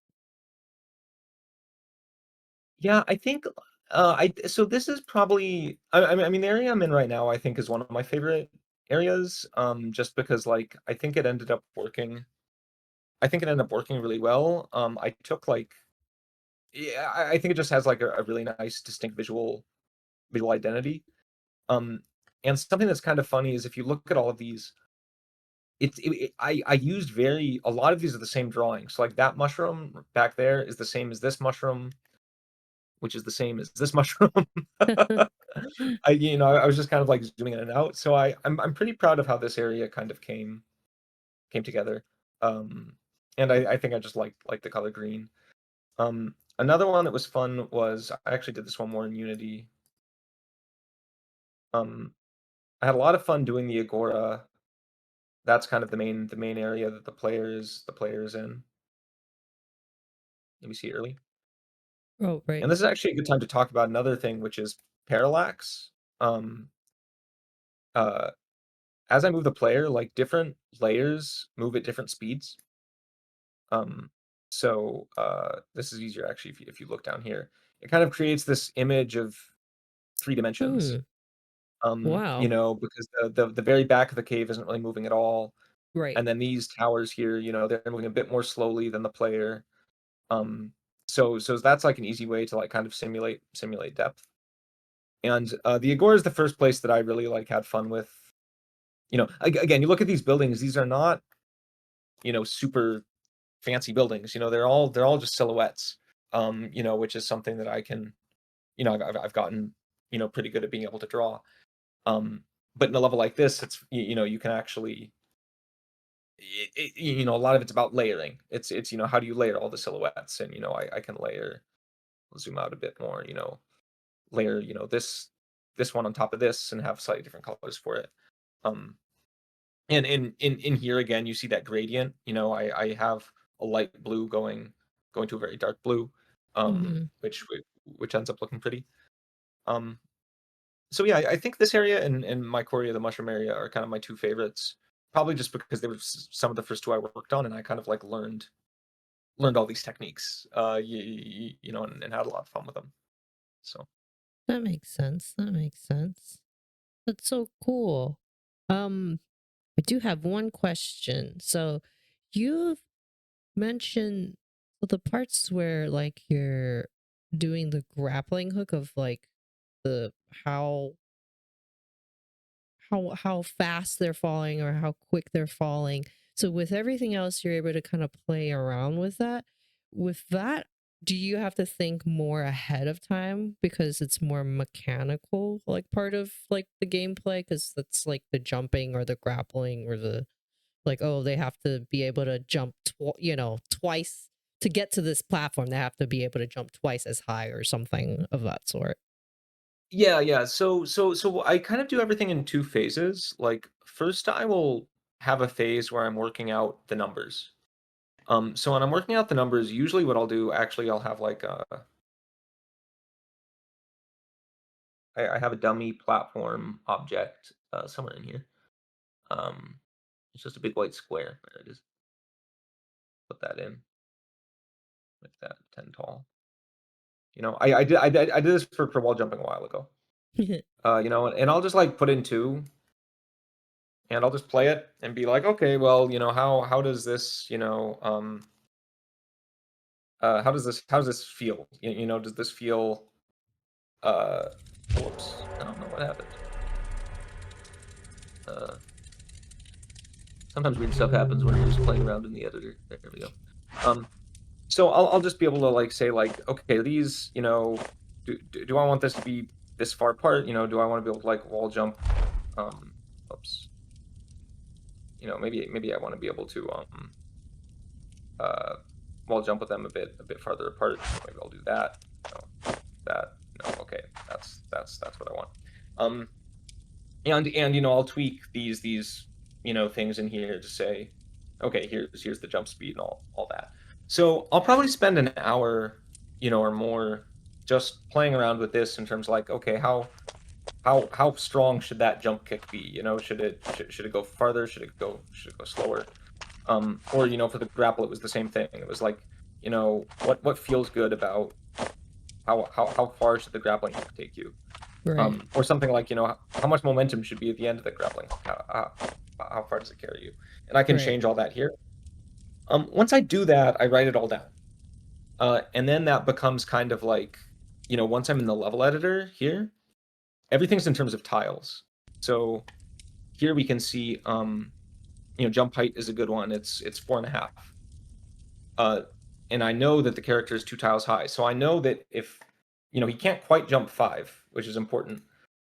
Speaker 2: Yeah, I think, I so this is probably I mean, the area I'm in right now, I think is one of my favorite areas, just because, like, I think it ended up working really well. I took, like yeah, I think it just has, like, a really nice distinct visual identity. Um, and something that's kind of funny is if you look at all of these, I used a lot of these are the same drawings. So, like, that mushroom back there is the same as this mushroom, which is the same as this mushroom. I was just kind of like zooming in and out. So I'm pretty proud of how this area kind of came together. Um, and I think I just like the color green. Another one that was fun was I actually did this one more in Unity. Um, I had a lot of fun doing the Agora. That's kind of the main area that the player is in. Let me see early.
Speaker 1: Oh, right.
Speaker 2: And this is actually a good time to talk about another thing, which is parallax. Um, uh, as I move the player, like different layers move at different speeds. Um, so this is easier actually if you look down here. It kind of creates this image of 3 dimensions.
Speaker 1: Hmm. Wow.
Speaker 2: Because the very back of the cave isn't really moving at all.
Speaker 1: Right.
Speaker 2: And then these towers here, they're moving a bit more slowly than the player. So that's like an easy way to like kind of simulate depth. And the Agora is the first place that I really like had fun with. Again, you look at these buildings; these are not super fancy buildings. They're all just silhouettes. Which is something that I can, I've gotten pretty good at being able to draw. But in a level like this, you can actually a lot of it's about layering. It's how do you layer all the silhouettes, and I can layer, zoom out a bit more, layer this one on top of this and have slightly different colors for it. Um, and in here again, you see that gradient. I have a light blue going to a very dark blue,
Speaker 1: Hmm.
Speaker 2: which ends up looking pretty. Um, so yeah, I think this area and my core area, the mushroom area, are kind of my two favorites. probably just because they were some of the first two I worked on, and I kind of like learned all these techniques, you know, and had a lot of fun with them. So
Speaker 1: That makes sense. That makes sense. That's so cool. Um, I do have one question. So you've mentioned the parts where like you're doing the grappling hook of like the how how fast they're falling or how quick they're falling. So with everything else, you're able to kind of play around with that. With that, do you have to think more ahead of time because it's more mechanical, like part of like the gameplay? Because that's like the jumping or the grappling or the like. Oh, they have to be able to jump, twice to get to this platform. They have to be able to jump twice as high or something of that sort.
Speaker 2: yeah, yeah. So I kind of do everything in two phases. Like first, I will have a phase where I'm working out the numbers. So when I'm working out the numbers, usually what I'll do, actually, I'll have like I have a dummy platform object somewhere in here. Um, it's just a big white square. There it is. Put that in, make that 10 tall. You know, I did this for wall jumping a while ago. You know, and I'll just like put in two, and I'll just play it and be like, okay, well, you know, how does this, how does this feel? You know, does this feel whoops, I don't know what happened. Uh, Sometimes weird stuff happens when you're just playing around in the editor. There we go. Um, so I'll just be able to like say like, okay, these, you know, do I want this to be this far apart? You know, do I want to be able to like wall jump? Um, Oops. You know, maybe I want to be able to uh wall jump with them a bit farther apart. So maybe I'll do that. No, that. No, okay, that's what I want. Um, and you know, I'll tweak these you know things in here to say, okay, here's the jump speed and all that. So I'll probably spend an hour, you know, or more just playing around with this in terms of like, okay, how strong should that jump kick be? You know, should it go farther? Should it go slower? Or you know, for the grapple, it was the same thing. It was like, you know, what feels good about how far should the grappling hook take you?
Speaker 1: Right.
Speaker 2: Or something like, you know, how much momentum should be at the end of the grappling hook? How far does it carry you? And I can
Speaker 1: Right.
Speaker 2: change all that here. Once I do that, I write it all down. And then that becomes kind of like, you know, once I'm in the level editor here, everything's in terms of tiles. So here we can see, you know, jump height is a good one. It's 4.5. Uh, and I know that the character is 2 tiles high. So I know that if, you know, he can't quite jump 5, which is important.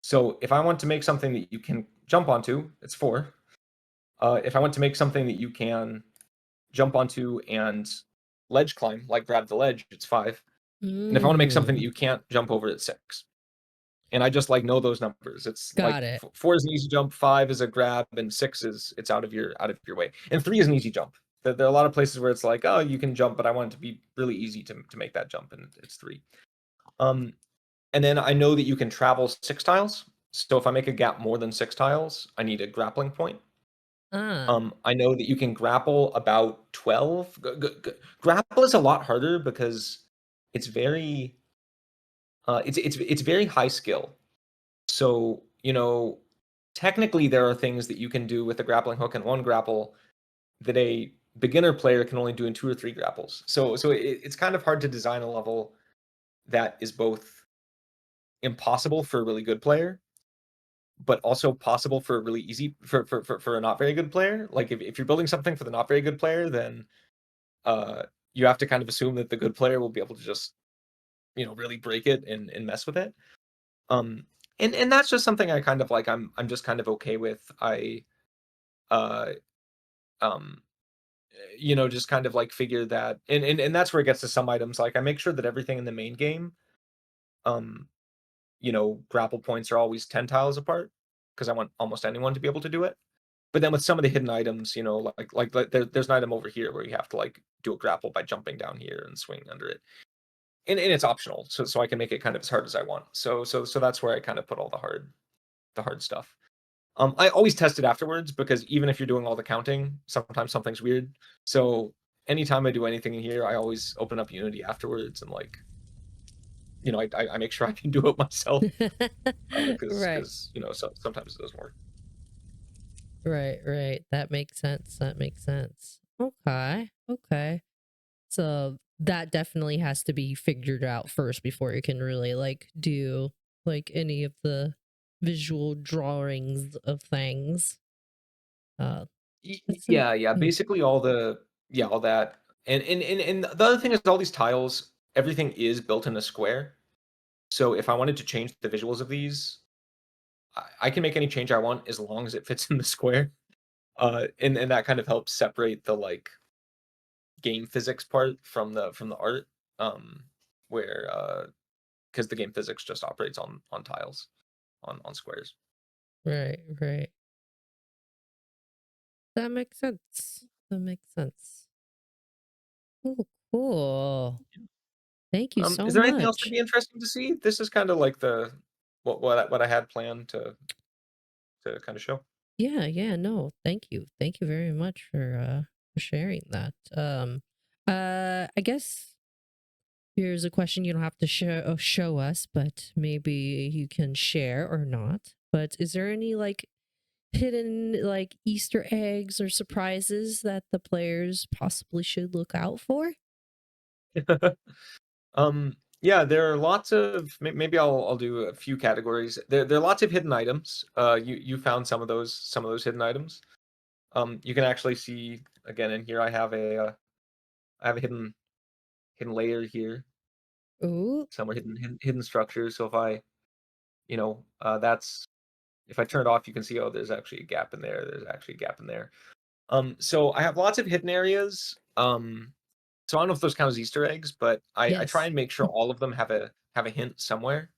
Speaker 2: So if I want to make something that you can jump onto, it's 4. If I want to make something that you can jump onto and ledge climb, like grab the ledge, it's 5. And if I want to make something that
Speaker 1: Mm,
Speaker 2: you can't jump over, it's 6. And I just like know those numbers. It's
Speaker 1: got
Speaker 2: like
Speaker 1: it.
Speaker 2: 4 is an easy jump, 5 is a grab, and 6 is it's out of your way. And 3 is an easy jump. There are a lot of places where it's like, oh, you can jump, but I want it to be really easy to make that jump, and it's 3. Um, and then I know that you can travel 6 tiles. So if I make a gap more than 6 tiles, I need a grappling point.
Speaker 1: Ah.
Speaker 2: I know that you can grapple about 12. Grapple is a lot harder because it's very it's very high skill. So, you know, technically there are things that you can do with a grappling hook and one grapple that a beginner player can only do in 2 or 3 grapples. So it's kind of hard to design a level that is both impossible for a really good player, but also possible for a really easy for a not very good player. Like if you're building something for the not very good player, then uh you have to kind of assume that the good player will be able to just, you know, really break it and mess with it. Um and that's just something I kind of like I'm just kind of okay with. I uh um you know, just kind of like figure that and that's where it gets to some items. Like I make sure that everything in the main game, um, you know, grapple points are always 10 tiles apart because I want almost anyone to be able to do it. But then with some of the hidden items, you know, like there's an item over here where you have to like do a grapple by jumping down here and swing under it. And it's optional. So I can make it kind of as hard as I want. So that's where I kind of put all the hard stuff. I always test it afterwards because even if you're doing all the counting, sometimes something's weird. So anytime I do anything in here, I always open up Unity afterwards and like, I make sure I can do it myself because
Speaker 1: Right.
Speaker 2: sometimes it doesn't work.
Speaker 1: Right, right. That makes sense. That makes sense. Okay. Okay. So that definitely has to be figured out first before you can really like do like any of the visual drawings of things. Uh that's an
Speaker 2: Yeah, yeah.
Speaker 1: mm,
Speaker 2: Basically, all that, and the other thing is all these tiles, everything is built in a square. So if I wanted to change the visuals of these, I can make any change I want as long as it fits in the square. And that kind of helps separate the like game physics part from the art, um, where because the game physics just operates on tiles on squares.
Speaker 1: right, right. That makes sense. That makes sense. Cool, cool. Thank you so
Speaker 2: Is there anything else that'd
Speaker 1: much.
Speaker 2: be interesting to see? This is kind of like the what I had planned to kind of show.
Speaker 1: Yeah, yeah, no, thank you. Thank you very much for sharing that. I guess here's a question you don't have to show us, but maybe you can share or not. But is there any like hidden like Easter eggs or surprises that the players possibly should look out for?
Speaker 2: Yeah, there are lots of maybe I'll do a few categories. There are lots of hidden items. You found some of those hidden items. You can actually see again in here. I have a hidden layer here.
Speaker 1: Ooh,
Speaker 2: Some are hidden structures. So if that's if I turn it off, you can see there's actually a gap in there. There's actually a gap in there. So I have lots of hidden areas. So I don't know if those count as Easter eggs, but I try
Speaker 1: yes.
Speaker 2: and make sure all of them have a hint somewhere.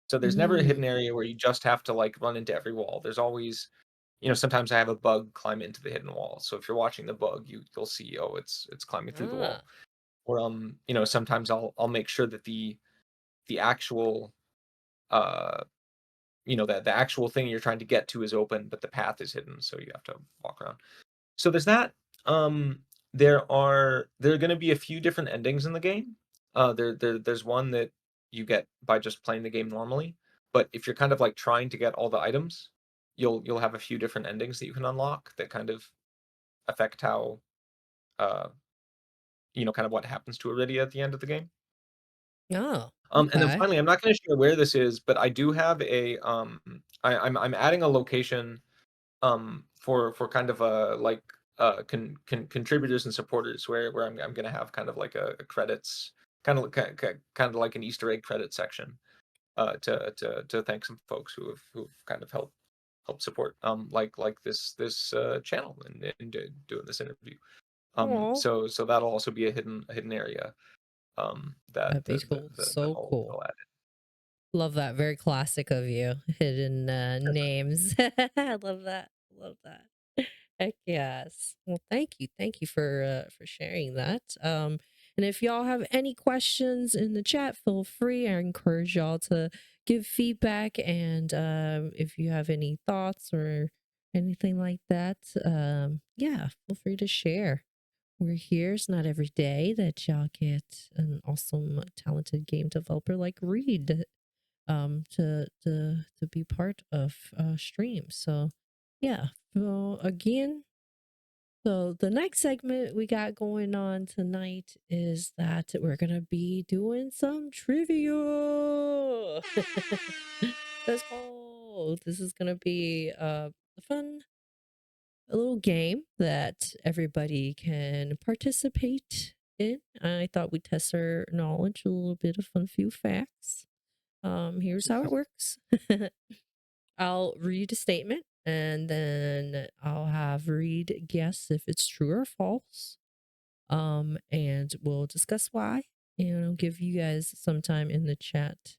Speaker 2: So there's never a hidden
Speaker 1: Mm.
Speaker 2: area where you just have to like run into every wall. There's always, sometimes I have a bug climb into the hidden wall. So if you're watching the bug, you'll see, it's climbing through the wall.
Speaker 1: Ah.
Speaker 2: Or sometimes I'll make sure that the actual uh that the actual thing you're trying to get to is open, but the path is hidden, so you have to walk around. So there's that. Um, there are gonna be a few different endings in the game. There's one that you get by just playing the game normally, but if you're kind of like trying to get all the items, you'll have a few different endings that you can unlock that kind of affect how uh kind of what happens to Auridia at the end of the game.
Speaker 1: Oh,
Speaker 2: And then
Speaker 1: okay.
Speaker 2: finally, I'm not gonna share where this is, but I do have I'm adding a location for kind of a like contributors and supporters where I'm gonna have kind of like a credits kind of like an Easter egg credit section to thank some folks who've kind of helped support like this channel and doing this interview.
Speaker 1: Oh,
Speaker 2: So that'll also be a hidden area that
Speaker 1: that'd be cool.
Speaker 2: that
Speaker 1: So cool.
Speaker 2: I'll add.
Speaker 1: Love that. Very classic of you. Hidden names. I love that. Love that. Heck yes. Well, thank you. Thank you for sharing that. And if y'all have any questions in the chat, feel free. I encourage y'all to give feedback and if you have any thoughts or anything like that, yeah, feel free to share. We're here. It's not every day that y'all get an awesome, talented game developer like Reed to be part of stream. So yeah. So again, so the next segment we got going on tonight is that we're gonna be doing some trivia. Let's go. This is gonna be a fun a little game that everybody can participate in. I thought we'd test our knowledge, a little bit of fun few facts. Here's how it works. I'll read a statement and then I'll have Reed guess if it's true or false. And we'll discuss why. And I'll give you guys some time in the chat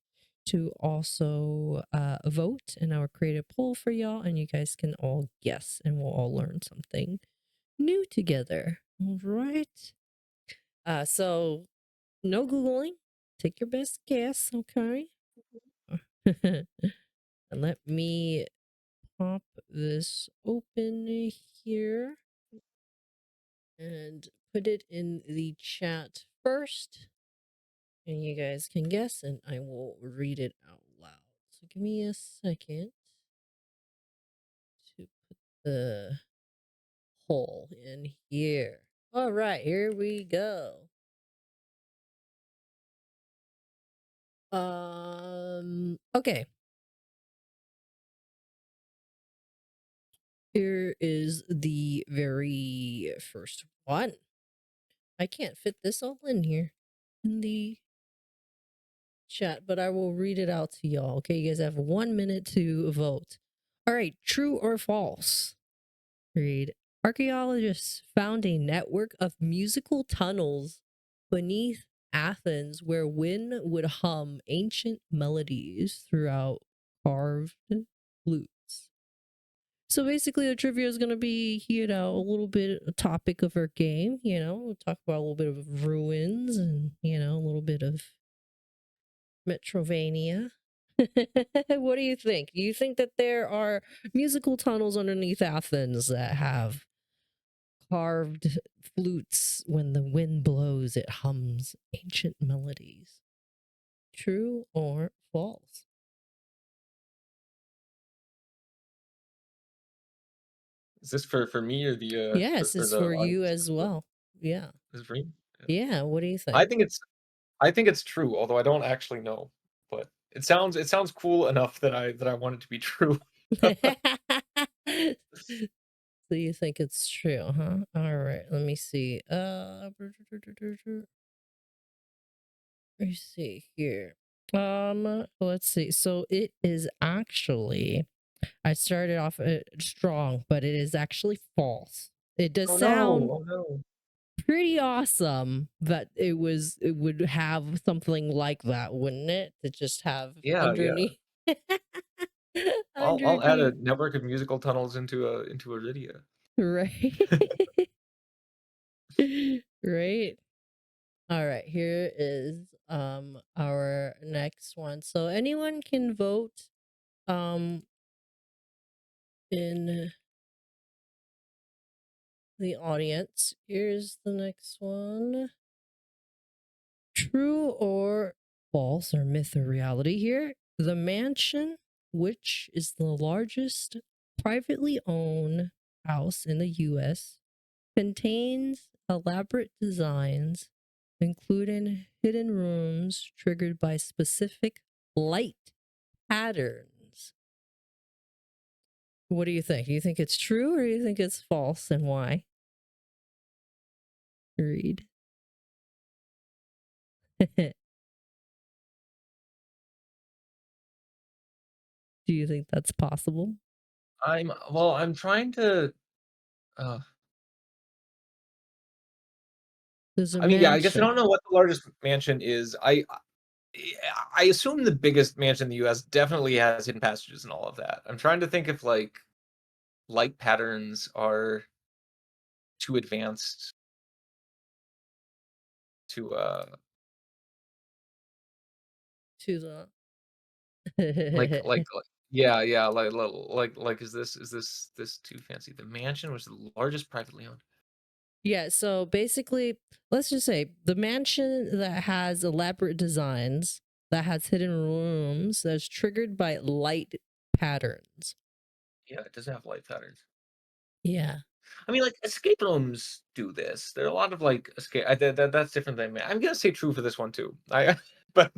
Speaker 1: to also vote, and I'll create a poll for y'all, and you guys can all guess, and we'll all learn something new together. All right. So no Googling. Take your best guess, okay? And let me pop this open here and put it in the chat first. And you guys can guess, and I will read it out loud. So give me a second to put the poll in here. All right, here we go. Okay. Here is the very first one. I can't fit this all in here in the chat, but I will read it out to y'all. Okay, you guys have 1 minute to vote. All right, true or false? Read. Archaeologists found a network of musical tunnels beneath Athens where wind would hum ancient melodies throughout carved flutes. So basically, the trivia is going to be, a little bit a topic of our game. We'll talk about a little bit of ruins and, a little bit of Metroidvania. What do you think? Do you think that there are musical tunnels underneath Athens that have carved flutes? When the wind blows, it hums ancient melodies? True or false?
Speaker 2: Is this for me or the
Speaker 1: Yes,
Speaker 2: or
Speaker 1: it's
Speaker 2: the
Speaker 1: for you
Speaker 2: audience?
Speaker 1: as well. Yeah.
Speaker 2: Is it for me? Yeah.
Speaker 1: Yeah. What do you
Speaker 2: I
Speaker 1: think?
Speaker 2: think it's I think it's true, although I don't actually know. But it sounds cool enough that I want it to be true.
Speaker 1: So you think it's true, huh? All right, let me see. Let me see here. Let's see. So it is actually, I started off strong, but it is actually false. It does
Speaker 2: Oh no!
Speaker 1: sound
Speaker 2: Oh no!
Speaker 1: pretty awesome that it would have something like that, wouldn't it? To just have
Speaker 2: Yeah, yeah.
Speaker 1: underneath
Speaker 2: I'll add a
Speaker 1: underneath,
Speaker 2: network of musical tunnels into Auridia.
Speaker 1: right? Right. All right, here is our next one. So anyone can vote um in the audience. Here's the next one. True or false, or myth or reality here? The mansion, which is the largest privately owned house in the US, contains elaborate designs, including hidden rooms triggered by specific light patterns. What do you think? Do you think it's true or do you think it's false, and why? Read. Do you think that's possible?
Speaker 2: I'm trying to. Uh,
Speaker 1: There's a
Speaker 2: I mean, yeah. I guess I
Speaker 1: mansion.
Speaker 2: don't know what the largest mansion is. I assume the biggest mansion in the U.S. definitely has hidden passages and all of that. I'm trying to think if like light patterns are too advanced to
Speaker 1: To the
Speaker 2: yeah, yeah, like is this too fancy? The mansion was the largest privately owned.
Speaker 1: Yeah, so basically, let's just say the mansion that has elaborate designs, that has hidden rooms, that's triggered by light patterns.
Speaker 2: Yeah, it does have light patterns.
Speaker 1: Yeah.
Speaker 2: I mean, like escape rooms do this. There are a lot of like escape. That's different than me. I'm gonna say true for this one too. But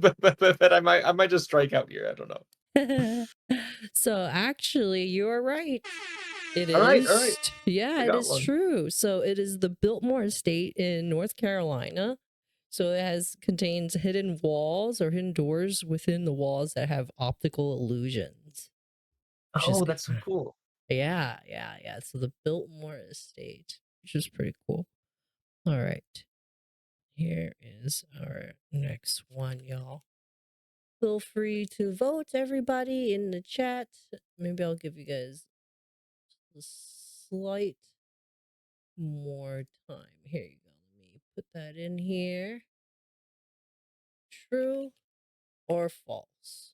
Speaker 2: I might just strike out here. I don't know.
Speaker 1: So actually, you're right. It
Speaker 2: All right.
Speaker 1: is. Yeah,
Speaker 2: I
Speaker 1: it
Speaker 2: got
Speaker 1: is
Speaker 2: one.
Speaker 1: true. So it is the Biltmore Estate in North Carolina. So it has contains hidden walls or hidden doors within the walls that have optical illusions, which is
Speaker 2: Oh, that's so cool.
Speaker 1: yeah, yeah, yeah. So the Biltmore Estate, which is pretty cool. All right. Here is our next one, y'all. Feel free to vote, everybody, in the chat. Maybe I'll give you guys a slight more time. Here you go. Let me put that in here. True or false?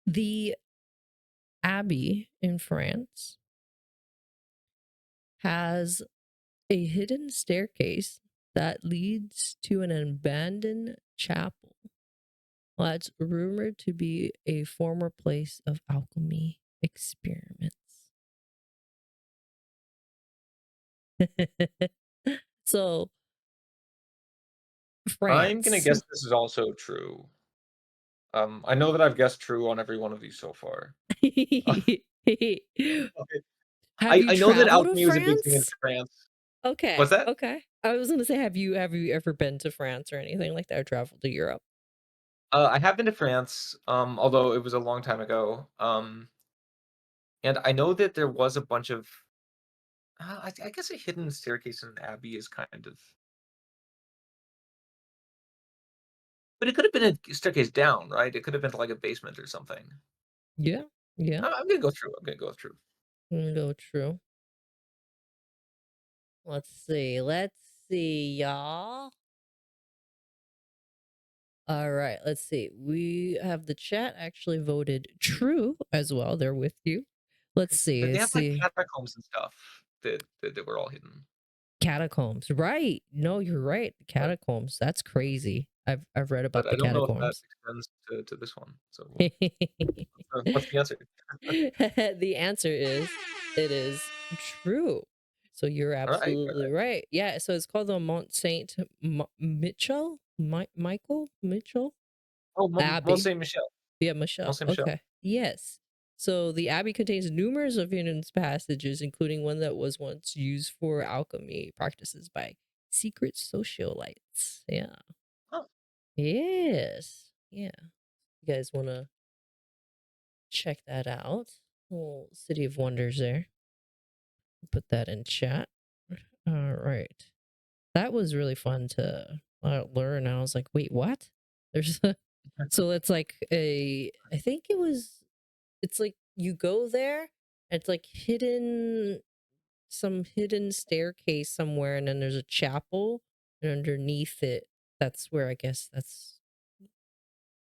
Speaker 1: The abbey in France has a hidden staircase that leads to an abandoned chapel that's rumored to be a former place of alchemy experiments. So,
Speaker 2: I'm gonna
Speaker 1: France.
Speaker 2: guess this is also true. I know that I've guessed true on every one of these so far. Okay.
Speaker 1: Have
Speaker 2: I
Speaker 1: you
Speaker 2: know that
Speaker 1: traveled to
Speaker 2: alchemy was a big thing in
Speaker 1: France?
Speaker 2: France. What's
Speaker 1: Okay,
Speaker 2: that?
Speaker 1: okay. I was gonna say, have you ever been to France or anything like that, or traveled to Europe?
Speaker 2: I have been to France, although it was a long time ago. And I know that there was a bunch of, I guess a hidden staircase in an abbey is kind of, but it could have been a staircase down, right? It could have been like a basement or something.
Speaker 1: Yeah, yeah.
Speaker 2: I'm gonna go through. I'm gonna go through.
Speaker 1: No, true. Let's see, y'all. All right, let's see. We have the chat actually voted true as well. They're with you. Let's see.
Speaker 2: They
Speaker 1: Let's
Speaker 2: have like
Speaker 1: see.
Speaker 2: catacombs and stuff that were all hidden,
Speaker 1: Catacombs, right? No, you're right. The
Speaker 2: but
Speaker 1: catacombs. That's crazy. I've read about
Speaker 2: I
Speaker 1: the
Speaker 2: don't know if that
Speaker 1: catacombs.
Speaker 2: extends to this one. So what's the answer?
Speaker 1: The answer is it is true. So you're
Speaker 2: All
Speaker 1: absolutely
Speaker 2: right.
Speaker 1: right. Yeah. So it's called the Mont Saint Michael Mitchell
Speaker 2: Oh, Mont
Speaker 1: Abbey.
Speaker 2: Saint Michel.
Speaker 1: Yeah,
Speaker 2: Mont
Speaker 1: Michelle.
Speaker 2: Saint Michel.
Speaker 1: Okay. Yes. So the abbey contains numerous of hidden passages, including one that was once used for alchemy practices by secret socialites. Yeah.
Speaker 2: Huh.
Speaker 1: Yes. Yeah. You guys want to check that out? Little City of Wonders there. Put that in chat. All right. That was really fun to learn. I was like, wait, what? There's a, so it's like I think it's like you go there, it's like some hidden staircase somewhere, and then there's a chapel, and underneath it, that's where I guess that's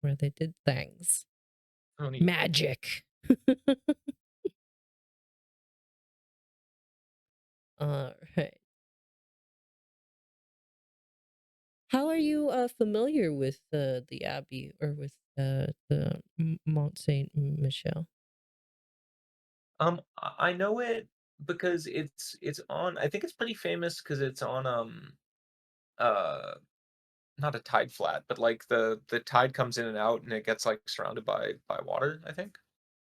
Speaker 1: where they did things.
Speaker 2: Oh, neat.
Speaker 1: Magic. All right. How are you familiar with the Abbey or with the Mont Saint Michel?
Speaker 2: I know it because it's on. I think it's pretty famous because it's on uh not a tide flat, but like the tide comes in and out and it gets like surrounded by water. I think.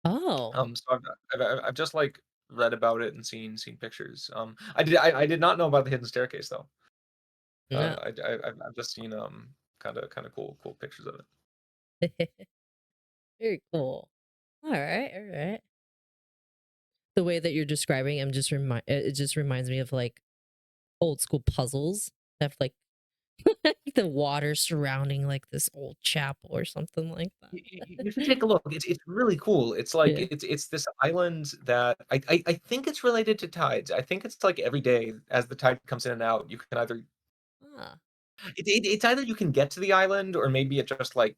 Speaker 1: Oh,
Speaker 2: So I've just like read about it and seen pictures. I did not know about the hidden staircase though.
Speaker 1: no.
Speaker 2: I've just seen kind of cool pictures of it.
Speaker 1: Very cool. All right, all right. The way that you're describing, it just reminds me of like old school puzzles that have like the water surrounding like this old chapel or something like that.
Speaker 2: You should take a look. It's really cool. It's like
Speaker 1: Yeah.
Speaker 2: it's this island that I think it's related to tides. I think it's like every day as the tide comes in and out, you can either
Speaker 1: Ah,
Speaker 2: it's either you can get to the island or maybe it just like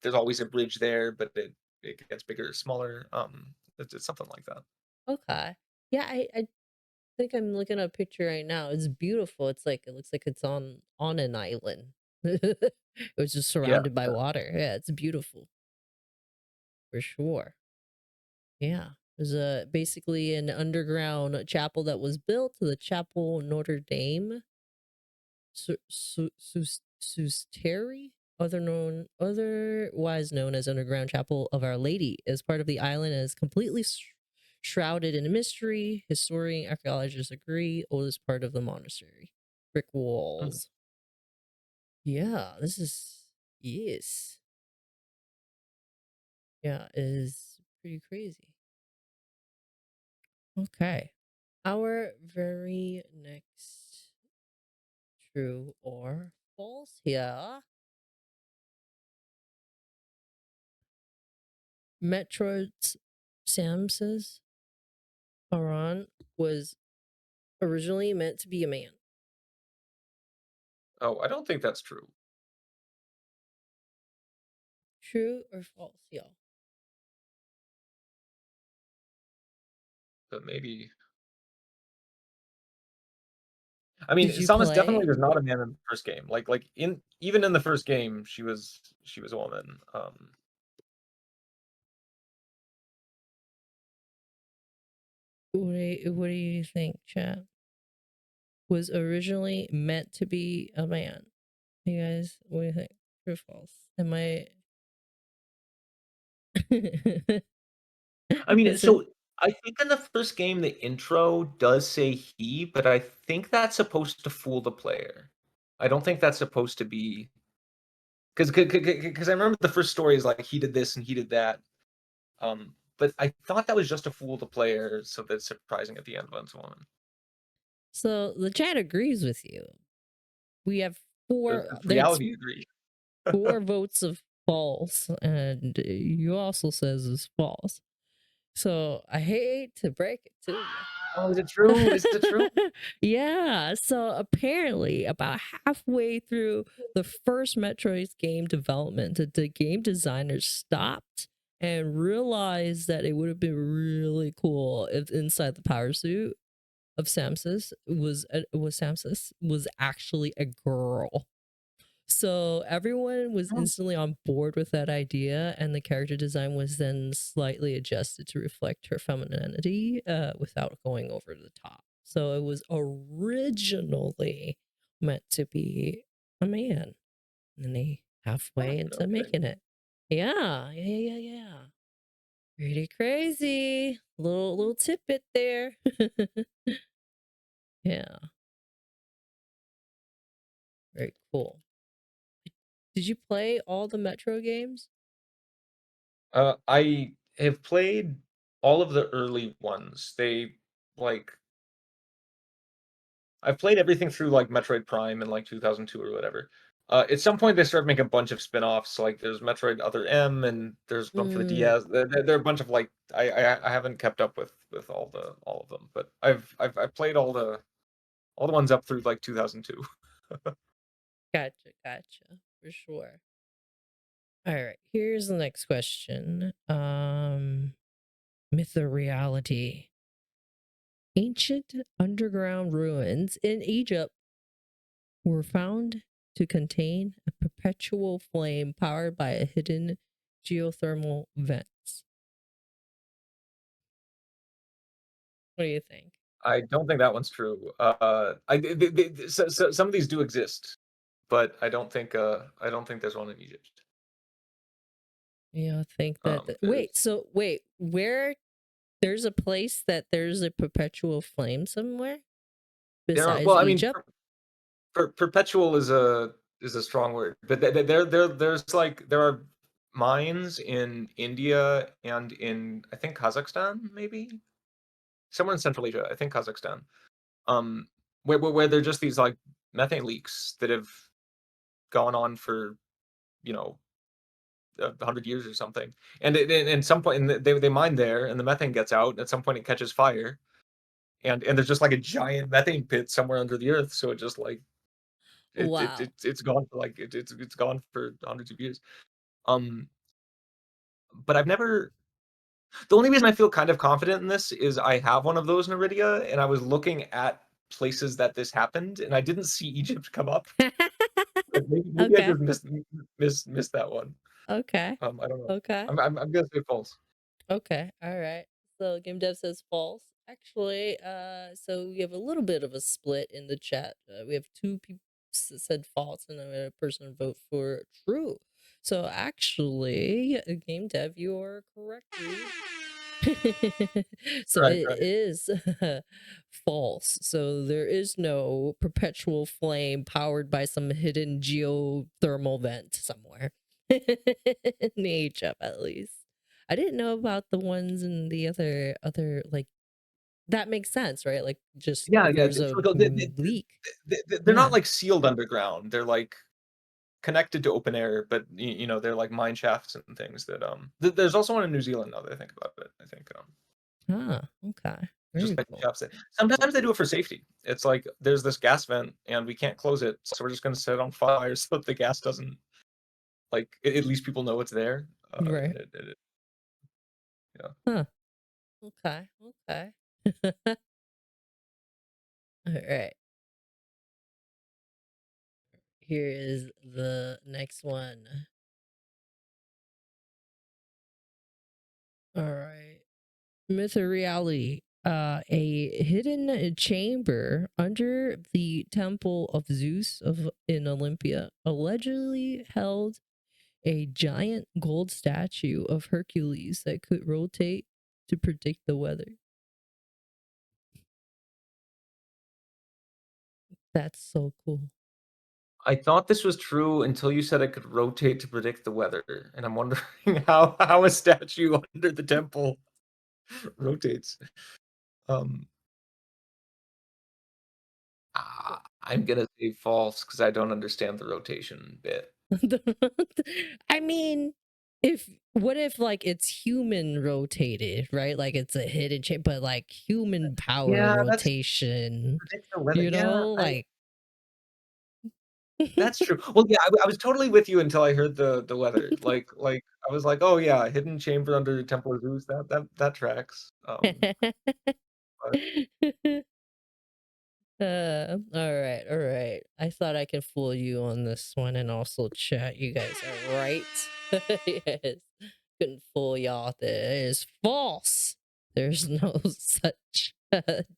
Speaker 2: there's always a bridge there, but it gets bigger or smaller. It's something like that.
Speaker 1: okay. Yeah, I think I'm looking at a picture right now. It's beautiful. It's like it looks like it's on an island. It was just
Speaker 2: Yeah.
Speaker 1: surrounded by water. Yeah, it's beautiful for sure. Yeah. There's a basically an underground chapel that was built, the Chapel Notre Dame Susteri, otherwise known as Underground Chapel of Our Lady, is part of the island and is completely shrouded in mystery. Historian archaeologists agree, oldest part of the monastery. Brick
Speaker 2: Mhm.
Speaker 1: walls. Yeah, this is yes. Yeah, it is pretty crazy. Okay. Our very next true or false here. Metroid Samus Aran was originally meant to be a man.
Speaker 2: Oh, I don't think that's true.
Speaker 1: True or false, y'all?
Speaker 2: but maybe. I mean,
Speaker 1: Did you
Speaker 2: Samus definitely
Speaker 1: play?
Speaker 2: was not a man in the first game. Like in even in the first game, she was a woman.
Speaker 1: What do you think, chat? Was originally meant to be a man. You guys, what do you think? True or false? Am I?
Speaker 2: I mean,
Speaker 1: Is it?
Speaker 2: so I think in the first game the intro does say he, but I think that's supposed to fool the player. I don't think that's supposed to be because I remember the first story is like he did this and he did that. But I thought that was just to fool the player so that it's surprising at the end when it's a woman.
Speaker 1: So the chat agrees with you. We have
Speaker 2: Does
Speaker 1: four.
Speaker 2: does
Speaker 1: There's
Speaker 2: reality agree?
Speaker 1: 4 votes of false, and you also says it's false. So I hate to break it to you.
Speaker 2: Oh, is it true? Is it true?
Speaker 1: Yeah, so apparently about halfway through the first Metroid's game development, the game designers stopped and realized that it would have been really cool if inside the power suit of Samsus was actually a girl. So everyone was
Speaker 2: Oh,
Speaker 1: instantly on board with that idea, and the character design was then slightly adjusted to reflect her femininity without going over the top. So it was originally meant to be a man, and they halfway
Speaker 2: what?
Speaker 1: into
Speaker 2: Okay.
Speaker 1: making it. Yeah. Pretty crazy. Little tidbit there. Yeah, very cool. Did you play all the Metro games?
Speaker 2: I have played all of the early ones. Like I've played everything through like Metroid Prime in like 2002 or whatever. At some point they started making a bunch of spin-offs. Like there's Metroid Other M, and there's one for the
Speaker 1: Mm,
Speaker 2: DS. There are a bunch of like I haven't kept up with all of them, but I've played all the ones up through like 2002.
Speaker 1: gotcha, for sure. All right, here's the next question. Myth or reality? Ancient underground ruins in Egypt were found to contain a perpetual flame powered by a hidden geothermal vents. What do you think?
Speaker 2: I don't think that one's true. Some of these do exist, but I don't think there's one in Egypt.
Speaker 1: You know, think that wait,
Speaker 2: There's
Speaker 1: so wait, where there's a place that there's a perpetual flame somewhere
Speaker 2: there are
Speaker 1: besides
Speaker 2: well, I mean,
Speaker 1: Egypt?
Speaker 2: perpetual is a strong word, but there's like there are mines in India and in I think Kazakhstan, maybe somewhere in Central Asia. I think Kazakhstan. Um, where they're just these like methane leaks that have gone on for you know 100 years or something. And at some point, they mine there, and the methane gets out. And at some point, it catches fire, and there's just like a giant methane pit somewhere under the earth. So it just like
Speaker 1: Wow.
Speaker 2: it's gone for like it's gone for hundreds of years. Um, but I've never. The only reason I feel kind of confident in this is I have one of those in Auridia, and I was looking at places that this happened, and I didn't see Egypt come up. But maybe I
Speaker 1: Okay.
Speaker 2: just missed that one.
Speaker 1: Okay.
Speaker 2: I don't know.
Speaker 1: Okay.
Speaker 2: I'm gonna say false.
Speaker 1: Okay. All right. So game dev says false. Actually, so we have a little bit of a split in the chat. We have two people said false, and then we had a person vote for true. So actually, game dev, you are correct, dude. So
Speaker 2: Right,
Speaker 1: it
Speaker 2: right.
Speaker 1: is false. So there is no perpetual flame powered by some hidden geothermal vent somewhere in Egypt, at least. I didn't know about the ones in the other like that makes sense, right? Like just
Speaker 2: Yeah,
Speaker 1: if
Speaker 2: yeah.
Speaker 1: there's a
Speaker 2: So
Speaker 1: leak.
Speaker 2: they're not
Speaker 1: Yeah.
Speaker 2: like sealed underground. They're like connected to open air, but they're like mine shafts and things that there's also one in New Zealand now that I think about it. I think
Speaker 1: Ah, okay.
Speaker 2: just
Speaker 1: Very
Speaker 2: like
Speaker 1: cool.
Speaker 2: shafts that sometimes they do it for safety. It's like there's this gas vent and we can't close it, so we're just gonna set it on fire so that the gas doesn't like at least people know it's there.
Speaker 1: Right.
Speaker 2: And it yeah.
Speaker 1: Huh. Okay. Okay. All right. Here is the next one. All right. Myth or reality? A hidden chamber under the temple of Zeus of in Olympia allegedly held a giant gold statue of Hercules that could rotate to predict the weather. That's so cool.
Speaker 2: I thought this was true until you said it could rotate to predict the weather, and I'm wondering how a statue under the temple rotates. Um, I'm gonna say false because I don't understand the rotation bit.
Speaker 1: I mean, if what if like it's human rotated, right? Like it's a hidden chamber, but like human power
Speaker 2: Yeah, that's
Speaker 1: rotation,
Speaker 2: predict the weather. Yeah, I
Speaker 1: like
Speaker 2: that's true. Well, yeah, I was totally with you until I heard the weather. Like I was like, oh yeah, hidden chamber under the Temple of Zeus. That tracks. But
Speaker 1: all right, all right. I thought I could fool you on this one and also chat. You guys are right. Yes. Couldn't fool y'all. That is false. There's no such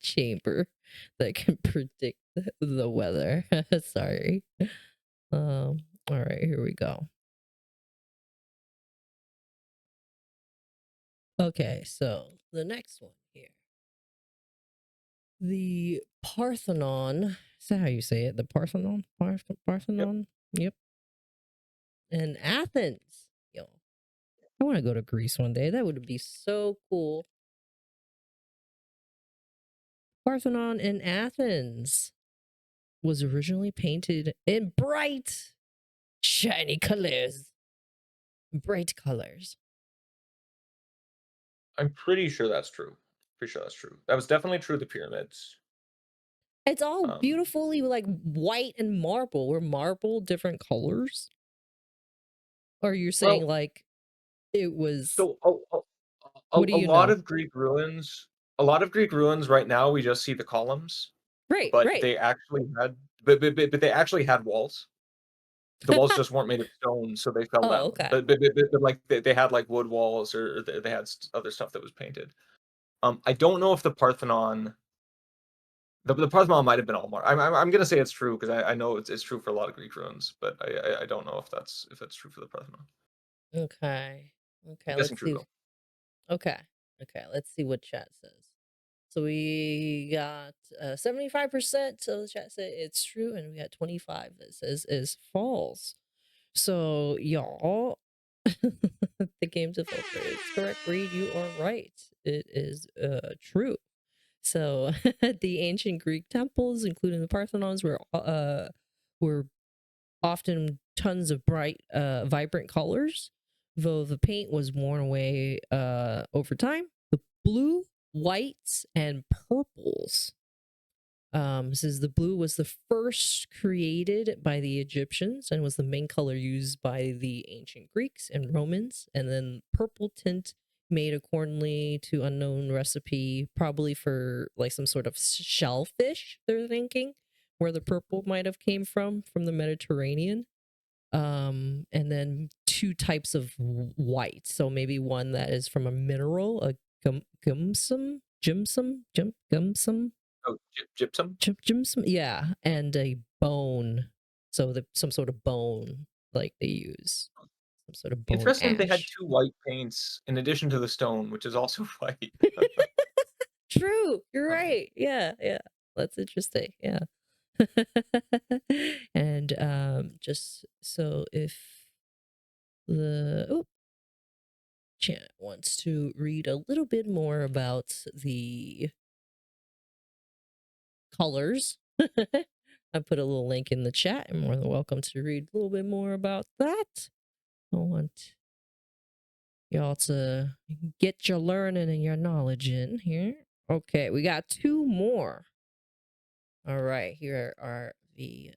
Speaker 1: chamber that can predict the weather. Sorry. All right, here we go. Okay, so the next one here. The Parthenon. Is that how you say it? The Parthenon?
Speaker 2: yep.
Speaker 1: Parthenon? Yep. In Athens. Yo, I want to go to Greece one day. That would be so cool. Parthenon in Athens was originally painted in bright, shiny colors. Bright colors.
Speaker 2: I'm pretty sure that's true. Pretty sure that's true. That was definitely true of the pyramids.
Speaker 1: It's all
Speaker 2: Um,
Speaker 1: beautifully like white and marble. Were marble different colors? Or you're saying
Speaker 2: well,
Speaker 1: like it was.
Speaker 2: so
Speaker 1: What do
Speaker 2: a
Speaker 1: you
Speaker 2: lot
Speaker 1: know?
Speaker 2: of Greek ruins, right now we just see the columns,
Speaker 1: Right,
Speaker 2: but
Speaker 1: right.
Speaker 2: they actually had but they actually had walls. The walls just weren't made of stone, so they fell
Speaker 1: Oh,
Speaker 2: down.
Speaker 1: okay.
Speaker 2: But like they had like wood walls or they had other stuff that was painted. I don't know if the Parthenon might have been all marble. I'm gonna say it's true because I know it's true for a lot of Greek ruins, but I don't know if that's true for the Parthenon.
Speaker 1: Okay.
Speaker 2: I'm
Speaker 1: Okay,
Speaker 2: guessing
Speaker 1: let's
Speaker 2: true
Speaker 1: see.
Speaker 2: though.
Speaker 1: Okay. Okay, let's see what chat says. So we got 75% of the chat said it's true, and we got 25 that says is false. So y'all, the game developer is correct. Reed, you are right. It is true. So the ancient Greek temples, including the Parthenons, were often tons of bright, vibrant colors, though the paint was worn away over time. The blue, whites, and purples. Says the blue was the first created by the Egyptians and was the main color used by the ancient Greeks and Romans. And then purple tint made accordingly to unknown recipe, probably for like some sort of shellfish, they're thinking, where the purple might have came from the Mediterranean. And then two types of white, so maybe one that is from a mineral, a gumsum,
Speaker 2: Oh, gypsum.
Speaker 1: gymsum, yeah, and a bone, so some sort of bone, like they use some sort of bone
Speaker 2: Interesting. They had
Speaker 1: ash.
Speaker 2: two white paints in addition to the stone, which is also white.
Speaker 1: True, you're
Speaker 2: Um,
Speaker 1: right. Yeah, yeah, that's interesting. Yeah. And just so if the chat wants to read a little bit more about the colors, I put a little link in the chat. You're more than welcome to read a little bit more about that. I want y'all to get your learning and your knowledge in here. Okay, we got two more. All right, here are this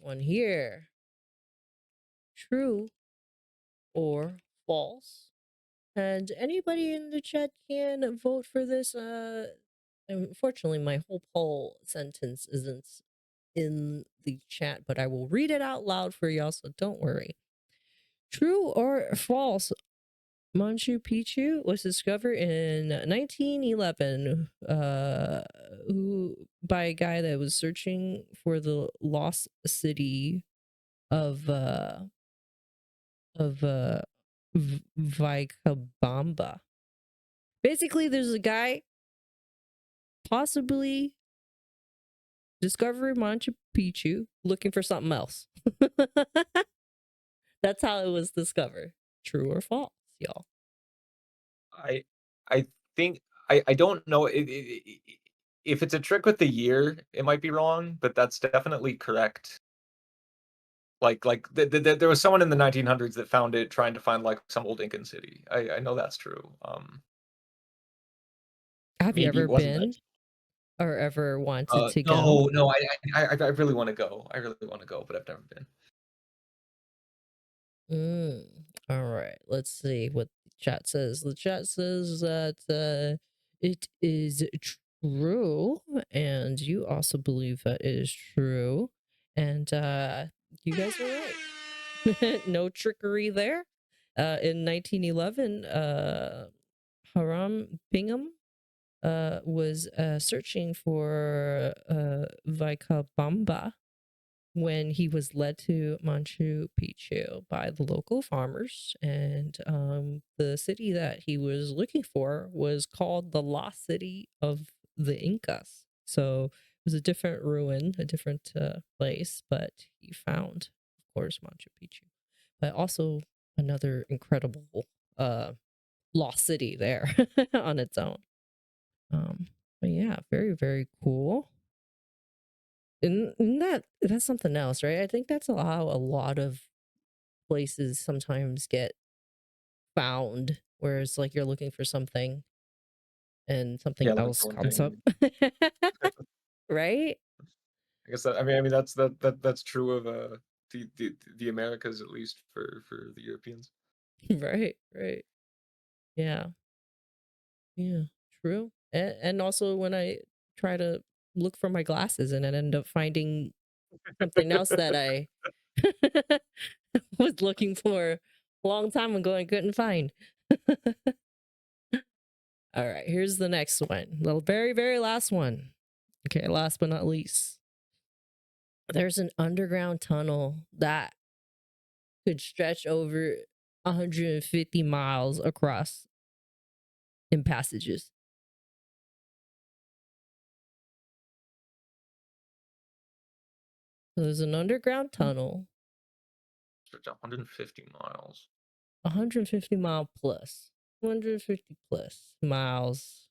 Speaker 1: one here. True or false? And anybody in the chat can vote for this. Unfortunately, my whole poll sentence isn't in the chat, but I will read it out loud for y'all, so don't worry. True or false? Machu Picchu was discovered in 1911 by a guy that was searching for the lost city of of uh Vicabamba. Basically, there's a guy possibly discovering Machu Picchu looking for something else. That's how it was discovered. True or false, y'all?
Speaker 2: I I think I don't know if it's a trick with the year, it might be wrong, but that's definitely correct. There was someone in the 1900s that found it trying to find, like, some old Incan city. I know that's true.
Speaker 1: Have you
Speaker 2: Maybe it
Speaker 1: ever
Speaker 2: wasn't that.
Speaker 1: been or ever wanted to go?
Speaker 2: No, no, I really wanna go. I really wanna go, but I've never been.
Speaker 1: Mm, all right, let's see what the chat says. The chat says that it is true, and you also believe that it is true, and you guys are right. No trickery there. In 1911, Haram Bingham was searching for Vicabamba when he was led to Machu Picchu by the local farmers. And the city that he was looking for was called the Lost City of the Incas. So it was a different ruin, a different place, but he found, of course, Machu Picchu. But also another incredible uh, lost city there on its own. But yeah, very, very cool. And that's something else, right? I think that's how a lot of places sometimes get found, whereas like you're looking for something and something
Speaker 2: Yeah, looking
Speaker 1: else
Speaker 2: for one
Speaker 1: comes up.
Speaker 2: thing.
Speaker 1: Right?
Speaker 2: I guess that's true of, the Americas, at least for the Europeans.
Speaker 1: Right, right. Yeah. Yeah. True. And also when I try to look for my glasses and I end up finding something else that I was looking for a long time ago and couldn't find. All right, here's the next one. The very, very last one. Okay, last but not least. There's an underground tunnel that could stretch over 150 miles across in passages. So there's an underground tunnel,
Speaker 2: Stretch 150 miles.
Speaker 1: 150 mile plus, 150 plus miles,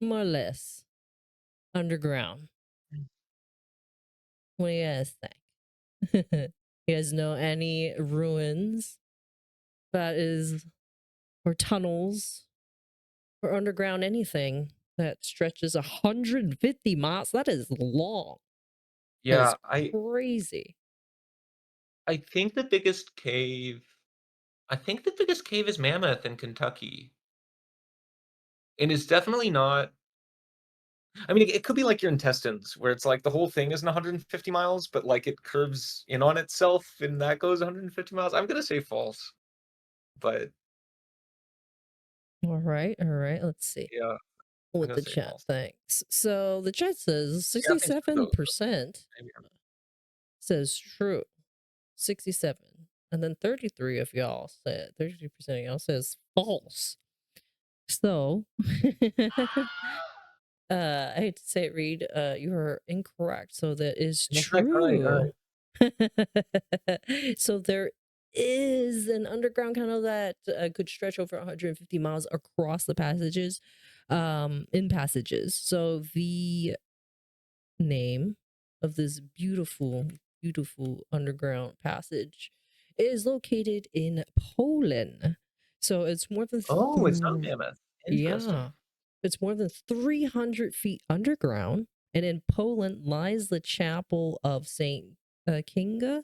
Speaker 1: more or less, underground. What do you guys think? You guys know any ruins that is, or tunnels, or underground anything that stretches 150 miles? That is long. That is
Speaker 2: Yeah,
Speaker 1: crazy.
Speaker 2: I think the biggest cave is Mammoth in Kentucky, and it's definitely not. I mean, it could be like your intestines, where it's like the whole thing isn't 150 miles, but like it curves in on itself, and that goes 150 miles. I'm gonna say false, but
Speaker 1: All right, all right. Let's see
Speaker 2: yeah, I'm
Speaker 1: what
Speaker 2: gonna
Speaker 1: the
Speaker 2: say
Speaker 1: chat
Speaker 2: false.
Speaker 1: thinks. So the chat says
Speaker 2: See, I think those.
Speaker 1: 67%
Speaker 2: Maybe
Speaker 1: says true. 67. And then 33 of y'all said 33% of y'all says false. So I hate to say it, Reed. You are incorrect. So that is
Speaker 2: I'm incorrect. All right, all
Speaker 1: true.
Speaker 2: right.
Speaker 1: So there is an underground tunnel that could stretch over 150 miles across the passages, in passages. So the name of this beautiful, beautiful underground passage is located in Poland. So it's more than
Speaker 2: Oh, it's not Mammoth.
Speaker 1: yeah,
Speaker 2: Interesting.
Speaker 1: it's more than 300 feet underground. And in Poland lies the chapel of Saint Kinga.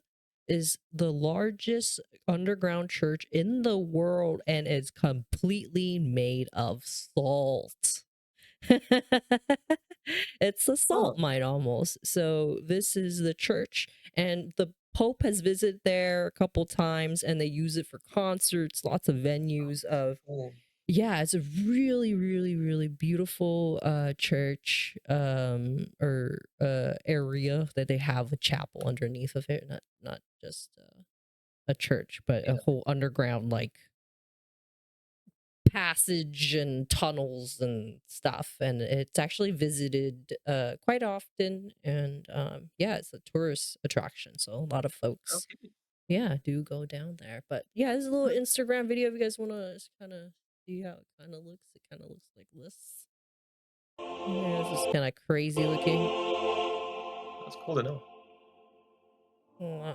Speaker 1: is the largest underground church in the world, and it's completely made of salt. It's a
Speaker 2: Huh.
Speaker 1: salt mine almost. So this is the church, and the Pope has visited there a couple times, and they use it for concerts, lots of venues of.
Speaker 2: Cool.
Speaker 1: Yeah, it's a really, really, really beautiful church or area that they have a chapel underneath of it, not just a church, but a
Speaker 2: Yeah.
Speaker 1: whole underground like passage and tunnels and stuff, and it's actually visited quite often, and yeah, it's a tourist attraction, so a lot of folks,
Speaker 2: Okay.
Speaker 1: yeah, do go down there. But yeah, there's a little
Speaker 2: Huh.
Speaker 1: Instagram video if you guys want to kind of see how it kind of looks. It kind of looks like this. Yeah, it's just kind of crazy looking.
Speaker 2: That's cool to know.
Speaker 1: Uh,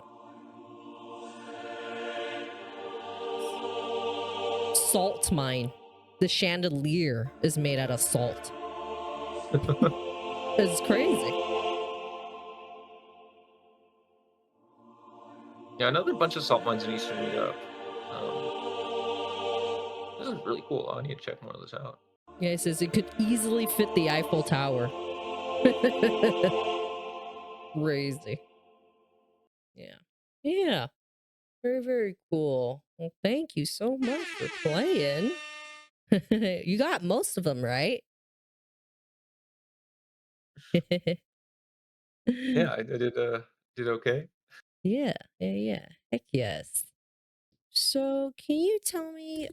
Speaker 1: Salt mine. The chandelier is made out of salt. It's crazy.
Speaker 2: Yeah, another bunch of salt mines in Eastern Europe. This is really cool. I need to check more of this out.
Speaker 1: Yeah, it says it could easily fit the Eiffel Tower. Crazy. Yeah. Yeah. Very, very cool. Well, thank you so much for playing. You got most of them, right?
Speaker 2: Yeah, I did okay.
Speaker 1: Yeah, yeah, yeah. Heck yes. So, can you tell me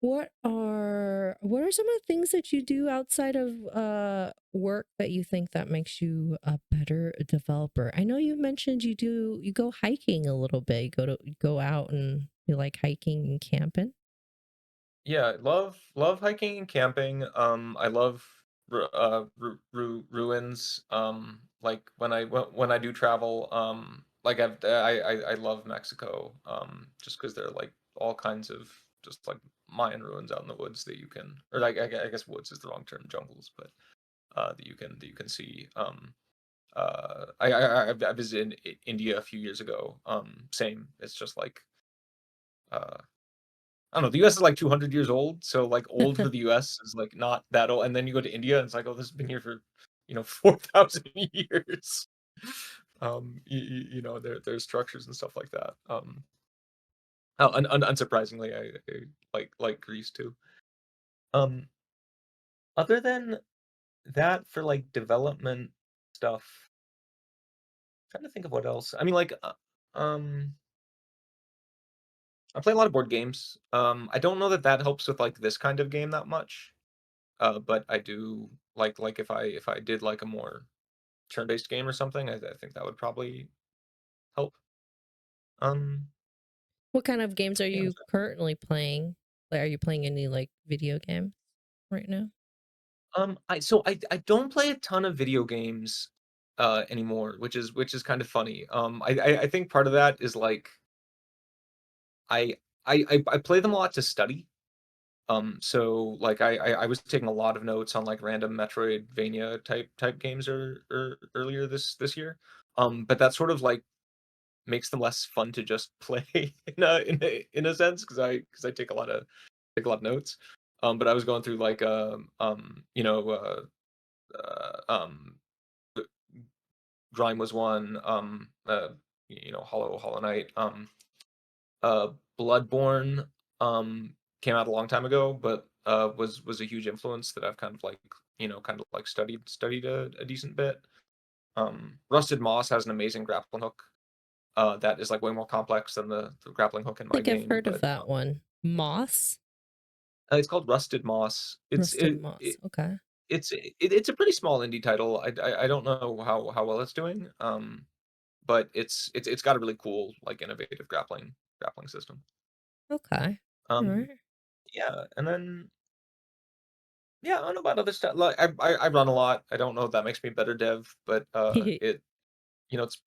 Speaker 1: what are some of the things that you do outside of work that you think that makes you a better developer? I know you mentioned you go hiking a little bit. You go out and you like hiking and camping.
Speaker 2: Yeah, love hiking and camping. I love ruins. Like when I do travel, like I love Mexico. Just because there are like all kinds of just like Mayan ruins out in the woods that you can, or like I guess woods is the wrong term, jungles, but that you can see. I visited India a few years ago. Same. It's just like uh I don't know, the US is like 200 years old, so, like, old for the US is, like, not that old, and then you go to India, and it's like, "Oh, this has been here for, 4,000 years." There's structures and stuff like that. Oh, unsurprisingly, I like Greece too. Um, Other than that for, like, development stuff, trying to think of what else. I mean, like, I play a lot of board games. I don't know that that helps with, like, this kind of game that much. But I do like if I did like a more turn-based game or something, I think that would probably help. Um,
Speaker 1: What kind of games are
Speaker 2: yeah.
Speaker 1: you currently playing? Like, are you playing any like video games right now?
Speaker 2: I don't play a ton of video games anymore, which is kind of funny. I think part of that is like I I play them a lot to study. So like I was taking a lot of notes on like random Metroidvania type games earlier this year. But that sort of like makes them less fun to just play in a sense because I take a lot of notes. But I was going through like uh, Grime was one, Hollow Knight, uh, Bloodborne came out a long time ago, but was a huge influence that I've kind of like kind of like studied a decent bit. Rusted Moss has an amazing grappling hook that is like way more complex than the grappling hook in
Speaker 1: I
Speaker 2: my
Speaker 1: think I've
Speaker 2: game,
Speaker 1: heard of
Speaker 2: but
Speaker 1: that one. Moss?
Speaker 2: it's called Rusted Moss.
Speaker 1: Rusted Moss. Okay.
Speaker 2: It's a pretty small indie title. I don't know how well it's doing, but it's got a really cool like innovative grappling system.
Speaker 1: Okay. All
Speaker 2: Um,
Speaker 1: right.
Speaker 2: yeah, and then yeah, I don't know about other stuff. Like I run a lot. I don't know if that makes me a better dev, but it's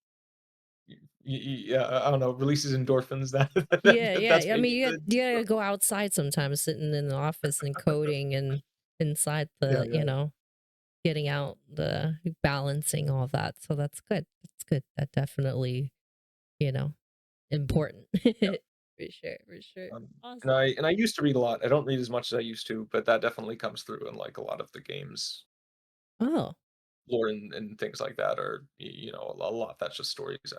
Speaker 2: yeah, I don't know, releases endorphins that,
Speaker 1: Yeah,
Speaker 2: that's
Speaker 1: yeah. I mean,
Speaker 2: maybe good.
Speaker 1: you gotta go outside sometimes, sitting in the office and coding, and inside
Speaker 2: Yeah,
Speaker 1: the,
Speaker 2: yeah.
Speaker 1: getting out the balancing all that. So that's good. That's good. That definitely you know, important.
Speaker 2: Yeah.
Speaker 1: For sure, for sure.
Speaker 2: And
Speaker 1: Awesome.
Speaker 2: I used to read a lot. I don't read as much as I used to, but that definitely comes through in like a lot of the games
Speaker 1: Oh,
Speaker 2: lore and things like that, or you know, a lot that's just stories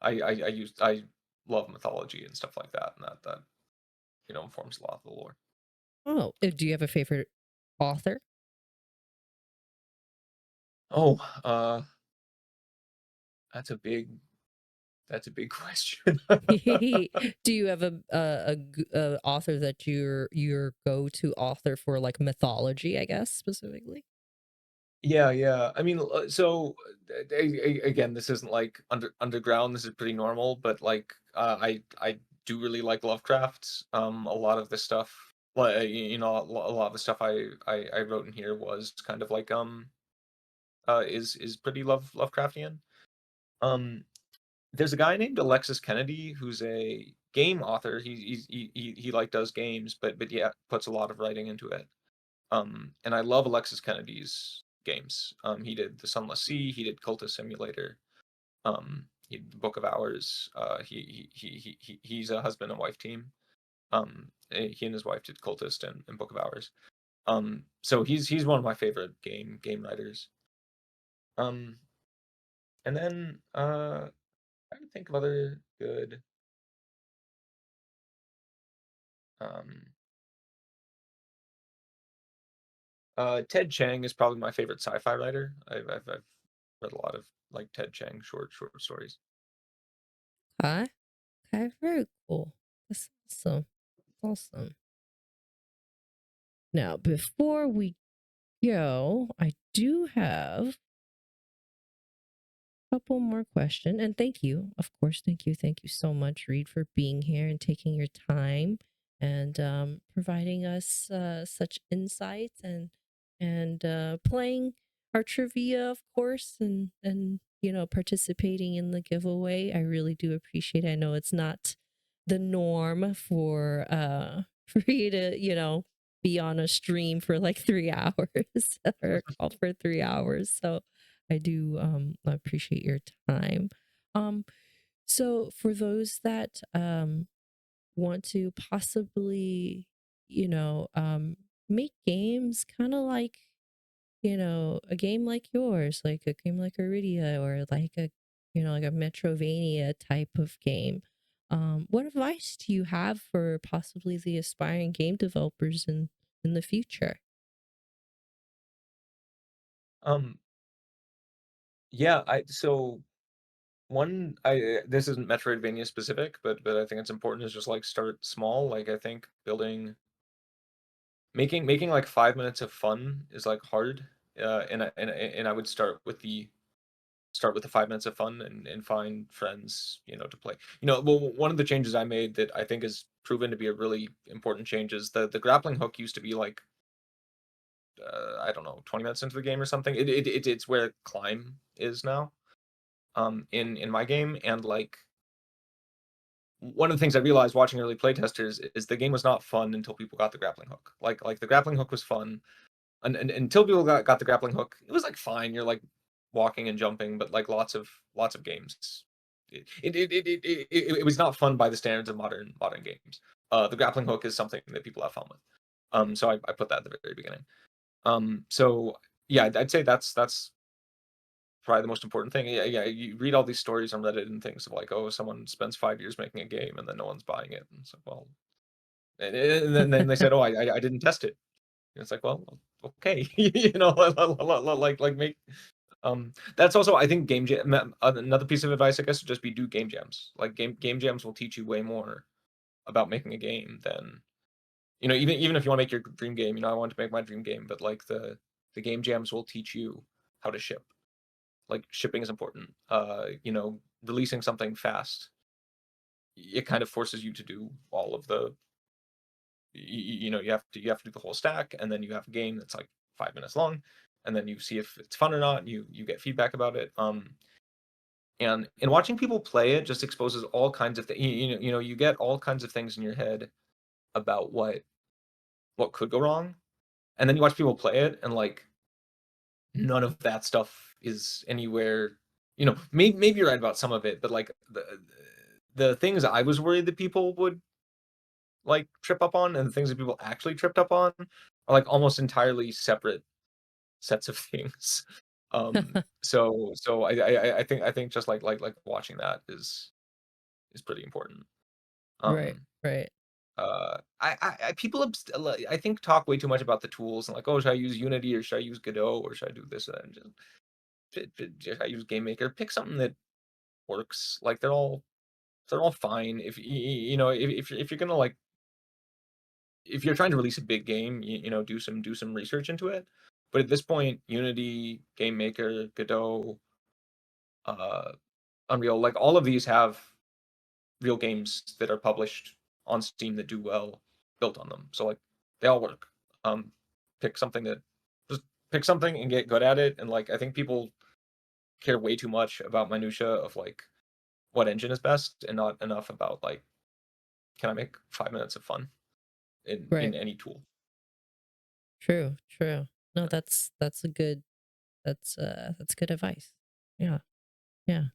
Speaker 2: I love mythology and stuff like that, and that you know informs a lot of the lore.
Speaker 1: oh. Do you have a favorite author?
Speaker 2: Oh, that's a big question.
Speaker 1: Do you have a author that your go-to author for like mythology, I guess specifically?
Speaker 2: Yeah, yeah. I mean, so again, this isn't like underground. This is pretty normal, but like, I do really like Lovecraft. A lot of the stuff, like you know, a lot of the stuff I wrote in here was kind of like is pretty Lovecraftian. Um, there's a guy named Alexis Kennedy who's a game author. He like does games, but yeah, puts a lot of writing into it. And I love Alexis Kennedy's games. He did The Sunless Sea, he did Cultist Simulator, he did the Book of Hours. He's a husband and wife team. He and his wife did Cultist and Book of Hours. So he's one of my favorite game writers. Um, and then I would think of other good. Um, Ted Chiang is probably my favorite sci-fi writer. I've read a lot of like Ted Chiang short stories.
Speaker 1: Okay. Okay, very cool. That's awesome. Awesome. Now, before we go, I do have couple more question, and thank you, of course, thank you so much, Reed, for being here and taking your time and providing us such insights and playing our trivia, of course, and you know, participating in the giveaway. I really do appreciate it. I know it's not the norm for for you to, you know, be on a stream for like 3 hours or a call for 3 hours, so I do appreciate your time. Um, so for those that want to possibly, you know, make games kind of like, you know, a game like yours, like a game like Auridia or like a, you know, like a Metrovania type of game. What advice do you have for possibly the aspiring game developers in the future?
Speaker 2: Um, yeah, I so one I this isn't Metroidvania specific, but I think it's important is just like start small. Like I think building making like 5 minutes of fun is like hard. And I would start with the 5 minutes of fun and find friends, you know, to play. You know, well, one of the changes I made that I think has proven to be a really important change is the grappling hook used to be like I don't know, 20 minutes into the game or something. It's where climb is now in my game, and like one of the things I realized watching early playtesters is the game was not fun until people got the grappling hook. Like the grappling hook was fun, and until people got the grappling hook, it was like fine. You're like walking and jumping, but like lots of games, it was not fun by the standards of modern games. The grappling hook is something that people have fun with. So I put that at the very beginning. So yeah, I'd say that's probably the most important thing. Yeah, yeah. You read all these stories on Reddit and things of like, oh, someone spends 5 years making a game and then no one's buying it. And it's like, well, and then they said, oh, I didn't test it. And it's like, well, okay, you know, like make. That's also I think game jam. Another piece of advice I guess would just be do game jams. Like game jams will teach you way more about making a game than you know. Even if you want to make your dream game, you know, I want to make my dream game, but like the game jams will teach you how to ship. Like shipping is important. You know, releasing something fast, it kind of forces you to do all of the you know, you have to do the whole stack, and then you have a game that's like 5 minutes long, and then you see if it's fun or not. You get feedback about it. And watching people play it just exposes all kinds of things. You know, you get all kinds of things in your head about what could go wrong, and then you watch people play it, and like none of that stuff is anywhere maybe you're right about some of it, but like the things I was worried that people would like trip up on and the things that people actually tripped up on are like almost entirely separate sets of things. So I think just like watching that is pretty important.
Speaker 1: Right,
Speaker 2: Um,
Speaker 1: right.
Speaker 2: people I think talk way too much about the tools and like, oh, should I use Unity or should I use Godot or should I do this and just should I use Game Maker? Pick something that works. Like they're all fine. If you're gonna like if you're trying to release a big game, do some research into it. But at this point, Unity, Game Maker, Godot, uh, Unreal, like all of these have real games that are published on Steam that do well built on them. So like they all work. Um, pick something that just pick something and get good at it. And like I think people care way too much about minutia of like what engine is best and not enough about like can I make 5 minutes of fun in
Speaker 1: Right.
Speaker 2: any tool.
Speaker 1: True, true. No, that's a good that's good advice. Yeah. Yeah.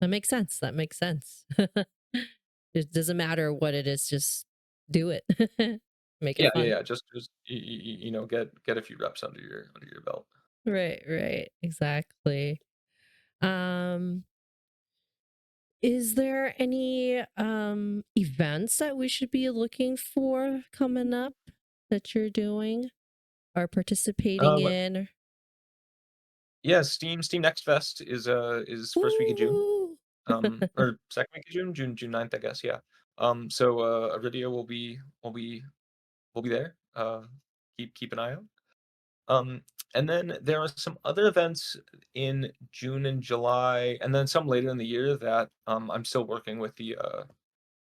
Speaker 1: That makes sense. That makes sense. It doesn't matter what it is, just do it. Make it
Speaker 2: Yeah, yeah,
Speaker 1: fun.
Speaker 2: yeah. Just get a few reps under your belt.
Speaker 1: Right, right. Exactly. Um, is there any events that we should be looking for coming up that you're doing or participating
Speaker 2: Um,
Speaker 1: in?
Speaker 2: yeah, Steam Next Fest is first week of June.
Speaker 1: Ooh.
Speaker 2: Or second week of June 9th, I guess. Yeah. So Auridia will be there. Keep an eye out. Um, and then there are some other events in June and July, and then some later in the year that I'm still working with the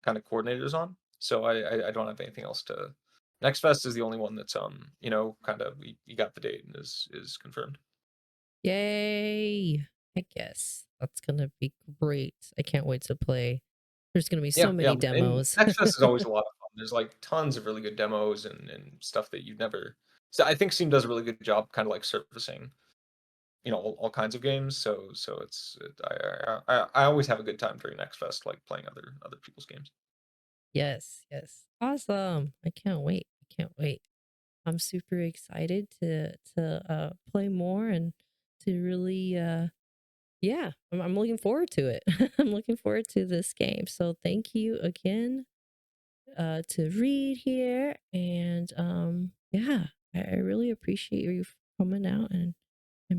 Speaker 2: kind of coordinators on. So I don't have anything else to. Next Fest is the only one that's kind of we got the date and is confirmed.
Speaker 1: Yay. I guess that's gonna be great. I can't wait to play. There's gonna be so
Speaker 2: Yeah, yeah.
Speaker 1: many
Speaker 2: And
Speaker 1: demos.
Speaker 2: Next Fest is always a lot of fun. There's like tons of really good demos and stuff that you've never. So I think Steam does a really good job, kind of like surfacing all kinds of games. I always have a good time during Next Fest, like playing other people's games.
Speaker 1: Yes, yes. Awesome. I can't wait. I can't wait. I'm super excited to play more and to really yeah, I'm looking forward to it. I'm looking forward to this game. So thank you again to read here and yeah, I really appreciate you coming out and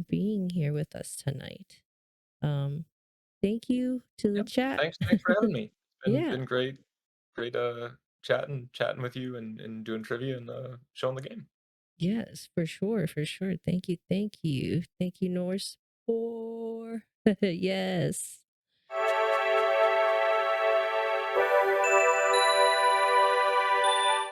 Speaker 1: being here with us tonight. Um thank you to the
Speaker 2: Yeah.
Speaker 1: chat.
Speaker 2: Thanks for having me. It's been
Speaker 1: Yeah.
Speaker 2: been great chatting with you and doing trivia and showing the game.
Speaker 1: Yes, for sure, for sure. Thank you, thank you. Thank you, Norse for yes.